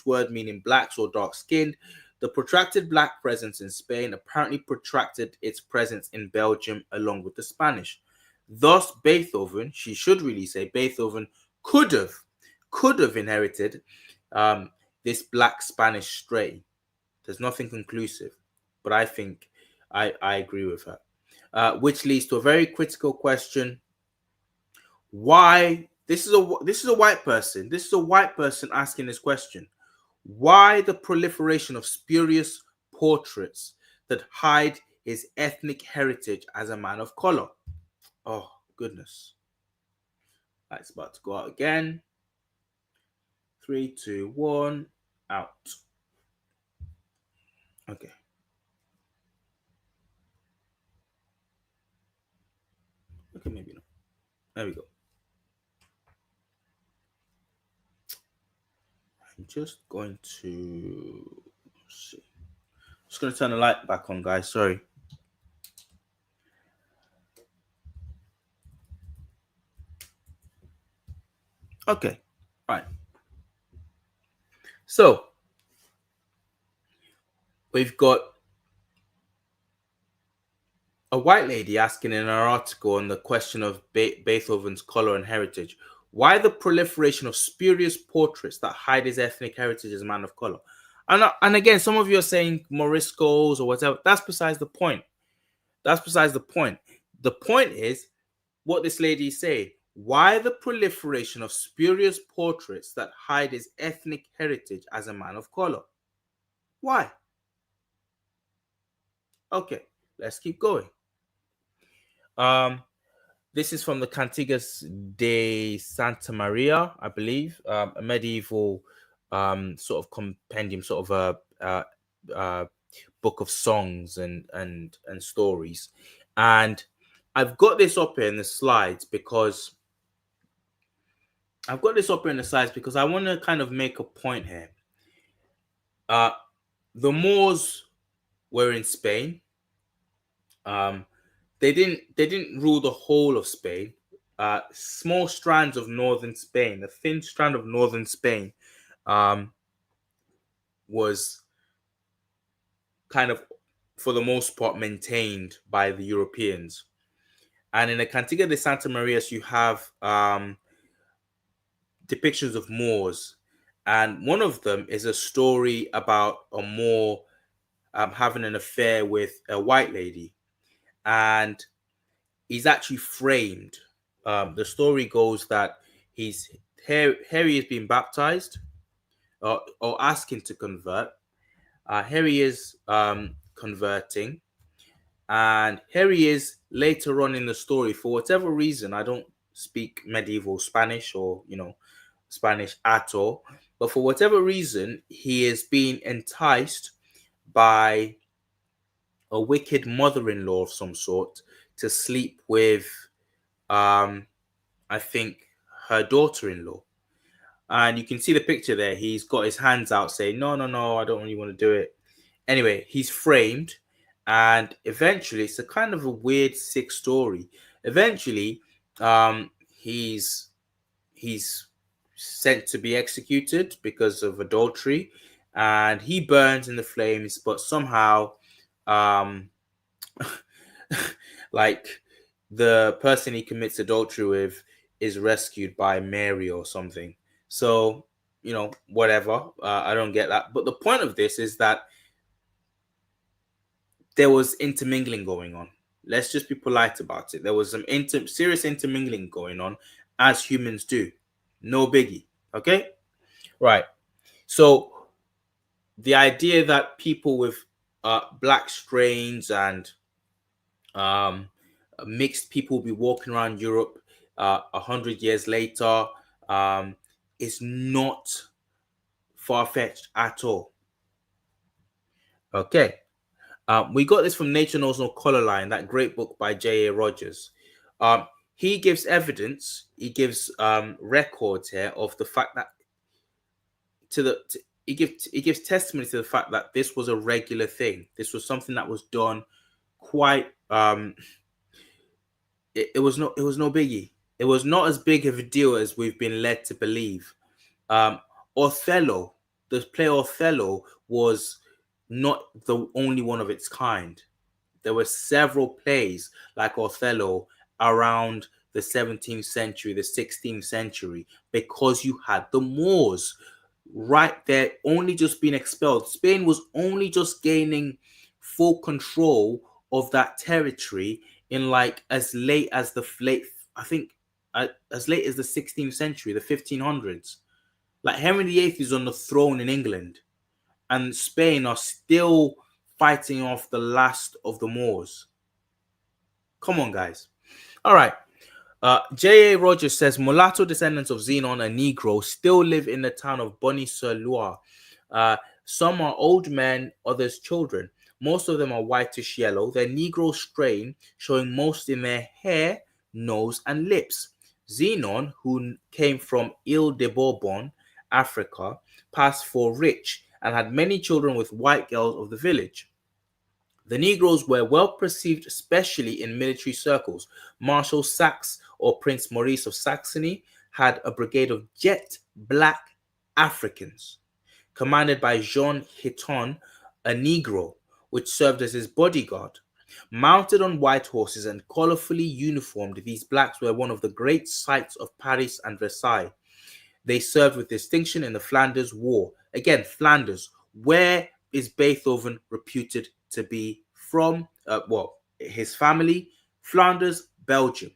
Speaker 1: word meaning blacks or dark skinned. The protracted black presence in Spain apparently protracted its presence in Belgium along with the Spanish. Thus, Beethoven, she should really say Beethoven, could have inherited this black Spanish strain. There's nothing conclusive, but I think I agree with her. Which leads to a very critical question. Why? This is a white person. This is a white person asking this question. Why the proliferation of spurious portraits that hide his ethnic heritage as a man of color? Oh, goodness. That's about to go out again. 3, 2, 1, out. Okay. Okay, maybe not. There we go. I'm just going to see. Just going to turn the light back on, guys. Sorry. Okay. Right. So we've got a white lady asking in our article on the question of Beethoven's color and heritage, why the proliferation of spurious portraits that hide his ethnic heritage as a man of color? And again, some of you are saying Moriscos or whatever. That's besides the point. That's besides the point. The point is what this lady is saying. Why the proliferation of spurious portraits that hide his ethnic heritage as a man of color? Why? Okay, let's keep going. This is from the Cantigas de Santa Maria, I believe, a medieval sort of compendium, sort of a book of songs and stories. And I've got this up here in the slides because I want to kind of make a point here. The Moors were in Spain. They didn't rule the whole of Spain. Small strands of northern Spain, a thin strand of northern Spain, was kind of, for the most part, maintained by the Europeans. And in the Cantiga de Santa Maria, you have depictions of Moors, and one of them is a story about a Moor having an affair with a white lady, and he's actually framed. The story goes that Harry is being baptized or asking to convert. Harry is converting, and Harry is later on in the story, for whatever reason. I don't speak medieval Spanish or Spanish at all, but for whatever reason, he is being enticed by a wicked mother-in-law of some sort to sleep with I think her daughter-in-law. And you can see the picture there. He's got his hands out saying, no, no, no, I don't really want to do it. Anyway, he's framed, and eventually, it's a kind of a weird, sick story. Eventually, he's sent to be executed because of adultery, and he burns in the flames, but somehow, um, like the person he commits adultery with is rescued by Mary or something. So, whatever. I don't get that. But the point of this is that there was intermingling going on. Let's just be polite about it. There was some serious intermingling going on, as humans do. No biggie. Okay? Right. So, the idea that people with black strains and mixed people will be walking around Europe 100 years later is not far-fetched at all. Okay. We got this from Nature Knows No Color Line, that great book by J.A. Rogers. He gives evidence, he gives records here of the fact that he gives testimony to the fact that this was a regular thing. This was something that was done quite. It was no biggie. It was not as big of a deal as we've been led to believe. Othello, the play Othello, was not the only one of its kind. There were several plays like Othello around the 17th century, the 16th century, because you had the Moors right there only just being expelled. Spain was only just gaining full control of that territory in like as late as the as late as the 16th century, the 1500s. Like Henry VIII is on the throne in England, and Spain are still fighting off the last of the Moors. Come on, guys. All right. J.A. Rogers says mulatto descendants of Xenon and Negro still live in the town of Bonny-sur-Loire. Some are old men, others children. Most of them are whitish yellow. Their Negro strain showing most in their hair, nose, and lips. Xenon, who came from Ile de Bourbon, Africa, passed for rich and had many children with white girls of the village. The Negroes were well perceived, especially in military circles. Marshal Saxe, or Prince Maurice of Saxony, had a brigade of jet black Africans, commanded by Jean Hiton, a Negro, which served as his bodyguard. Mounted on white horses and colorfully uniformed, these blacks were one of the great sights of Paris and Versailles. They served with distinction in the Flanders War. Again, Flanders, where is Beethoven reputed to be from? His family, Flanders, Belgium.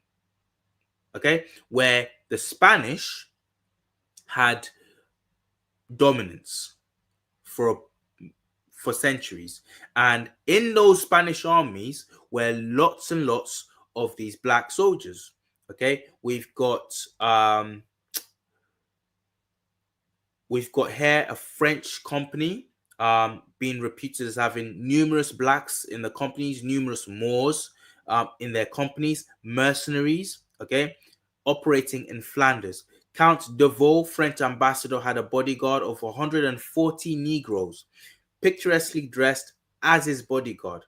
Speaker 1: Okay, where the Spanish had dominance for centuries, and in those Spanish armies were lots and lots of these black soldiers. Okay, we've got here a French company being reputed as having numerous blacks in the companies, numerous Moors in their companies, mercenaries, okay, operating in Flanders. Count de Vaux, French ambassador, had a bodyguard of 140 Negroes, picturesquely dressed as his bodyguard.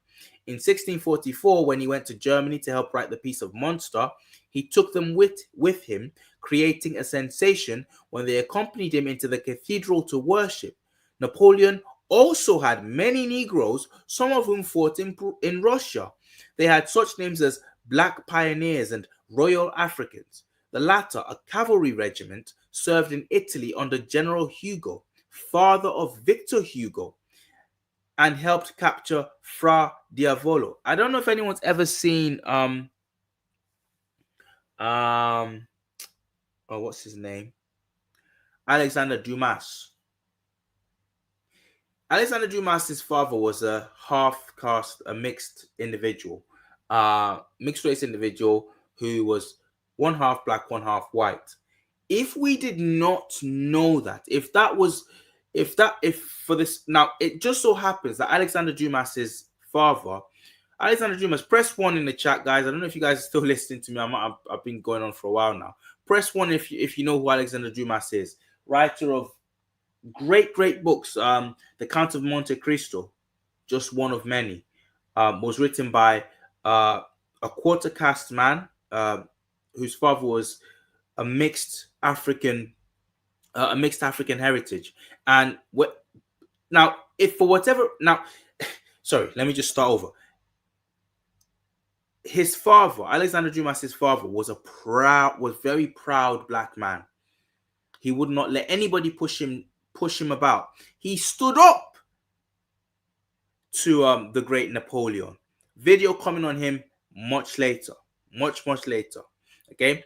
Speaker 1: In 1644, when he went to Germany to help write the Peace of Munster, he took them with him, creating a sensation when they accompanied him into the cathedral to worship. Napoleon also had many Negroes, some of whom fought in Russia. They had such names as Black Pioneers and Royal Africans. The latter, a cavalry regiment, served in Italy under General Hugo, father of Victor Hugo, and helped capture Fra Diavolo. I don't know if anyone's ever seen what's his name? Alexander Dumas. Alexander Dumas's father was a half caste, a mixed individual, mixed race individual who was one half black, one half white. If we did not know that, if for this, now it just so happens that Alexander Dumas's father, Alexander Dumas, press 1 in the chat, guys. I don't know if you guys are still listening to me. I've been going on for a while now. Press 1 if you know who Alexander Dumas is. Writer of great books. The Count of Monte Cristo, just one of many, was written by a quarter caste man whose father was a mixed African heritage. And sorry, let me just start over. His father, Alexander Dumas's father, was very proud black man. He would not let anybody push him about. He stood up to the great Napoleon. Video coming on him much later. Okay,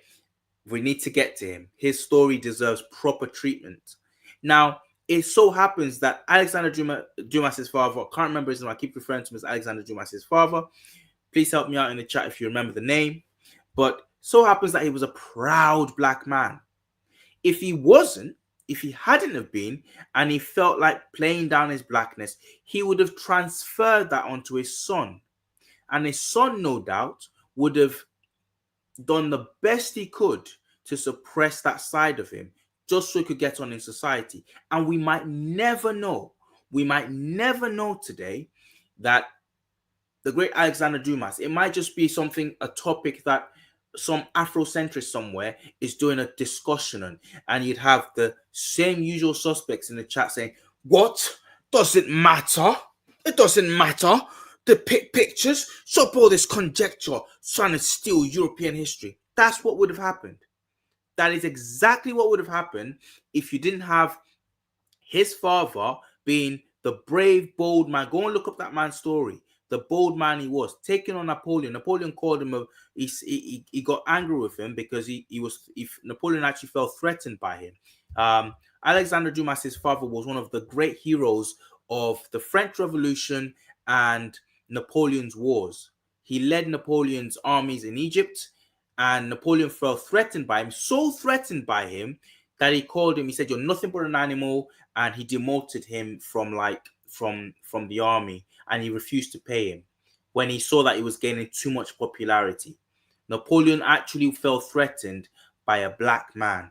Speaker 1: we need to get to him. His story deserves proper treatment. Now, it so happens that Alexander Dumas's father, I can't remember his name, I keep referring to him as Alexander Dumas's father. Please help me out in the chat if you remember the name. But so happens that he was a proud black man. If he hadn't have been, and he felt like playing down his blackness, he would have transferred that onto his son. And his son, no doubt, would have done the best he could to suppress that side of him, just so he could get on in society. And we might never know today that the great Alexander Dumas, it might just be a topic that some Afrocentrist somewhere is doing a discussion on, and you'd have the same usual suspects in the chat saying, what? Doesn't matter. It doesn't matter. The pictures, stop all this conjecture trying to steal European history. That's what would have happened. That is exactly what would have happened if you didn't have his father being the brave, bold man. Go and look up that man's story. The bold man he was, taking on Napoleon. Napoleon called him he got angry with him because Napoleon actually felt threatened by him. Alexander Dumas's father was one of the great heroes of the French Revolution and Napoleon's wars. He led Napoleon's armies in Egypt, and Napoleon felt threatened by him, so threatened by him that he called him. He said, "You're nothing but an animal," and he demoted him from the army, and he refused to pay him when he saw that he was gaining too much popularity. Napoleon actually felt threatened by a black man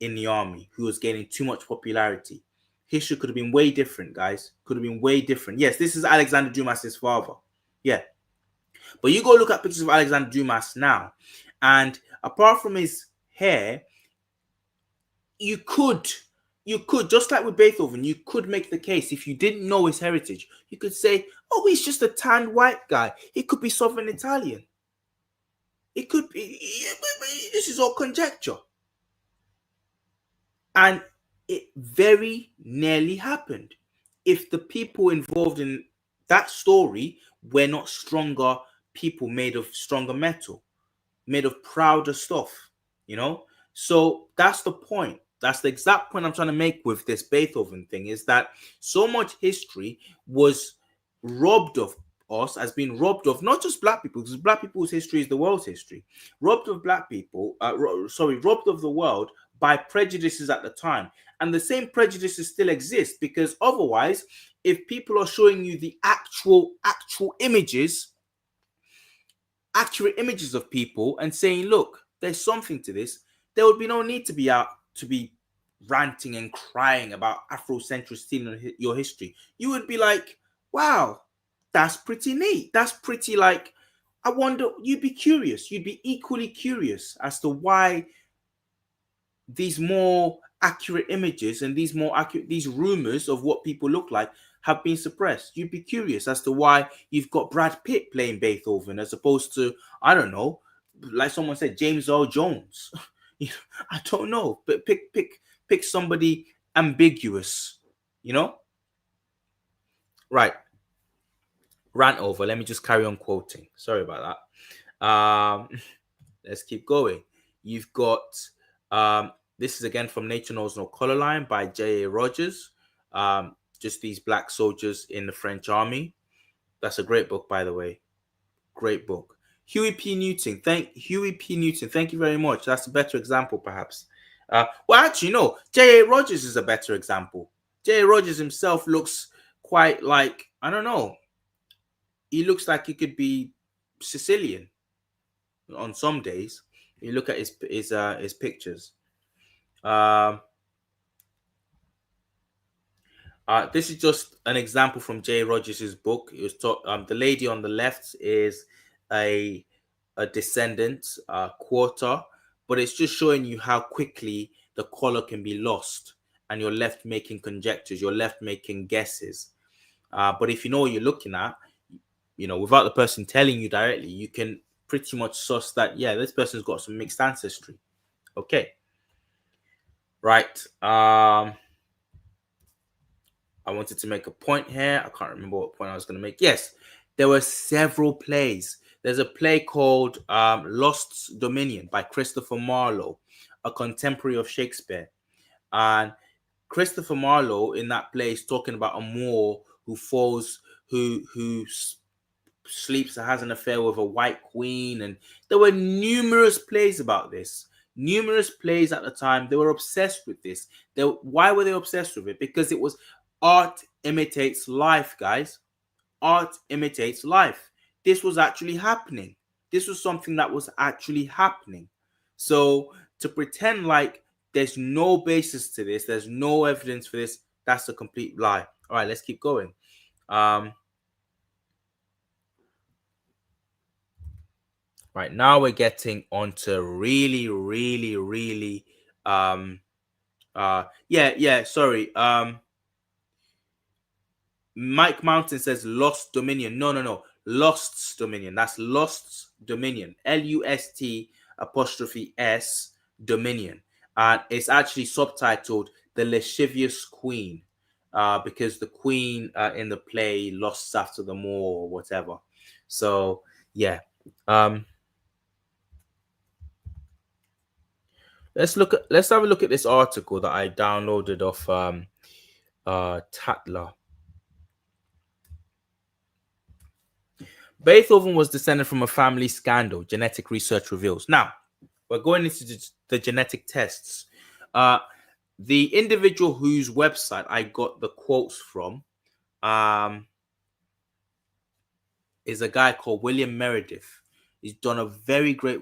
Speaker 1: in the army who was gaining too much popularity. History could have been way different, guys. Could have been way different. Yes, this is Alexander Dumas's father. Yeah. But you go look at pictures of Alexander Dumas now, and apart from his hair, you could just like with Beethoven, you could make the case if you didn't know his heritage, you could say, oh, he's just a tanned white guy. He could be Southern Italian. It could be. This is all conjecture. And it very nearly happened. If the people involved in that story were not stronger people made of stronger metal, made of prouder stuff, you know? So that's the point. That's the exact point I'm trying to make with this Beethoven thing, is that so much history was robbed of us, has been robbed of not just black people, because black people's history is the world's history, robbed of black people, robbed of the world by prejudices at the time. And the same prejudices still exist, because otherwise, if people are showing you the actual images, accurate images of people and saying, look, there's something to this, there would be no need to be out to be ranting and crying about Afrocentric stealing your history. You would be like, wow, that's pretty neat. That's pretty, like, I wonder, you'd be curious. You'd be equally curious as to why these more accurate images and these rumors of what people look like have been suppressed. You'd be curious as to why you've got Brad Pitt playing Beethoven as opposed to, I don't know, like someone said, James Earl Jones. I don't know, but pick somebody ambiguous, you know? Right. Rant over. Let me just carry on quoting. Sorry about that. Let's keep going. You've got this is again from Nature Knows No Color Line by J.A. Rogers. Just these black soldiers in the French army. That's a great book, by the way. Great book. Huey P. Newton. Thank you very much. That's a better example, perhaps. Well, actually, no. J.A. Rogers is a better example. J.A. Rogers himself looks quite like, I don't know. He looks like he could be Sicilian on some days. You look at his pictures. This is just an example from Jay Rogers' book. It was the lady on the left is a descendant, quarter, but it's just showing you how quickly the color can be lost, and you're left making conjectures, you're left making guesses. But if you know what you're looking at, without the person telling you directly, you can pretty much suss that, yeah, this person's got some mixed ancestry. Okay. Right. I wanted to make a point here. I can't remember what point I was going to make. Yes, there were several plays. There's a play called Lost's Dominion by Christopher Marlowe, a contemporary of Shakespeare. And Christopher Marlowe in that play is talking about a Moor who sleeps or has an affair with a white queen. And there were numerous plays about this. Numerous plays at the time. They were obsessed with this. Why were they obsessed with it? Because it was art imitates life, guys. Art imitates life. This was actually happening. This was something that was actually happening. So to pretend like there's no basis to this, there's no evidence for this, that's a complete lie. All right, let's keep going. Right now we're getting onto really, really, really sorry. Mike Mountain says Lost Dominion. No. Lost's Dominion. That's Lost's Dominion. Lust apostrophe S Dominion. And it's actually subtitled The Lascivious Queen. Because the queen in the play lusts after the Moor or whatever. So yeah. Let's have a look at this article that I downloaded off Tatler. Beethoven was descended from a family scandal, genetic research reveals. Now, we're going into the genetic tests. The individual whose website I got the quotes from is a guy called William Meredith. He's done a very great,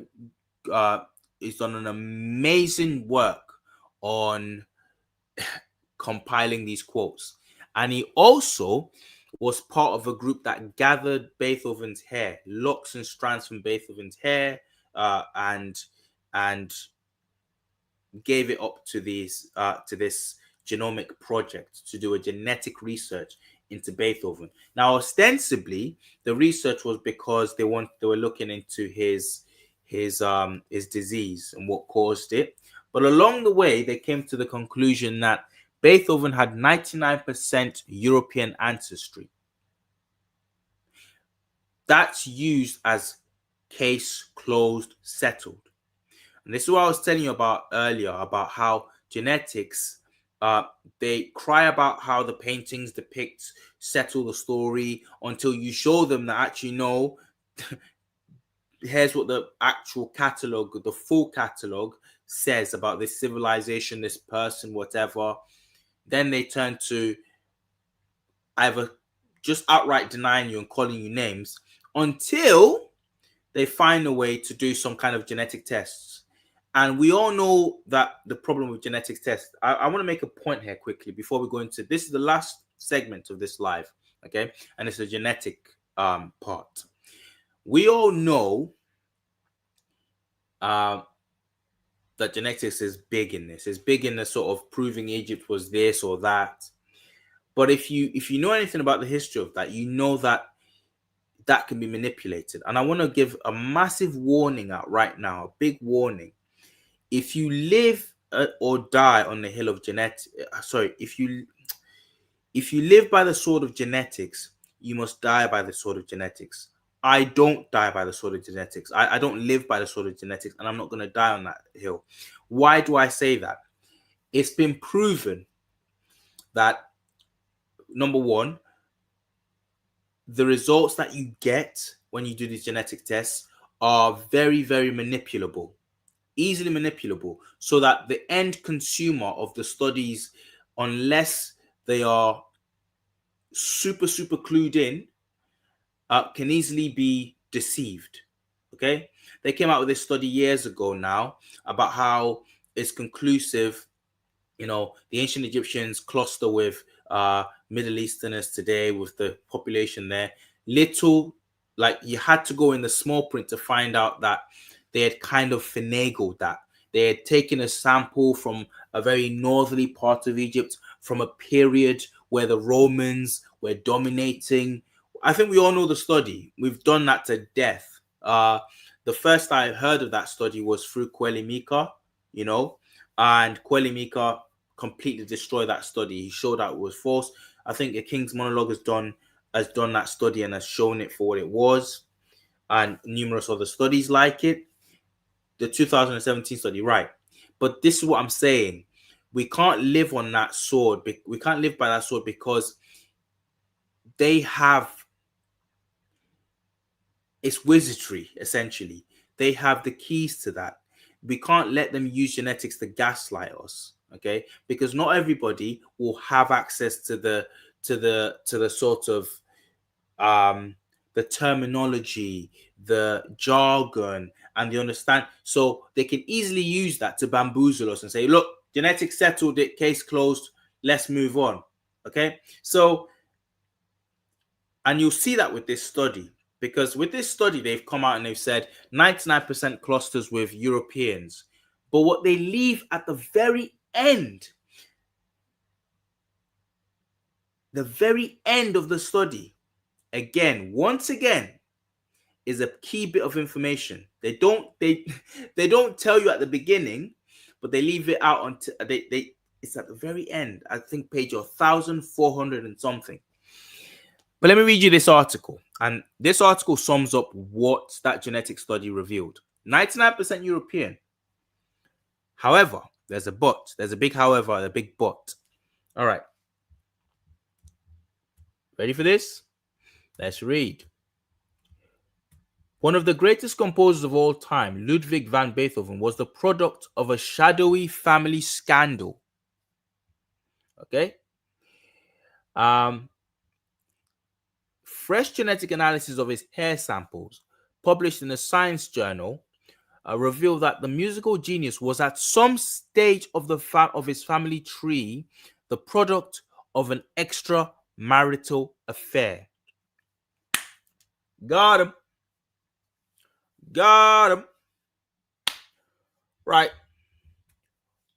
Speaker 1: he's done an amazing work on compiling these quotes. And he also was part of a group that gathered Beethoven's hair, locks and strands from Beethoven's hair, and gave it up to this genomic project to do a genetic research into Beethoven. Now, ostensibly, the research was because they were looking into his disease and what caused it. But along the way, they came to the conclusion that Beethoven had 99% European ancestry. That's used as case closed, settled. And this is what I was telling you about earlier, about how genetics, they cry about how the paintings depict, settle the story until you show them that actually, no, here's what the actual catalogue, the full catalogue says about this civilization, this person, whatever. Then they turn to either just outright denying you and calling you names until they find a way to do some kind of genetic tests. And we all know that the problem with genetic tests, I want to make a point here quickly before we go into this. Is the last segment of this live, okay? And it's a genetic part. We all know that genetics is big in this. It's big in the sort of proving Egypt was this or that. But if you know anything about the history of that, you know that that can be manipulated. And I want to give a massive warning out right now, a big warning. If you live or die on the hill of genetics, if you live by the sword of genetics, you must die by the sword of genetics. I don't die by the sword of genetics. I don't live by the sword of genetics, and I'm not going to die on that hill. Why do I say that? It's been proven that, number one, the results that you get when you do these genetic tests are very, very manipulable, easily manipulable, so that the end consumer of the studies, unless they are super clued in, can easily be deceived. Okay, they came out with this study years ago now about how it's conclusive. You know, the ancient Egyptians cluster with Middle Easterners today, with the population there. Little, like, you had to go in the small print to find out that they had kind of finagled that. They had taken a sample from a very northerly part of Egypt, from a period where the Romans were dominating. I think we all know the study. We've done that to death. The first I heard of that study was through Kweli Mika, you know, and Kweli Mika completely destroyed that study. He showed that it was false. I think the King's Monologue has done that study and has shown it for what it was, and numerous other studies like it. The 2017 study, right? But this is what I'm saying: we can't live on that sword. We can't live by that sword because they have, it's wizardry essentially. They have the keys to that. We can't let them use genetics to gaslight us, okay? Because not everybody will have access to the sort of the terminology, the jargon, and the understand. So they can easily use that to bamboozle us and say, look, genetics settled it, case closed, let's move on. Okay. So, and you'll see that with this study, because with this study, they've come out and they've said 99% clusters with Europeans. But what they leave at the very end of the study, once again, is a key bit of information. They don't tell you at the beginning, but they leave it out until it's at the very end. I think page 1,400 and something. But let me read you this article. And this article sums up what that genetic study revealed. 99% European. However, there's a but. There's a big however, a big but. All right. Ready for this? Let's read. One of the greatest composers of all time, Ludwig van Beethoven, was the product of a shadowy family scandal. Okay? Fresh genetic analysis of his hair samples, published in a science journal, revealed that the musical genius was at some stage of his family tree the product of an extramarital affair. Got him. Got him. Right.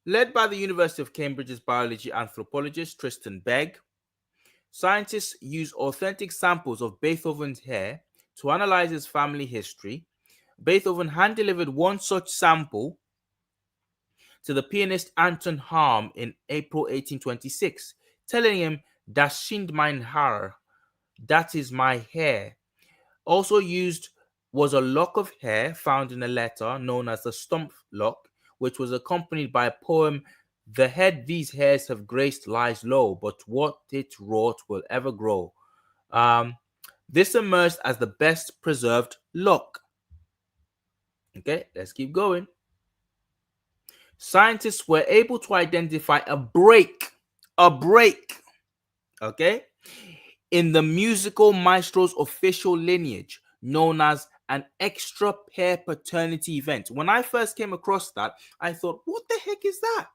Speaker 1: Led by the University of Cambridge's biology anthropologist Tristan Begg, scientists used authentic samples of Beethoven's hair to analyze his family history. Beethoven hand-delivered one such sample to the pianist Anton Harm in April 1826, telling him, "Das sind mein Haar," that is my hair. Also used was a lock of hair found in a letter known as the Stump Lock, which was accompanied by a poem, "The head these hairs have graced lies low, but what it wrought will ever grow." This emerged as the best preserved lock. Okay, let's keep going. Scientists were able to identify a break, okay, in the musical maestro's official lineage, known as an extra pair paternity event. When I first came across that, I thought, what the heck is that?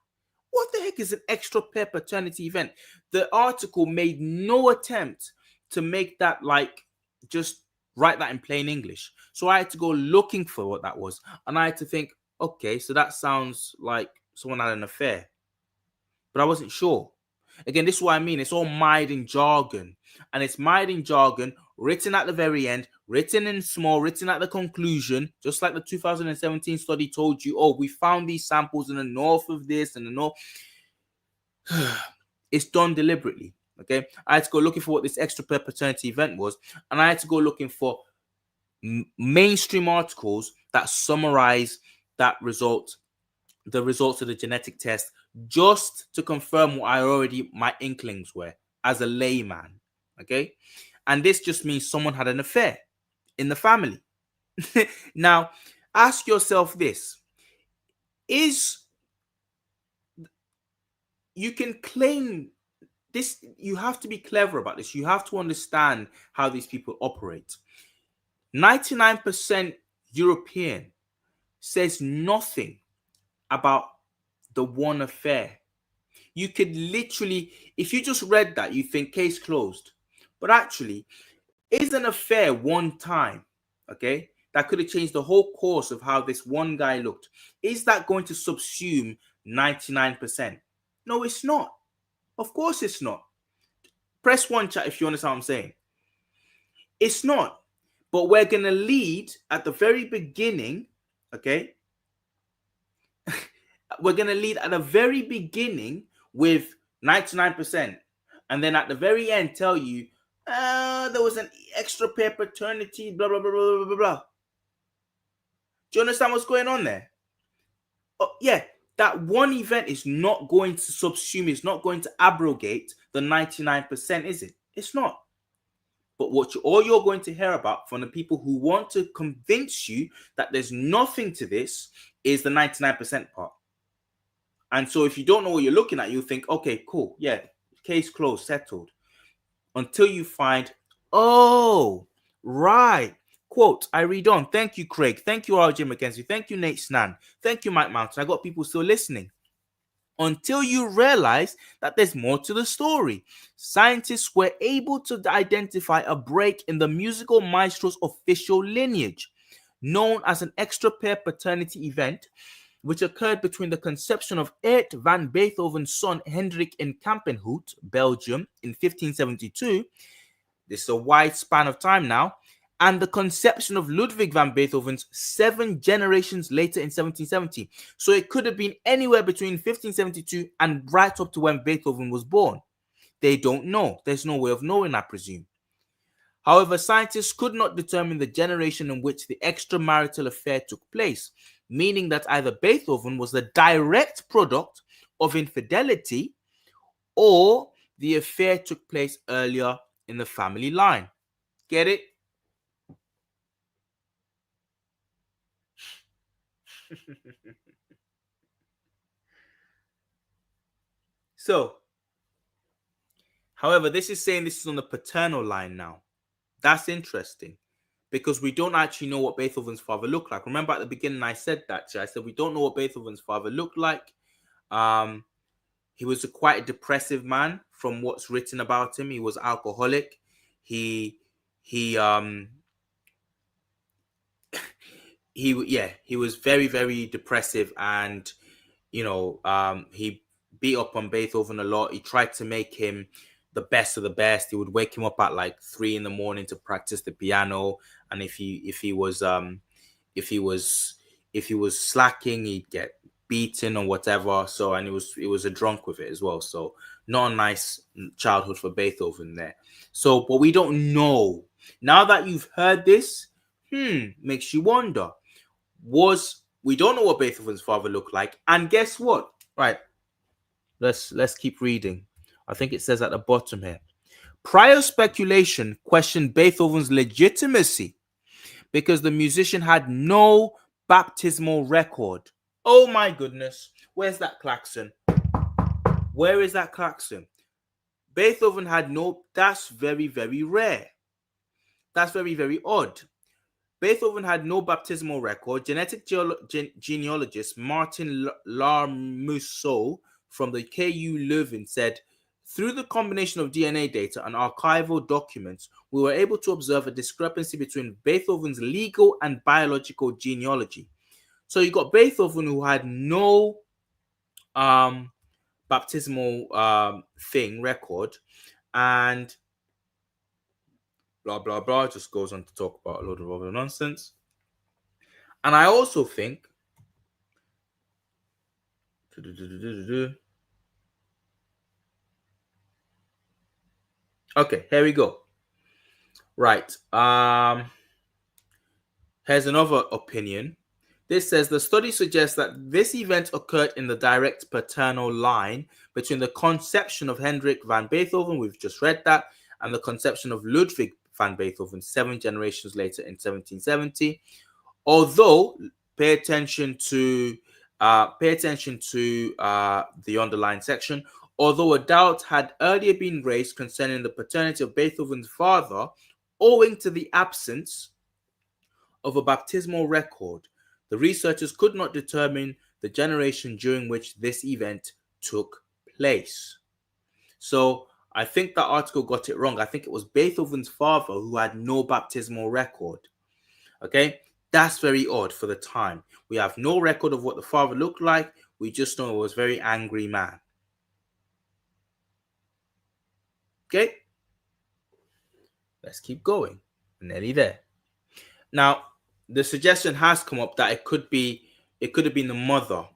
Speaker 1: What the heck is an extra pair paternity event? The article made no attempt to make that, like, just write that in plain English. So I had to go looking for what that was. And I had to think, okay, so that sounds like someone had an affair. But I wasn't sure. Again, this is what I mean. It's all mired in jargon. And it's mired in jargon, written at the very end, written in small, written at the conclusion, just like the 2017 study told you, oh, we found these samples in the north of this and the north. It's done deliberately. Okay, I had to go looking for what this extra pair paternity event was, and I had to go looking for mainstream articles that summarize that result, the results of the genetic test, just to confirm what my inklings were as a layman. Okay, and this just means someone had an affair in the family. Now, ask yourself this: you can claim this, you have to be clever about this. You have to understand how these people operate. 99% European says nothing about the one affair. You could literally, if you just read that, you think case closed. But actually, is an affair one time, okay, that could have changed the whole course of how this one guy looked, is that going to subsume 99%? No, it's not. Of course it's not. Press one, chat, if you understand what I'm saying. It's not. But we're going to lead at the very beginning, okay? We're going to lead at the very beginning with 99%. And then at the very end tell you, there was an extra pair paternity, blah, blah, blah, blah, blah, blah. Do you understand what's going on there? Oh, yeah. That one event is not going to subsume, it's not going to abrogate the 99%, is it? It's not. But all you're going to hear about from the people who want to convince you that there's nothing to this is the 99% part. And so if you don't know what you're looking at, you think, okay, cool, yeah, case closed, settled. Until you find, oh, right. Quote, I read on. Thank you, Craig. Thank you, RJ McKenzie. Thank you, Nate Snan. Thank you, Mike Mountain. I got people still listening. Until you realize that there's more to the story. Scientists were able to identify a break in the musical maestro's official lineage, known as an extra pair paternity event, which occurred between the conception of Ert van Beethoven's son Hendrik in Kampenhout, Belgium, in 1572. This is a wide span of time now. And the conception of Ludwig van Beethoven's 7 generations later in 1770. So it could have been anywhere between 1572 and right up to when Beethoven was born. They don't know. There's no way of knowing, I presume. However, scientists could not determine the generation in which the extramarital affair took place, meaning that either Beethoven was the direct product of infidelity or the affair took place earlier in the family line. Get it? So, however, this is saying this is on the paternal line now. That's interesting because we don't actually know what Beethoven's father looked like. Remember at the beginning, I said that. I said we don't know what Beethoven's father looked like. Um, he was quite a depressive man from what's written about him. He was alcoholic. He he um he was very depressive, and he beat up on Beethoven a lot. He tried to make him the best of the best. He would wake him up at like 3 in the morning to practice the piano, and if he was if he was slacking, he'd get beaten or whatever. So, and he was a drunk with it as well. So not a nice childhood for Beethoven there. So, but we don't know. Now that you've heard this, makes you wonder. We don't know what Beethoven's father looked like, and guess what? Right, let's keep reading. I think it says at the bottom here. Prior speculation questioned Beethoven's legitimacy because the musician had no baptismal record. Oh my goodness. Where's that klaxon? Where is that klaxon? Beethoven had no. That's very rare. That's very odd. Beethoven had no baptismal record. Genetic genealogist Martin Larmousseau from the KU Leuven said, through the combination of DNA data and archival documents, we were able to observe a discrepancy between Beethoven's legal and biological genealogy. So you got Beethoven who had no baptismal thing record, and blah blah blah, just goes on to talk about a load of other nonsense. And I also think okay, here we go. Right. Here's another opinion. This says the study suggests that this event occurred in the direct paternal line between the conception of Hendrik van Beethoven, we've just read that, and the conception of Ludwig van Beethoven 7 generations later in 1770. Although, pay attention to the underlying section. Although a doubt had earlier been raised concerning the paternity of Beethoven's father, owing to the absence of a baptismal record, the researchers could not determine the generation during which this event took place. So I think that article got it wrong. I think it was Beethoven's father who had no baptismal record. Okay, that's very odd for the time. We have no record of what the father looked like. We just know it was a very angry man. Okay, let's keep going. Nearly there. Now, the suggestion has come up that it could have been the mother.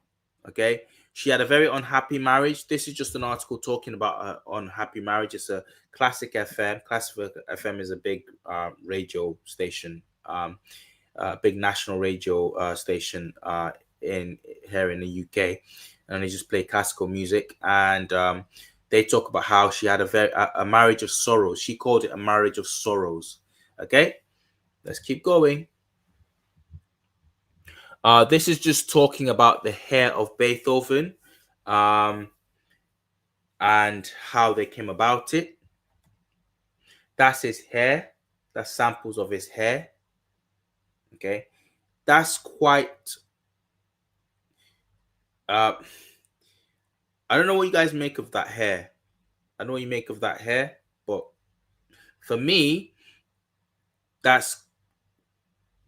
Speaker 1: Okay, she had a very unhappy marriage. This is just an article talking about her unhappy marriage. It's a classic FM. Classic FM is a big radio station, big national radio station in here in the UK, and they just play classical music. And they talk about how she had a marriage of sorrows. She called it a marriage of sorrows. Okay, let's keep going. This is just talking about the hair of Beethoven and how they came about it. That's his hair. That's samples of his hair. Okay. That's quite. Uh, I don't know what you guys make of that hair. I know what you make of that hair, but for me, that's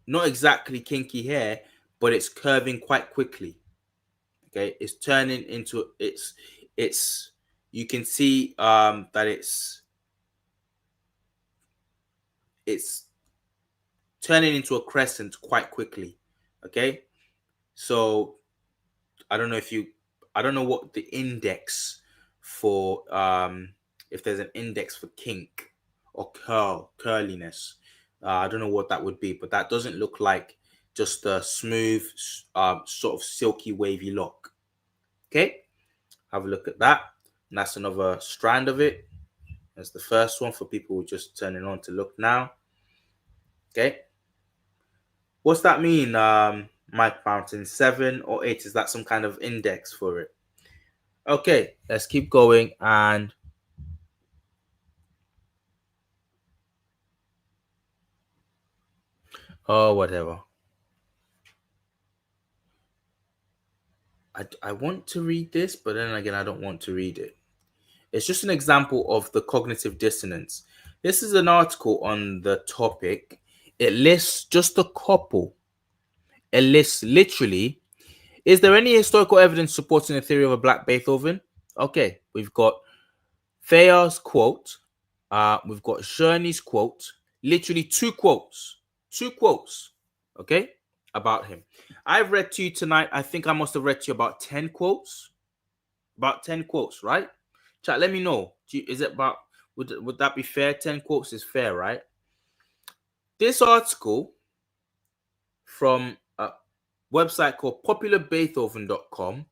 Speaker 1: not exactly kinky hair, but it's curving quite quickly. Okay. It's turning into it's you can see that it's turning into a crescent quite quickly. Okay. So I don't know what the index for if there's an index for kink or curliness. I don't know what that would be, but that doesn't look like just a smooth, sort of silky, wavy lock. Okay, have a look at that. And that's another strand of it. That's the first one for people who are just turning on to look now. Okay, what's that mean, Mike Mountain? 7 or 8? Is that some kind of index for it? Okay, let's keep going. And oh, whatever. I want to read this, but then again, I don't want to read it. It's just an example of the cognitive dissonance. This is an article on the topic. It lists just a couple. It lists literally, is there any historical evidence supporting the theory of a black Beethoven? Okay, we've got Thayer's quote. We've got Sherney's quote. Literally two quotes, okay, about him. I've read to you tonight. I think I must have read to you about 10 quotes. About 10 quotes, right? Chat, let me know. Is it about, would that be fair? 10 quotes is fair, right? This article from a website called popularbeethoven.com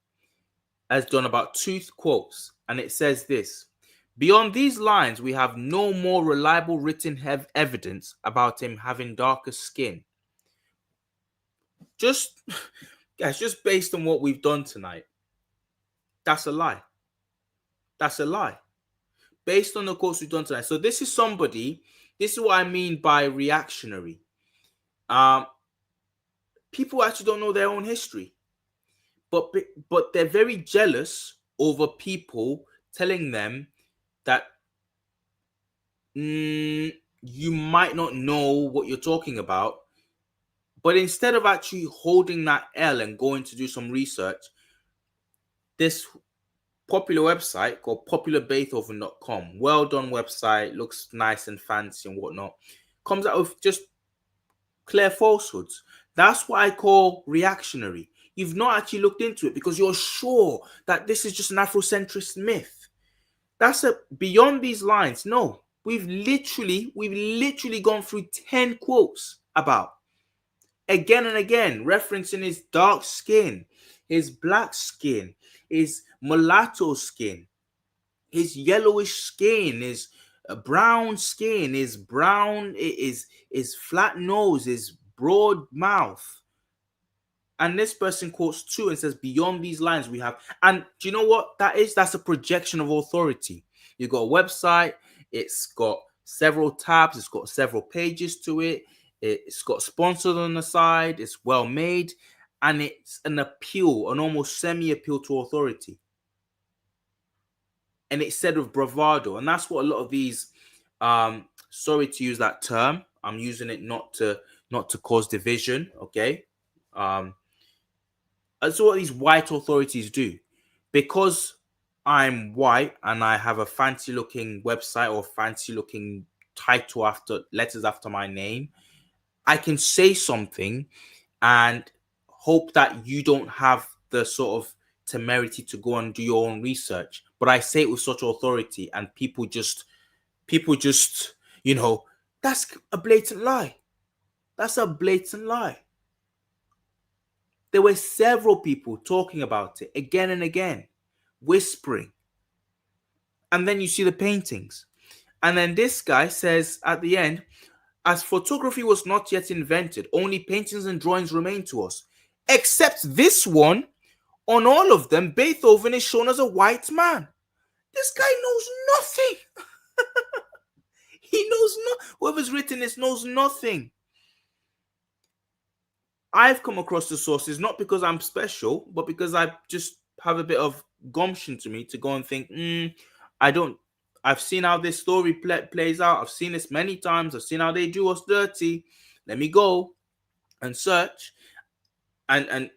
Speaker 1: has done about 2 quotes, and it says this: beyond these lines, we have no more reliable written evidence about him having darker skin. Just, guys, just based on what we've done tonight, that's a lie. That's a lie. Based on the quotes we've done tonight. So this is somebody, this is what I mean by reactionary. People actually don't know their own history. But they're very jealous over people telling them that you might not know what you're talking about. But instead of actually holding that L and going to do some research, this popular website called popularbeethoven.com, well done website, looks nice and fancy and whatnot, comes out with just clear falsehoods. That's what I call reactionary. You've not actually looked into it because you're sure that this is just an Afrocentrist myth. That's a beyond these lines. No, we've literally gone through 10 quotes about, again and again, referencing his dark skin, his black skin, his mulatto skin, his yellowish skin, his brown skin, his brown, his flat nose, his broad mouth. And this person quotes 2 and says, beyond these lines we have. And do you know what that is? That's a projection of authority. You've got a website, it's got several tabs, it's got several pages to it, it's got sponsored on the side, it's well made, and it's an appeal, an almost semi-appeal to authority. And it's said with bravado. And that's what a lot of these, sorry to use that term, I'm using it not to cause division, okay? That's what these white authorities do. Because I'm white and I have a fancy looking website or fancy looking title after letters after my name, I can say something and hope that you don't have the sort of temerity to go and do your own research. But I say it with such authority, and people just, that's a blatant lie. That's a blatant lie. There were several people talking about it again and again, whispering. And then you see the paintings. And then this guy says at the end, as photography was not yet invented, only paintings and drawings remain to us. Except this one, on all of them, Beethoven is shown as a white man. This guy knows nothing. He knows whoever's written this knows nothing. I've come across the sources not because I'm special, but because I just have a bit of gumption to me to go and think, I've seen how this story plays out. I've seen this many times. I've seen how they do us dirty. Let me go and search and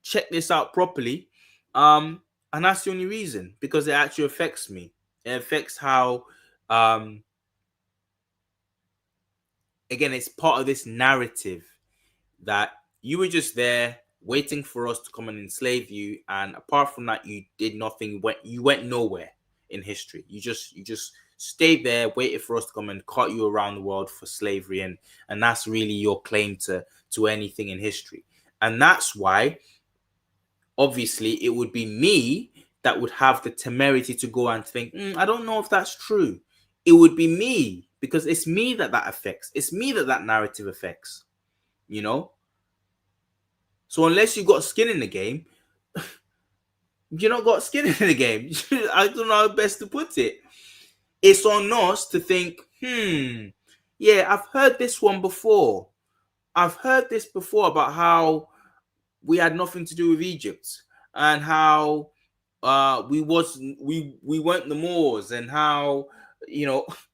Speaker 1: check this out properly. And that's the only reason, because it actually affects me. It affects how, again, it's part of this narrative that you were just there waiting for us to come and enslave you, and apart from that, you did nothing. You went nowhere in history. You just stayed there, waited for us to come and cart you around the world for slavery, and that's really your claim to anything in history. And that's why, obviously, it would be me that would have the temerity to go and think, I don't know if that's true. It would be me, because it's me that affects. It's me that narrative affects, you know? So unless you got skin in the game, you not got skin in the game. I don't know how best to put it. It's on us to think, yeah, I've heard this one before. I've heard this before about how we had nothing to do with Egypt, and how we weren't the Moors, and how,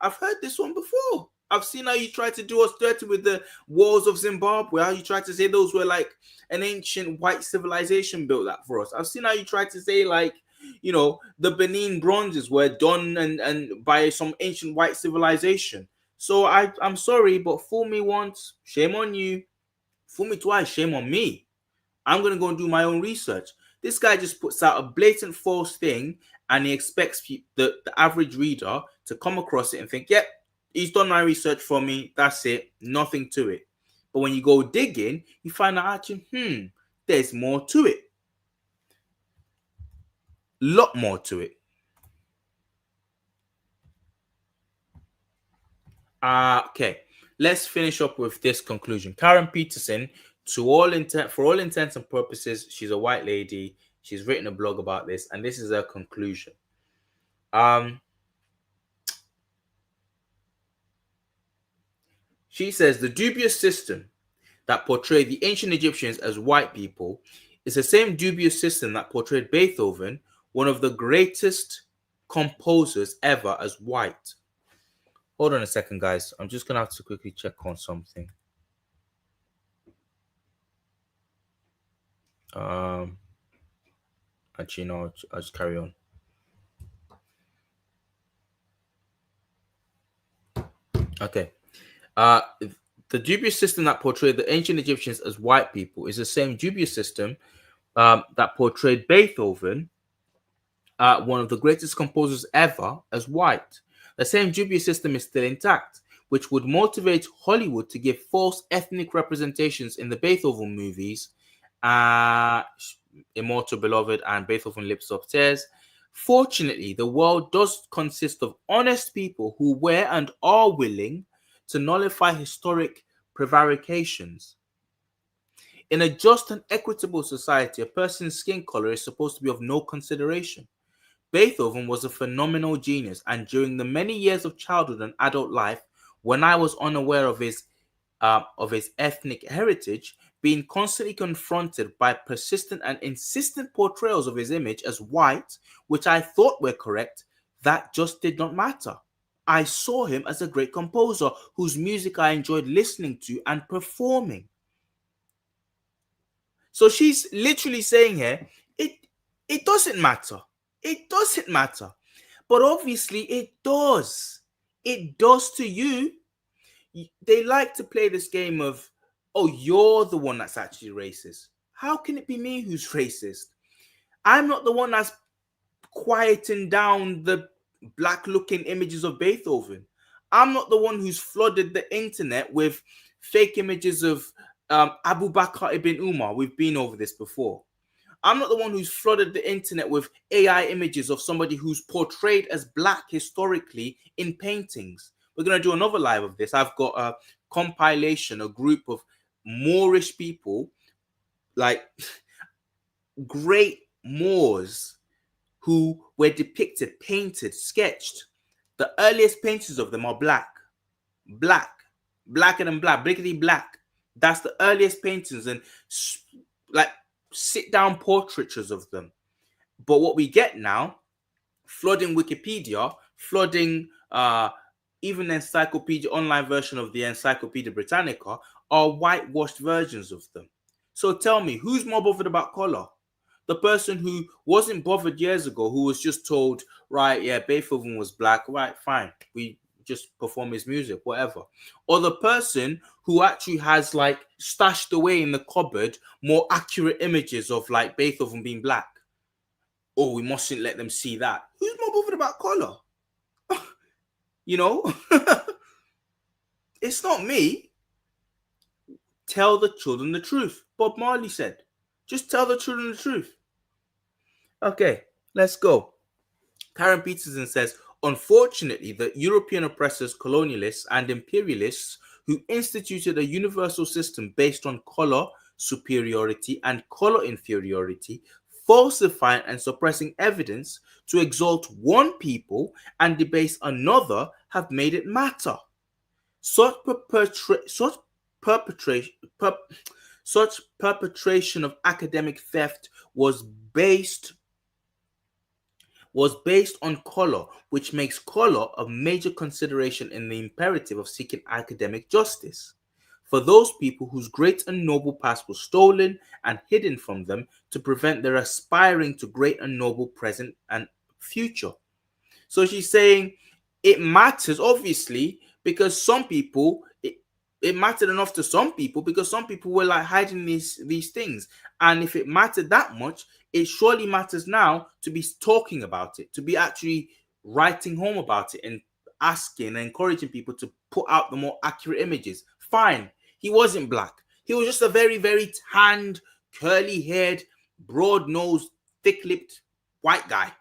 Speaker 1: I've heard this one before. I've seen how you tried to do us dirty with the walls of Zimbabwe, how you tried to say those were like an ancient white civilization built that for us. I've seen how you tried to say, like, the Benin bronzes were done and by some ancient white civilization. So I'm sorry, but fool me once, shame on you. Fool me twice, shame on me. I'm going to go and do my own research. This guy just puts out a blatant false thing, and he expects the average reader to come across it and think, yep, he's done my research for me. That's it. Nothing to it. But when you go digging, you find out, actually, there's more to it. Lot more to it. Okay, let's finish up with this conclusion. Karen Peterson, for all intents and purposes, she's a white lady. She's written a blog about this, and this is her conclusion. She says the dubious system that portrayed the ancient Egyptians as white people is the same dubious system that portrayed Beethoven, one of the greatest composers ever, as white. Hold on a second, guys. I'm just going to have to quickly check on something. Actually, no, I'll just carry on. Okay. The dubious system that portrayed the ancient Egyptians as white people is the same dubious system that portrayed Beethoven, one of the greatest composers ever, as white. The same dubious system is still intact, which would motivate Hollywood to give false ethnic representations in the Beethoven movies, Immortal Beloved and Beethoven Lips Upstairs. Fortunately, the world does consist of honest people who were and are willing to nullify historic prevarications. In a just and equitable society, a person's skin color is supposed to be of no consideration. Beethoven was a phenomenal genius, and during the many years of childhood and adult life, when I was unaware of his ethnic heritage, being constantly confronted by persistent and insistent portrayals of his image as white, which I thought were correct, that just did not matter. I saw him as a great composer whose music I enjoyed listening to and performing. So she's literally saying here, it doesn't matter. It doesn't matter. But obviously it does. It does to you. They like to play this game of, oh, you're the one that's actually racist. How can it be me who's racist? I'm not the one that's quieting down the black-looking images of Beethoven. I'm not the one who's flooded the internet with fake images of Abu Bakr ibn Umar. We've been over this before. I'm not the one who's flooded the internet with AI images of somebody who's portrayed as black historically in paintings. We're going to do another live of this. I've got a compilation, a group of Moorish people, like great Moors, who were depicted, painted, sketched. The earliest paintings of them are blacker than black, blickety black. That's the earliest paintings, and like sit-down portraitures of them. But what we get now, flooding Wikipedia, flooding even the encyclopedia, online version of the Encyclopedia Britannica, are whitewashed versions of them. So tell me, who's more bothered about color? The person who wasn't bothered years ago, who was just told, right, yeah, Beethoven was black, right, fine, we just perform his music, whatever. Or the person who actually has like stashed away in the cupboard more accurate images of like Beethoven being black. Oh, we mustn't let them see that. Who's more bothered about color? You know, it's not me. Tell the children the truth. Bob Marley said, just tell the children the truth. Okay, let's go. Karen Peterson says, unfortunately, the European oppressors, colonialists, and imperialists who instituted a universal system based on color superiority and color inferiority, falsifying and suppressing evidence to exalt one people and debase another, have made it matter. Such perpetration, such perpetration of academic theft was based on color, which makes color a major consideration in the imperative of seeking academic justice. For those people whose great and noble past was stolen and hidden from them to prevent their aspiring to great and noble present and future. So she's saying it matters, obviously, because some people, it mattered enough to some people because some people were like hiding these things. And if it mattered that much, it surely matters now to be talking about it, to be actually writing home about it and asking and encouraging people to put out the more accurate images. Fine, he wasn't black. He was just a very, very tanned, curly-haired, broad-nosed, thick-lipped white guy.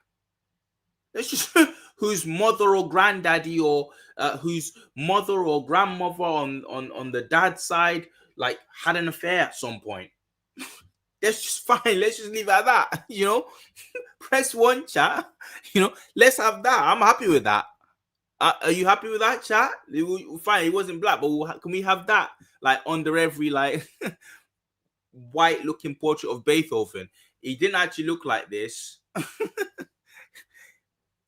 Speaker 1: That's just whose mother or granddaddy or whose mother or grandmother on the dad's side like had an affair at some point. That's just fine. Let's just leave it at that. Press one, chat. Let's have that. I'm happy with that. Are you happy with that, chat? Fine, it wasn't black, but can we have that like under every like white looking portrait of Beethoven? He didn't actually look like this.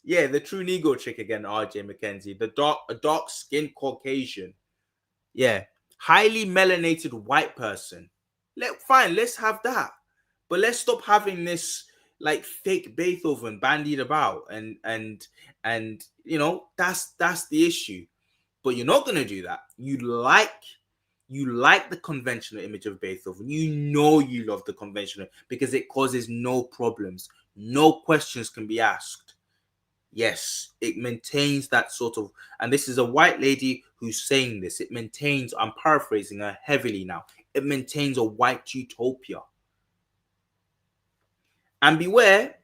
Speaker 1: Yeah, the true Negro chick again, RJ McKenzie. A dark skinned Caucasian. Yeah. Highly melanated white person. Fine, let's have that. But let's stop having this like fake Beethoven bandied about and that's the issue. But you're not gonna do that. You like the conventional image of Beethoven. You love the conventional because it causes no problems. No questions can be asked. Yes, it maintains that sort of, and this is a white lady who's saying this. It maintains, I'm paraphrasing her heavily now, it maintains a white utopia. And beware,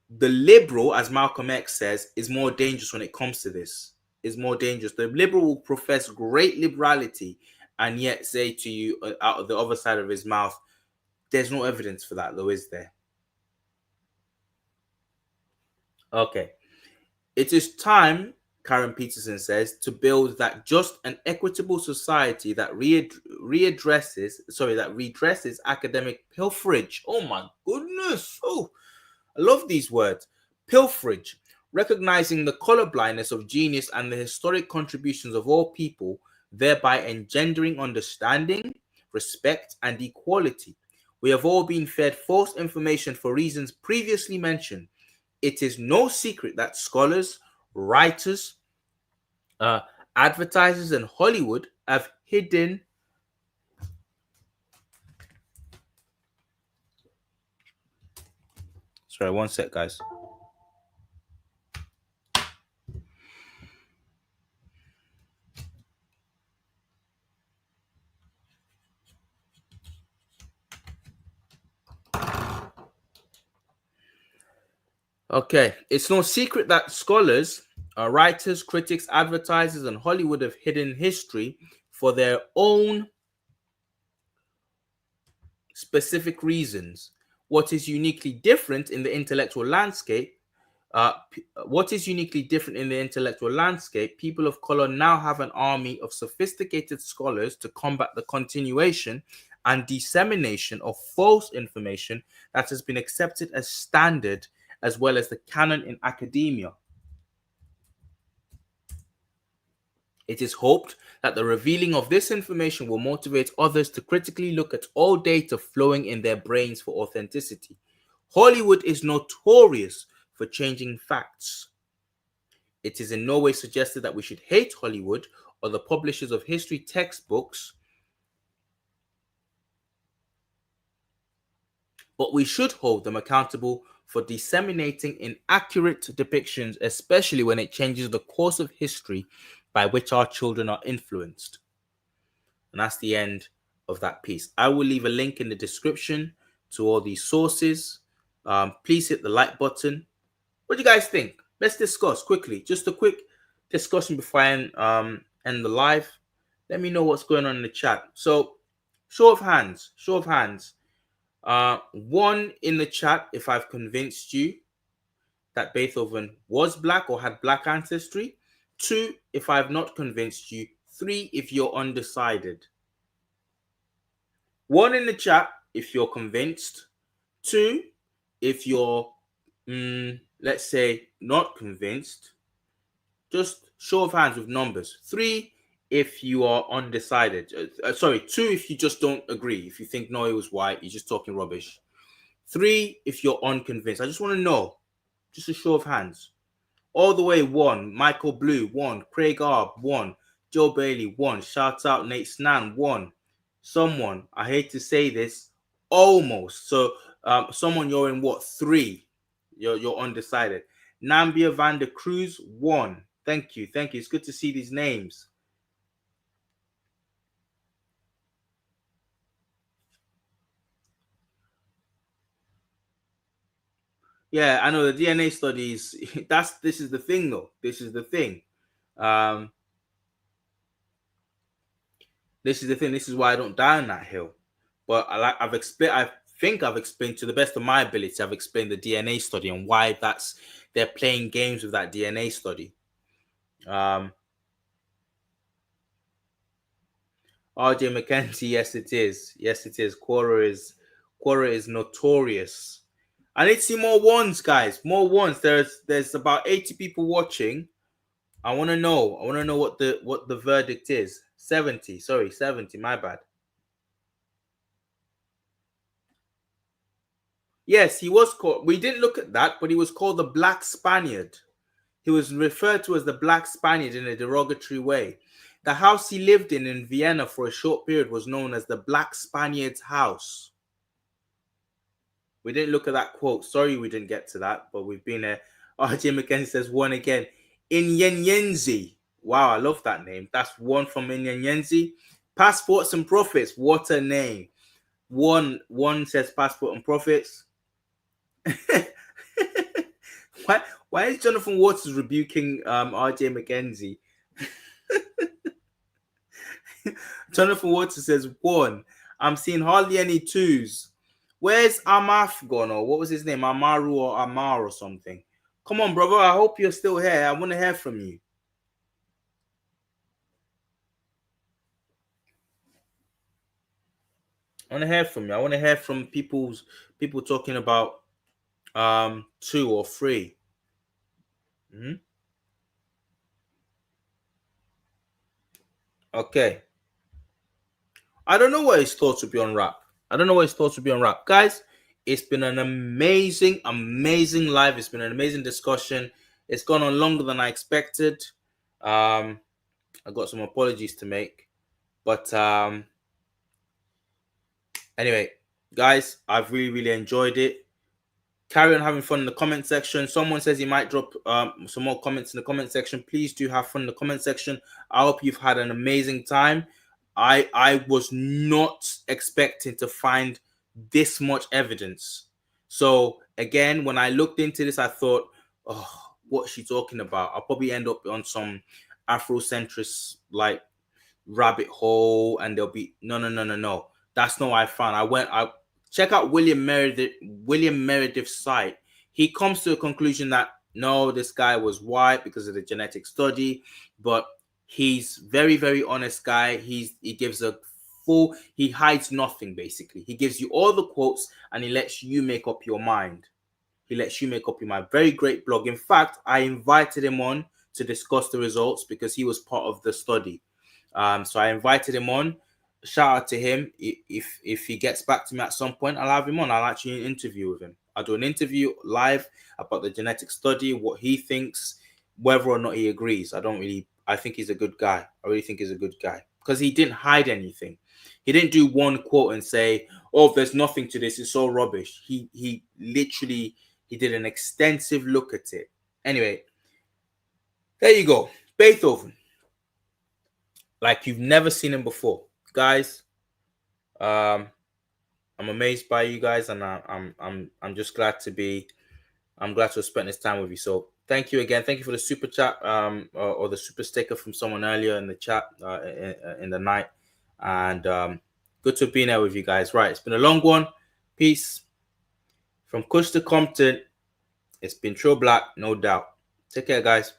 Speaker 1: the liberal, as Malcolm X says, is more dangerous when it comes to this. Is more dangerous. The liberal will profess great liberality and yet say to you out of the other side of his mouth, there's no evidence for that, though, is there? Okay. It is time, Karen Peterson says, to build that just and equitable society that redresses academic pilferage. Oh my goodness. Oh, I love these words. Pilferage, recognizing the colorblindness of genius and the historic contributions of all people, thereby engendering understanding, respect, and equality. We have all been fed false information for reasons previously mentioned. It is no secret that scholars, writers, advertisers, and Hollywood have hidden. Sorry, one sec, guys. Okay, it's no secret that scholars, writers, critics, advertisers, and Hollywood have hidden history for their own specific reasons. What is uniquely different in the intellectual landscape? People of color now have an army of sophisticated scholars to combat the continuation and dissemination of false information that has been accepted as standard, as well as the canon in academia. It is hoped that the revealing of this information will motivate others to critically look at all data flowing in their brains for authenticity. Hollywood is notorious for changing facts. It is in no way suggested that we should hate Hollywood or the publishers of history textbooks, but we should hold them accountable for disseminating inaccurate depictions, especially when it changes the course of history by which our children are influenced. And that's the end of that piece. I will leave a link in the description to all these sources. Please hit the like button. What do you guys think? Let's discuss quickly. Just a quick discussion before I end the live. Let me know what's going on in the chat. So, show of hands. Show of hands. One in the chat if I've convinced you that Beethoven was black or had black ancestry. Two, if I've not convinced you. Three, if you're undecided. One in the chat if you're convinced. Two, if you're, let's say, not convinced. Just show of hands with numbers. Three, if you are undecided. Sorry, two, if you just don't agree. If you think, no, it was white, you're just talking rubbish. Three, if you're unconvinced. I just want to know. Just a show of hands. All the way, one. Michael Blue, one. Craig Arb, one. Joe Bailey, one. Shout out Nate Snan, one. Someone, I hate to say this, almost. So, someone, you're in what? Three. You're undecided. Nambia Van der Cruz, one. Thank you. Thank you. It's good to see these names. Yeah, I know the DNA studies. This is the thing, though. This is the thing. This is the thing. This is why I don't die on that hill. But I've explained. I think I've explained to the best of my ability. I've explained the DNA study and why they're playing games with that DNA study. RJ McKenzie, yes it is. Yes it is. Quora is notorious. I need to see more ones, guys. More ones. There's about 80 people watching. I want to know. I want to know what the verdict is. 70. Sorry, 70. My bad. Yes, he was called. We didn't look at that, but he was called the Black Spaniard. He was referred to as the Black Spaniard in a derogatory way. The house he lived in Vienna for a short period was known as the Black Spaniard's house. We didn't look at that quote. Sorry we didn't get to that, but we've been there. RJ McKenzie says one again. Inyenyenzi. Wow, I love that name. That's one from Inyenyenzi. Passports and Profits. What a name. One says Passport and Profits. Why is Jonathan Waters rebuking RJ McKenzie? Jonathan Waters says one. I'm seeing hardly any twos. Where's Amaf gone, or what was his name? Amaru or Amar or something. Come on, brother. I hope you're still here. I want to hear from you. I want to hear from you. I want to hear from people talking about two or three. Okay. I don't know what his thoughts would be on rap. Guys, it's been an amazing live. It's been an amazing discussion. It's gone on longer than I expected. I got some apologies to make. But anyway, guys, I've really enjoyed it. Carry on having fun in the comment section. Someone says he might drop some more comments in the comment section. Please do have fun in the comment section. I hope you've had an amazing time. I was not expecting to find this much evidence. So again, when I looked into this, I thought, oh, what's she talking about? I'll probably end up on some Afrocentrist like rabbit hole, and there'll be no. That's not what I found. I check out William Meredith's site. He comes to a conclusion that no, this guy was white because of the genetic study, but he's very honest guy. He gives he hides nothing basically. He gives you all the quotes and he lets you make up your mind. Very great blog. In fact, I invited him on to discuss the results because he was part of the study. So I invited him on. Shout out to him. If he gets back to me at some point, I'll have him on. I'll actually interview with him. I'll do an interview live about the genetic study, what he thinks, whether or not he agrees. I think he's a good guy. I really think he's a good guy because he didn't hide anything. He didn't do one quote and say, "Oh, there's nothing to this. It's all rubbish." He literally He did an extensive look at it. Anyway, there you go. Beethoven. Like you've never seen him before. Guys, I'm amazed by you guys, and I'm just glad to be. I'm glad to have spent this time with you. So thank you again. Thank you for the super chat, or the super sticker from someone earlier in the chat, in the night, and good to have been here with you guys. Right, it's been a long one. Peace from Kush to Compton. It's been Beethoven Black, no doubt. Take care, guys.